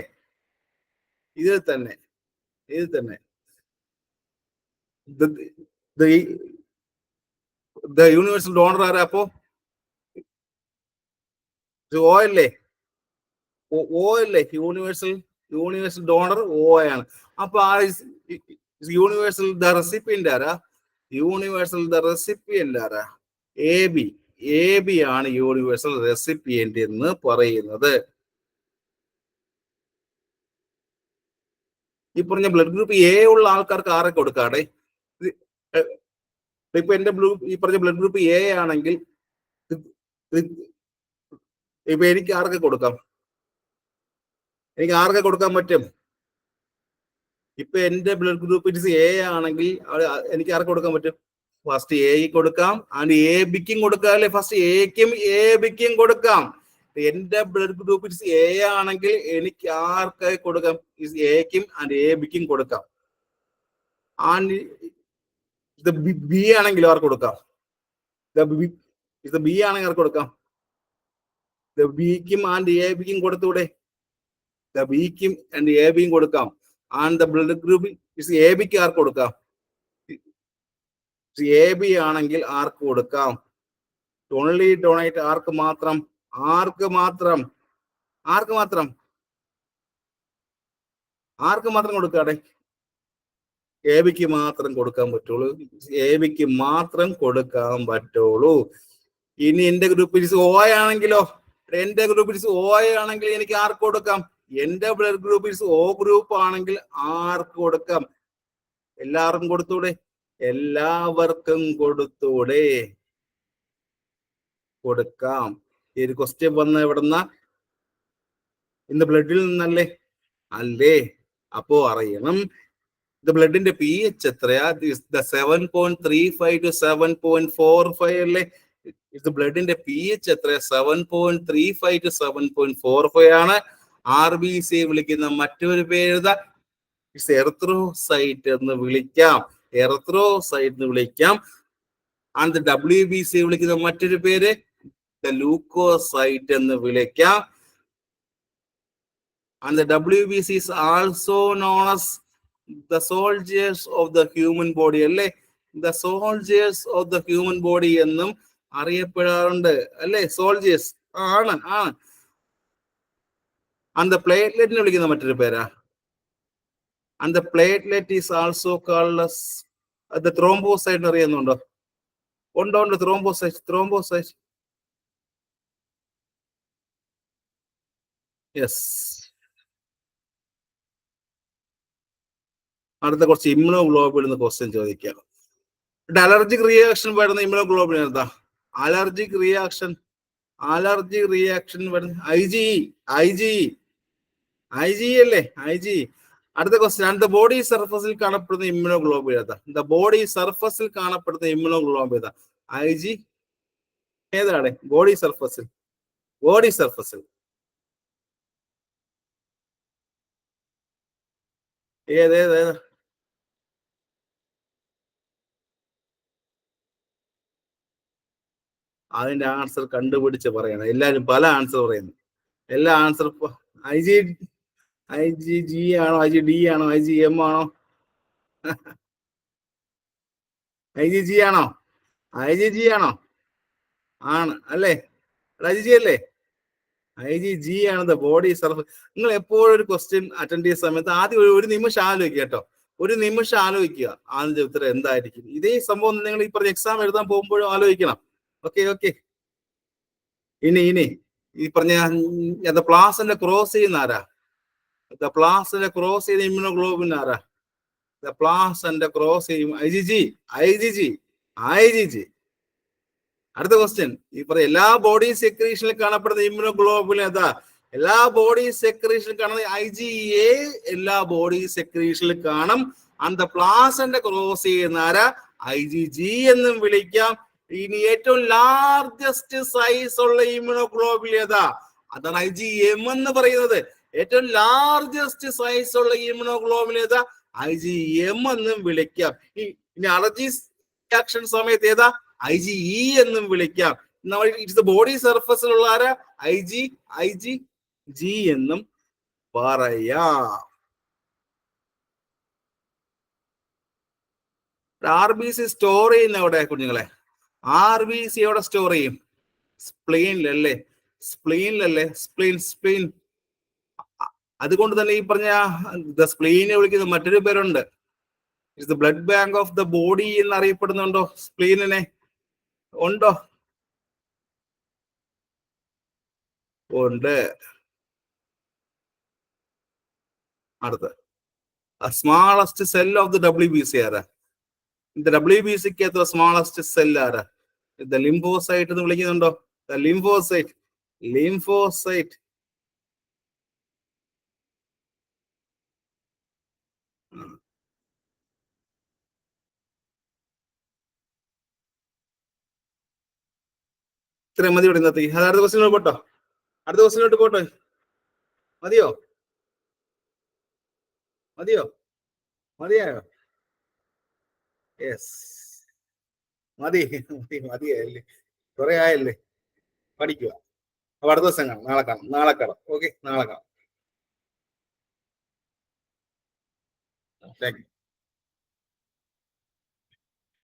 ദ യൂണിവേഴ്സൽ ഡോണർ ആരാ? അപ്പോ ഓ അല്ലേ? ഓ അല്ലേ? യൂണിവേഴ്സൽ ഡോണർ ഓ ആണ്. അപ്പൊ ആ യൂണിവേഴ്സൽ ദ റെസിപ്പിയന്റ് ആരാ? യൂണിവേഴ്സൽ ദ റെസിപ്പിയന്റ് ആരാ? A B. എ ബി ആണ് യൂണിവേഴ്സൽ റെസിപ്പിയന്റ് എന്ന് പറയുന്നത്. ഈ പറഞ്ഞ ബ്ലഡ് ഗ്രൂപ്പ് എ ഉള്ള ആൾക്കാർക്ക് ആരൊക്കെ കൊടുക്കാടെ? ഇപ്പൊ എന്റെ ഈ പറഞ്ഞ ബ്ലഡ് ഗ്രൂപ്പ് എ ആണെങ്കിൽ ഇപ്പൊ എനിക്ക് ആർക്ക് കൊടുക്കാം? എനിക്ക് ആർക്ക് കൊടുക്കാൻ പറ്റും? ഇപ്പൊ എന്റെ ബ്ലഡ് ഗ്രൂപ്പ് ഇറ്റ് എ ആണെങ്കിൽ എനിക്ക് ആർക്ക് കൊടുക്കാൻ പറ്റും? ഫസ്റ്റ് എ കൊടുക്കാം ആൻഡ് എ ബിക്കും കൊടുക്കാം അല്ലെ? ഫസ്റ്റ് എക്കും എ ബിക്കും കൊടുക്കാം. എന്റെ ബ്ലഡ് ഗ്രൂപ്പ് ഇറ്റ് എ ആണെങ്കിൽ എനിക്ക് ആർക്കായി കൊടുക്കാം? എക്കും ആൻഡ് എ ബിക്കും കൊടുക്കാം. ആൻഡ് ഇത് ബി ആണെങ്കിൽ ആർക്ക് കൊടുക്കാം? ഇത് ബി ആണെങ്കിൽ ആർക്ക് കൊടുക്കാം? ബിക്കും ആൻഡ് എ ബിക്കും കൊടുത്തൂടെ? ബിക്കും ആൻഡ് എ ബിയും കൊടുക്കാം. And the blood group is A ബിക്ക് ആർക്ക് കൊടുക്കാം? എ ബി ആണെങ്കിൽ ആർക്ക് കൊടുക്കാം? ഓൺലി ഡൊണേറ്റ് ആർക്ക് മാത്രം? ആർക്ക് മാത്രം? ആർക്ക് മാത്രം? ആർക്ക് മാത്രം കൊടുക്കാടെ? എ ബിക്ക് മാത്രം കൊടുക്കാൻ പറ്റുള്ളൂ. എ ബിക്ക് മാത്രം കൊടുക്കാൻ പറ്റുള്ളൂ. ഇനി എന്റെ ഗ്രൂപ്പ് ഓ ആണെങ്കിലോ? എന്റെ ഗ്രൂപ്പ് ഓ ആണെങ്കിൽ എനിക്ക് ആർക്ക് കൊടുക്കാം? എന്റെ ബ്ലഡ് ഗ്രൂപ്പ് ഓ ഗ്രൂപ്പ് ആണെങ്കിൽ ആർക്ക് കൊടുക്കാം? എല്ലാവർക്കും കൊടുത്തൂടെ? എല്ലാവർക്കും കൊടുത്തൂടെ? കൊടുക്കാം. ഈ ഒരു ക്വസ്റ്റ്യൻ വന്ന എവിടുന്ന? ഇന്ന് ബ്ലഡിൽ നിന്നല്ലേ? അല്ലേ? അപ്പോ അറിയണം ബ്ലഡിന്റെ പി എച്ച് എത്രയാ? 7.35 to 7.45 അല്ലേ? ഇത് ബ്ലഡിന്റെ പി എച്ച് എത്രയാ? 7.35 to 7.45 ആണ്. RBC വിളിക്കുന്ന മറ്റൊരു പേര് എറിത്രോസൈറ്റ് എന്ന് വിളിക്കാം. എറിത്രോസൈറ്റ് എന്ന് വിളിക്കാം. ആൻഡ് WBC വിളിക്കുന്ന മറ്റൊരു പേര് ലൂക്കോസൈറ്റ് എന്ന് വിളിക്കാം. And the WBC is also known as the soldiers of the human body അല്ലേ? The soldiers of the human body എന്നും അറിയപ്പെടാറുണ്ട് അല്ലേ? സോൾജേഴ്സ് ആണ്. And the platelet വിളിക്കുന്ന മറ്റൊരു പേരാ? And the platelet is also called as the thrombocyte. അറിയുന്നുണ്ടോ? ഉണ്ടോ? thrombocyte. Yes. അടുത്ത കുറച്ച് ഇമ്മ്യൂണോഗ്ലോബുലിൻ എന്ന ക്വസ്റ്റ്യൻ ചോദിക്കാം. അലർജിക് റിയാക്ഷൻ വരുന്ന ഇമ്മ്യൂണോഗ്ലോബുലിൻ എന്താ? അലർജിക് റിയാക്ഷൻ വരുന്ന IgE അല്ലേ? IgE. അടുത്ത ക്വസ്റ്റ്യൻ, ദ ബോഡി സർഫസിൽ കാണപ്പെടുന്ന ഇമ്മ്യൂണോഗ്ലോബുലിൻ ഏതാ? ദ ബോഡി സർഫസിൽ കാണപ്പെടുന്ന ഇമ്മ്യൂണോഗ്ലോബുലിൻ ഏതാ? IG ഏതാണ്? ബോഡി സർഫസിൽ ഏതാ? അതിന്റെ ആൻസർ കണ്ടുപിടിച്ച് പറയണം. എല്ലാരും പല ആൻസർ പറയുന്നു. എല്ലാ ആൻസർ IgG ആണോ? IgD ആണോ? IgM ആണോ? IgG ആണോ? ആണ് അല്ലേ? IgG അല്ലേ? IgG ആണ് ദ ബോഡി സർഫസ്. നിങ്ങൾ എപ്പോഴും ഒരു ക്വസ്റ്റ്യൻ അറ്റൻഡ് ചെയ്യുന്ന സമയത്ത് ആദ്യം ഒരു നിമിഷം ആലോചിക്കുക കേട്ടോ. ഒരു നിമിഷം ആലോചിക്കുക അതിന്റെ ഉത്തരം എന്തായിരിക്കും. ഇതേ സംഭവം നിങ്ങൾ ഈ പറഞ്ഞ എക്സാം എഴുതാൻ പോകുമ്പോഴും ആലോചിക്കണം. ഓക്കെ. ഇനി ഈ പറഞ്ഞ പ്ലാസന്റെ ക്രോസ് ചെയ്യുന്ന ആരാ? പ്ലാസന്റെ ക്രോസ് ചെയ്യുന്ന ഇമ്മ്യൂണോഗ്ലോബുലിൻ ആരാ? പ്ലാസന്റെ ക്രോസ് ചെയ്യും IgG. അടുത്ത ക്വസ്റ്റ്യൻ, ഈ പറഞ്ഞ എല്ലാ ബോഡി സെക്രീഷനിൽ കാണപ്പെടുന്ന ഇമ്മ്യൂണോഗ്ലോബുലിൻ ഏതാ? എല്ലാ ബോഡി സെക്രീഷനിൽ കാണുന്ന IgA എല്ലാ ബോഡി സെക്രീഷനിൽ കാണും. ആൻഡ് പ്ലാസന്റെ ക്രോസ് ചെയ്യുന്ന ആരാ? IgG എന്നും വിളിക്കാം. ഇനി ഏറ്റവും ലാർജസ്റ്റ് സൈസ് ഉള്ള ഇമ്മ്യൂണോഗ്ലോബുലിൻ ഏതാ? അതാണ് IgM എന്ന് പറയുന്നത്. ഏറ്റവും ലാർജസ്റ്റ് സൈസ് ഉള്ള ഇമ്മ്യൂണോഗ്ലോബുലിൻ ഏതാ? IgM എന്നും വിളിക്കാം. ഇനി അലർജി റിയാക്ഷൻ സമയത്ത് ഏതാ? IgE എന്നും വിളിക്കാം. ബോഡി സർഫസിലുള്ള ആരാ? IgG എന്നും പറയാം. RBC സ്റ്റോർ ചെയ്യുന്ന എവിടെ കുഞ്ഞുങ്ങളെ? RBC എവിടെ സ്റ്റോർ ചെയ്യും? സ്പ്ലീനിലല്ലേ? സ്പ്ലീൻ. അതുകൊണ്ട് തന്നെ ഈ പറഞ്ഞ സ്പ്ലീനെ വിളിക്കുന്ന മറ്റൊരു പേരുണ്ട്. It's the blood bank of the body എന്ന് അറിയപ്പെടുന്നുണ്ടോ സ്പ്ലീനിനെ? ഉണ്ടോ? ഉണ്ട്. അടുത്ത smallest cell of the WBC ആരാ? WBCക്ക് എത്ര സ്മാളസ്റ്റ് സെൽ ആരാ? ലിംഫോസൈറ്റ് എന്ന് വിളിക്കുന്നുണ്ടോ? ലിംഫോസൈറ്റ്. ഇത്രയും മതി ഇവിടെ ഇന്നത്തെ. അത് അടുത്ത ക്വസ്റ്റിനോട്ട് പോട്ടോ, അടുത്ത ക്വസ്റ്റിനോട്ട് പോട്ടോ. മതിയോ മതിയോ മതിയായോ? യെസ്, മതി മതി മതിയായല്ലേ, കുറെ ആയല്ലേ. പഠിക്കുക. അപ്പൊ അടുത്ത ദിവസം കാണാം, നാളെ കാണാം, നാളെ കാണാം. ഓക്കെ, നാളെ കാണാം. Thank you.